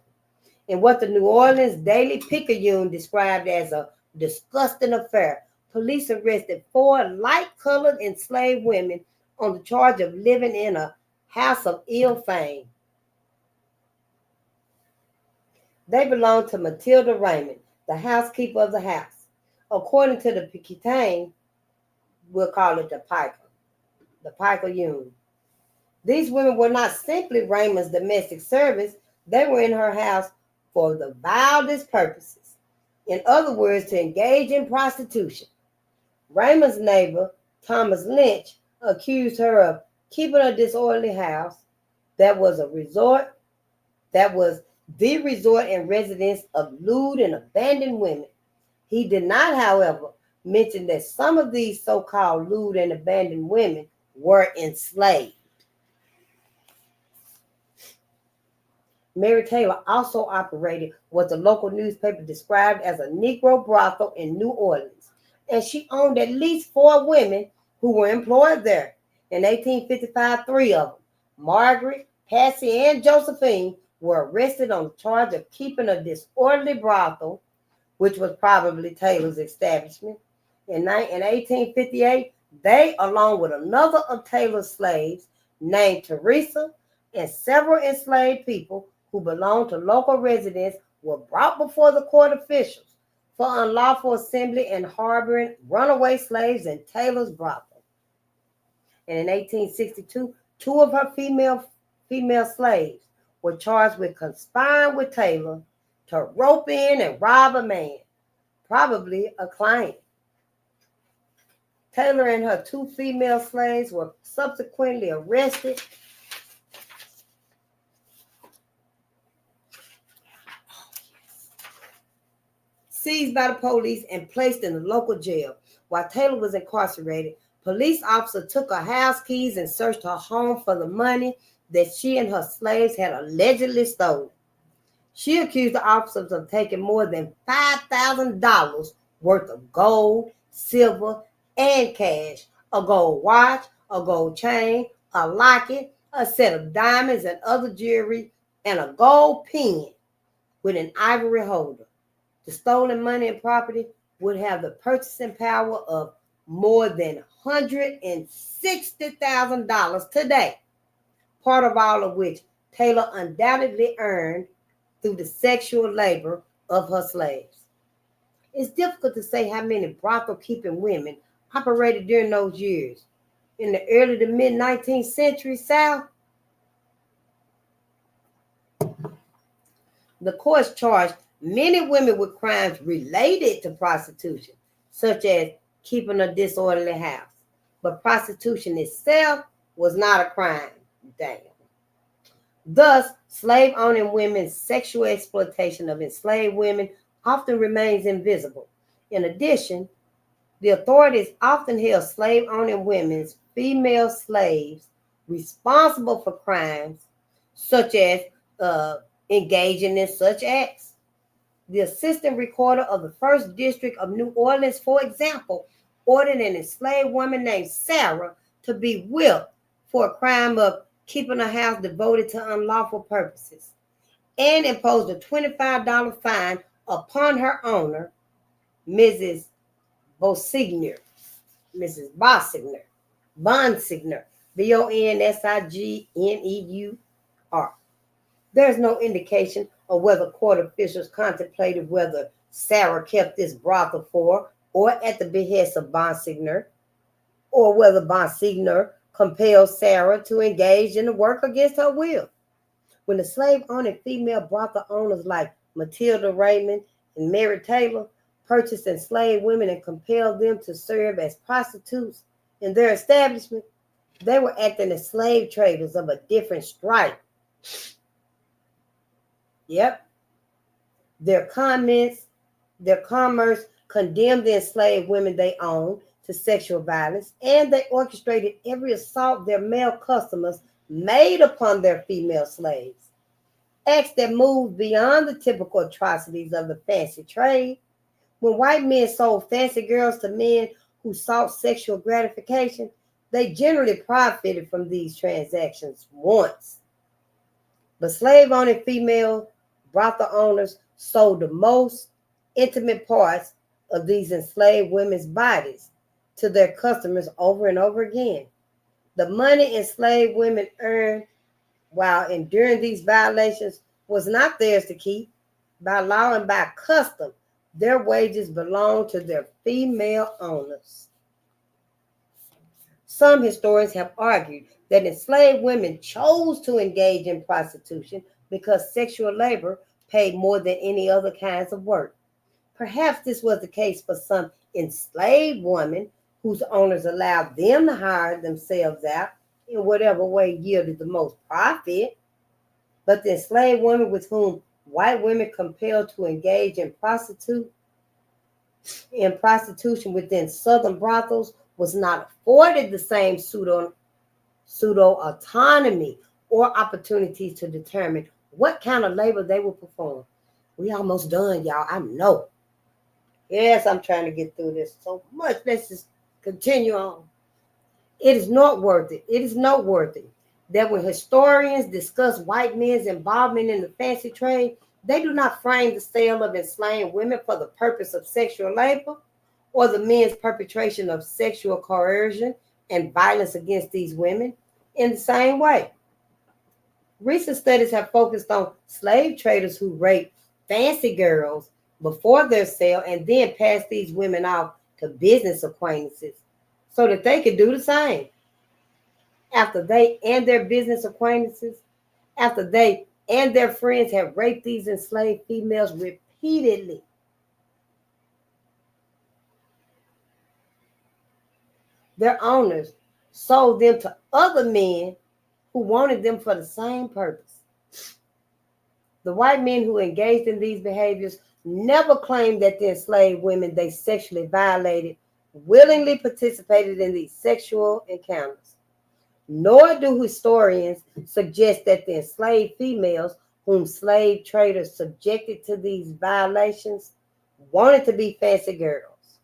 Speaker 1: In what the New Orleans Daily Picayune described as a disgusting affair, police arrested 4 light-colored enslaved women on the charge of living in a house of ill fame. They belonged to Matilda Raymond, the housekeeper of the house. According to the Picayune, we'll call it the Picayune. These women were not simply Raymond's domestic servants, they were in her house for the vilest purposes. In other words, to engage in prostitution. Raymond's neighbor, Thomas Lynch, accused her of keeping a disorderly house that was the resort and residence of lewd and abandoned women. He did not, however, mention that some of these so-called lewd and abandoned women were enslaved. Mary Taylor also operated what the local newspaper described as a Negro brothel in New Orleans, and she owned at least 4 women who were employed there. In 1855, 3 of them, Margaret, Patsy, and Josephine, were arrested on the charge of keeping a disorderly brothel, which was probably Taylor's establishment. In 1858, they, along with another of Taylor's slaves named Teresa, and several enslaved people who belonged to local residents, were brought before the court officials for unlawful assembly and harboring runaway slaves in Taylor's brothel. And in 1862, 2 of her female slaves were charged with conspiring with Taylor to rope in and rob a man, probably a client. Taylor and her 2 female slaves were subsequently arrested seized by the police and placed in the local jail. While Taylor was incarcerated, Police officer took her house keys and searched her home for the money that she and her slaves had allegedly stolen. She accused the officers of taking more than $5,000 worth of gold, silver, and cash, a gold watch, a gold chain, a locket, a set of diamonds and other jewelry, and a gold pen with an ivory holder. The stolen money and property would have the purchasing power of more than $160,000 today, part of all of which Taylor undoubtedly earned through the sexual labor of her slaves. It's difficult to say how many brothel-keeping women operated during those years. In the early to mid-19th century South, the courts charged many women with crimes related to prostitution, such as keeping a disorderly house. But prostitution itself was not a crime. Damn. Thus, slave-owning women's sexual exploitation of enslaved women often remains invisible. In addition, the authorities often held slave-owning women's female slaves responsible for crimes such as engaging in such acts. The assistant recorder of the First District of New Orleans, for example, ordered an enslaved woman named Sarah to be whipped for a crime of keeping a house devoted to unlawful purposes, and imposed a $25 fine upon her owner, Mrs. Bonsigner, Bonsigner, Bonsigneur. There's no indication of whether court officials contemplated whether Sarah kept this brothel for or at the behest of Bonsigner, or whether Bonsigner compelled Sarah to engage in the work against her will. When the slave-owning female brothel owners like Matilda Raymond and Mary Taylor purchased enslaved women and compelled them to serve as prostitutes in their establishment, they were acting as slave traders of a different stripe. Yep. Their commerce condemned the enslaved women they owned to sexual violence, and they orchestrated every assault their male customers made upon their female slaves. Acts that moved beyond the typical atrocities of the fancy trade. When white men sold fancy girls to men who sought sexual gratification, they generally profited from these transactions once. But slave-owning female brothel owners sold the most intimate parts of these enslaved women's bodies to their customers over and over again. The money enslaved women earned while enduring these violations was not theirs to keep. By law and by custom, their wages belonged to their female owners. Some historians have argued that enslaved women chose to engage in prostitution because sexual labor paid more than any other kinds of work. Perhaps this was the case for some enslaved women whose owners allowed them to hire themselves out in whatever way yielded the most profit. But the enslaved women with whom white women compelled to engage in prostitution within southern brothels was not afforded the same pseudo autonomy or opportunities to determine what kind of labor they would perform. We almost done, y'all. I know. Yes, I'm trying to get through this so much. Let's just continue on. It is noteworthy that when historians discuss white men's involvement in the fancy trade, they do not frame the sale of enslaved women for the purpose of sexual labor or the men's perpetration of sexual coercion and violence against these women in the same way. Recent studies have focused on slave traders who raped fancy girls before their sale and then passed these women off to business acquaintances so that they could do the same. After they and their friends have raped these enslaved females repeatedly. Their owners sold them to other men who wanted them for the same purpose. The white men who engaged in these behaviors never claimed that the enslaved women they sexually violated willingly participated in these sexual encounters. Nor do historians suggest that the enslaved females whom slave traders subjected to these violations wanted to be fancy girls,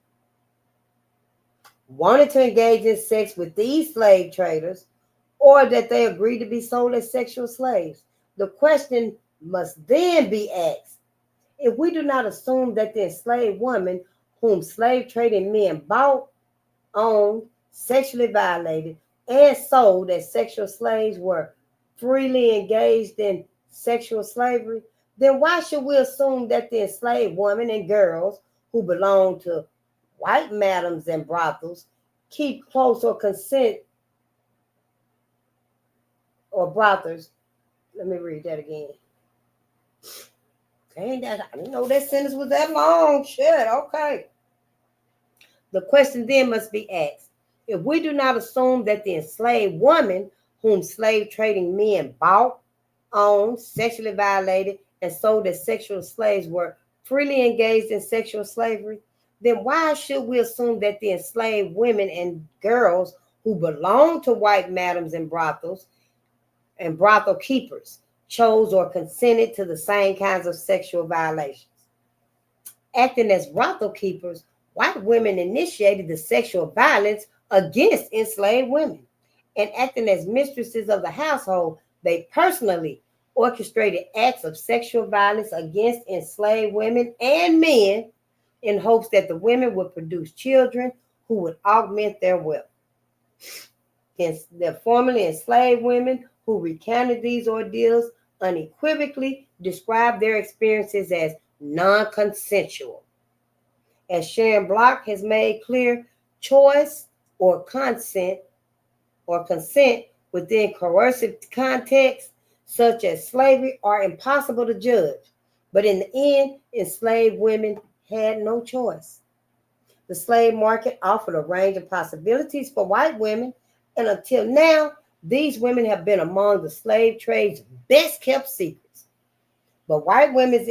Speaker 1: wanted to engage in sex with these slave traders, or that they agreed to be sold as sexual slaves. The question must then be asked, if we do not assume that the enslaved woman whom slave trading men bought, owned, sexually violated, and sold as sexual slaves were freely engaged in sexual slavery, then why should we assume that the enslaved women and girls who belong to white madams and brothels keep close or consent or brothels? Let me read that again. Dang, I didn't know that sentence was that long. Shit, okay. The question then must be asked, if we do not assume that the enslaved woman whom slave trading men bought, owned, sexually violated, and sold as sexual slaves were freely engaged in sexual slavery, then why should we assume that the enslaved women and girls who belong to white madams and brothels and brothel keepers chose or consented to the same kinds of sexual violations? Acting as brothel keepers, white women initiated the sexual violence against enslaved women. And acting as mistresses of the household, they personally orchestrated acts of sexual violence against enslaved women and men in hopes that the women would produce children who would augment their wealth. The formerly enslaved women who recounted these ordeals unequivocally described their experiences as non-consensual. As Sharon Block has made clear, choice or consent within coercive contexts such as slavery are impossible to judge. But in the end, enslaved women had no choice. The slave market offered a range of possibilities for white women, and until now, these women have been among the slave trade's best kept secrets. But white women's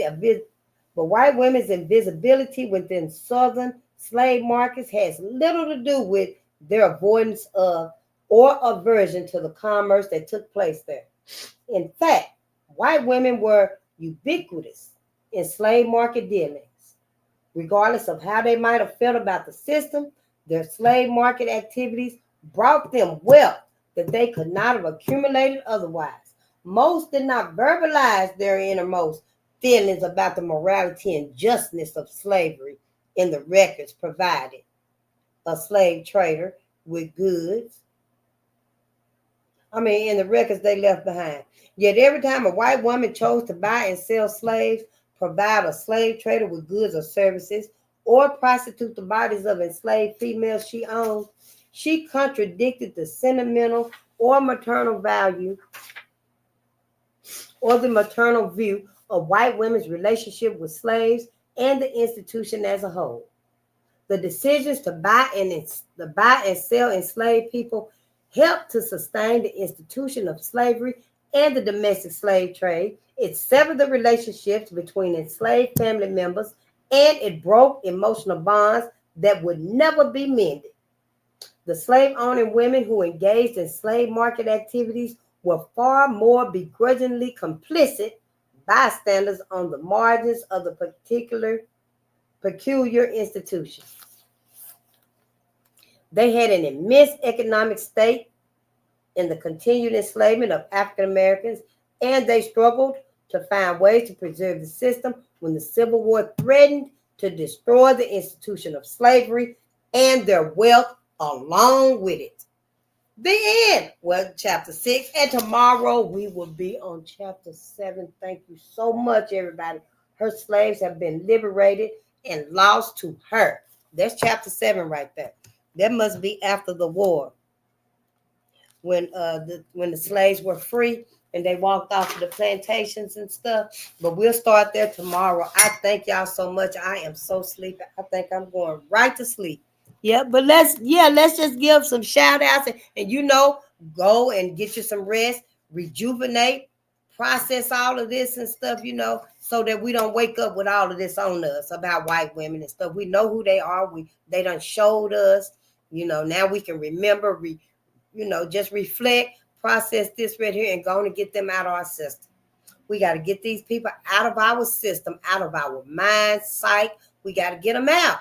Speaker 1: invisibility within southern slave markets has little to do with their avoidance of or aversion to the commerce that took place there. In fact, white women were ubiquitous in slave market dealings. Regardless of how they might have felt about the system, their slave market activities brought them wealth that they could not have accumulated otherwise. Most did not verbalize their innermost feelings about the morality and justness of slavery in the records provided. A slave trader with goods. In the records they left behind. Yet every time a white woman chose to buy and sell slaves, provide a slave trader with goods or services, or prostitute the bodies of enslaved females she owned, she contradicted the sentimental or maternal value or the maternal view of white women's relationship with slaves and the institution as a whole. The decisions to buy and sell enslaved people helped to sustain the institution of slavery and the domestic slave trade. It severed the relationships between enslaved family members, and it broke emotional bonds that would never be mended. The slave-owning women who engaged in slave market activities were far more begrudgingly complicit bystanders on the margins of the peculiar institution. They had an immense economic stake in the continued enslavement of African Americans, and they struggled to find ways to preserve the system when the Civil War threatened to destroy the institution of slavery and their wealth along with it. The end. Well, chapter 6, and tomorrow we will be on chapter 7. Thank you so much, everybody. Her slaves have been liberated and lost to her. That's chapter 7 right there. That must be after the war, when the slaves were free and they walked off to the plantations and stuff. But we'll start there tomorrow. I thank y'all so much. I am so sleepy. I think I'm going right to sleep. Yeah, but let's just give some shout outs and go and get you some rest, rejuvenate, process all of this and stuff, so that we don't wake up with all of this on us about white women and stuff. We know who they are. They done showed us, now we can remember, just reflect, process this right here and go on and get them out of our system. We got to get these people out of our system, out of our mind, psych. We got to get them out.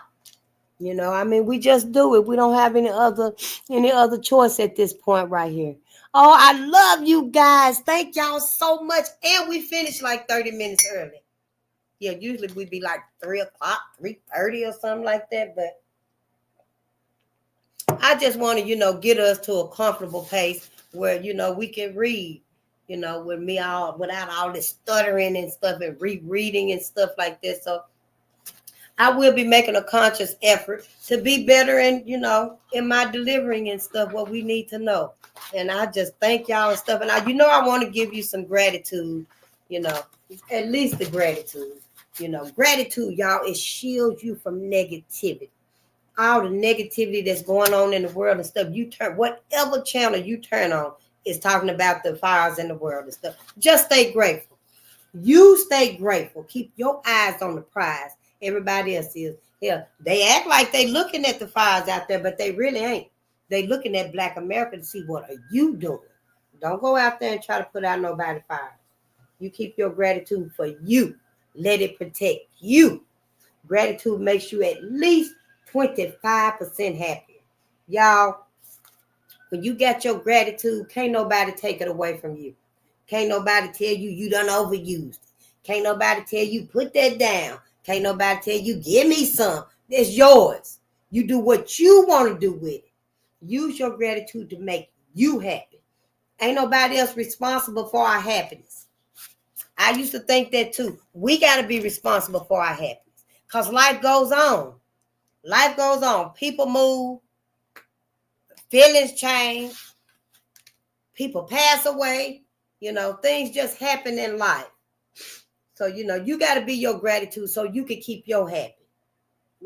Speaker 1: We just do it. We don't have any other choice at this point right here. Oh, I love you guys. Thank y'all so much. And we finished like 30 minutes early. Yeah, usually we'd be like 3 o'clock, 3:30 or something like that. But I just want to, get us to a comfortable pace where, we can read, without all this stuttering and stuff and rereading and stuff like this. So I will be making a conscious effort to be better in my delivering and stuff, what we need to know. And I just thank y'all and stuff. And I want to give you some gratitude, at least the gratitude. Gratitude, y'all, it shields you from negativity. All the negativity that's going on in the world and stuff, whatever channel you turn on is talking about the fires in the world and stuff. Just stay grateful. You stay grateful. Keep your eyes on the prize. Everybody else is. Yeah, they act like they looking at the fires out there, but they really ain't. They looking at Black America to see what are you doing. Don't go out there and try to put out nobody's fire. You keep your gratitude for you. Let it protect you. Gratitude makes you at least 25% happier. Y'all, when you got your gratitude, can't nobody take it away from you. Can't nobody tell you done overused it. Can't nobody tell you put that down. Can't nobody tell you give me some. It's yours. You do what you want to do with it. Use your gratitude to make you happy. Ain't nobody else responsible for our happiness. I used to think that too. We got to be responsible for our happiness because life goes on. Life goes on. People move. Feelings change. People pass away. Things just happen in life. So, you got to be your gratitude so you can keep your happy.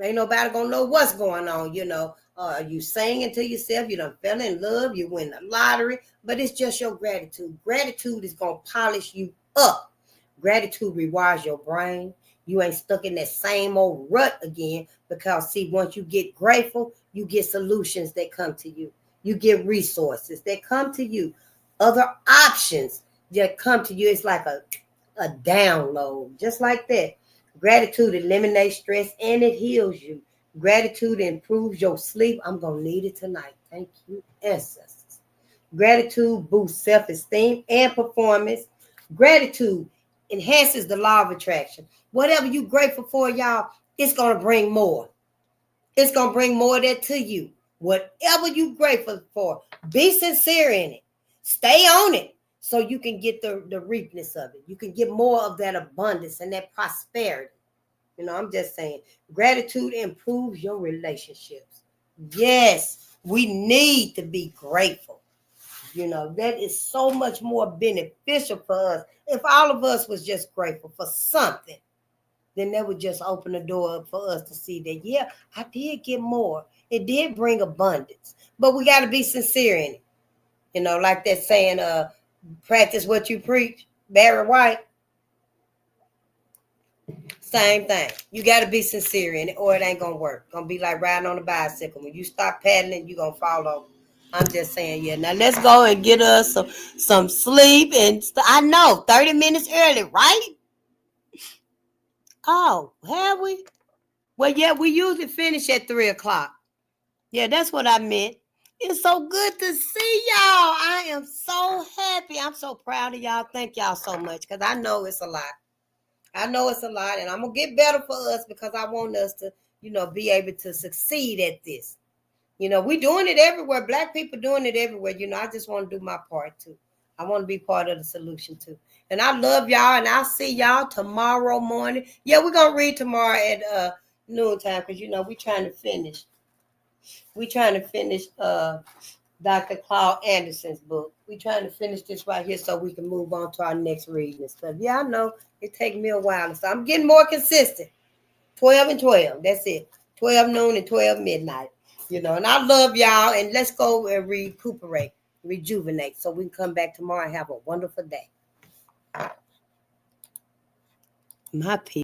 Speaker 1: Ain't nobody going to know what's going on, you singing to yourself, you done fell in love, you win the lottery, but it's just your gratitude. Gratitude is going to polish you up. Gratitude rewires your brain. You ain't stuck in that same old rut again because, see, once you get grateful, you get solutions that come to you. You get resources that come to you. Other options that come to you. It's like a download, just like that. Gratitude eliminates stress and it heals you. Gratitude improves your sleep. I'm going to need it tonight. Thank you, ancestors. Gratitude boosts self-esteem and performance. Gratitude enhances the law of attraction. Whatever you're grateful for, y'all, it's going to bring more. It's going to bring more of that to you. Whatever you're grateful for, be sincere in it. Stay on it so you can get the reapness of it. You can get more of that abundance and that prosperity. I'm just saying, gratitude improves your relationships. Yes, we need to be grateful. That is so much more beneficial for us. If all of us was just grateful for something, then that would just open the door up for us to see that, yeah, I did get more. It did bring abundance. But we got to be sincere in it. Like that saying, practice what you preach. Barry White. Same thing. You got to be sincere in it or it ain't going to work. Going to be like riding on a bicycle. When you stop paddling, you're going to fall over. I'm just saying, yeah. Now let's go and get us some sleep. And I know, 30 minutes early, right? Oh, have we? Well, yeah, we usually finish at 3 o'clock. Yeah, that's what I meant. It's so good to see y'all. I am so happy. I'm so proud of y'all. Thank y'all so much because I know it's a lot. And I'm going to get better for us because I want us to, be able to succeed at this. We're doing it everywhere. Black people doing it everywhere. I just want to do my part too. I want to be part of the solution too. And I love y'all and I'll see y'all tomorrow morning. Yeah, we're going to read tomorrow at noontime because, we're trying to finish. We're trying to finish Dr. Claude Anderson's book. We're trying to finish this right here so we can move on to our next reading and stuff. Yeah, I know it takes me a while. So I'm getting more consistent. 12 and 12. That's it. 12 noon and 12 midnight. And I love y'all. And let's go and rejuvenate so we can come back tomorrow and have a wonderful day. My people.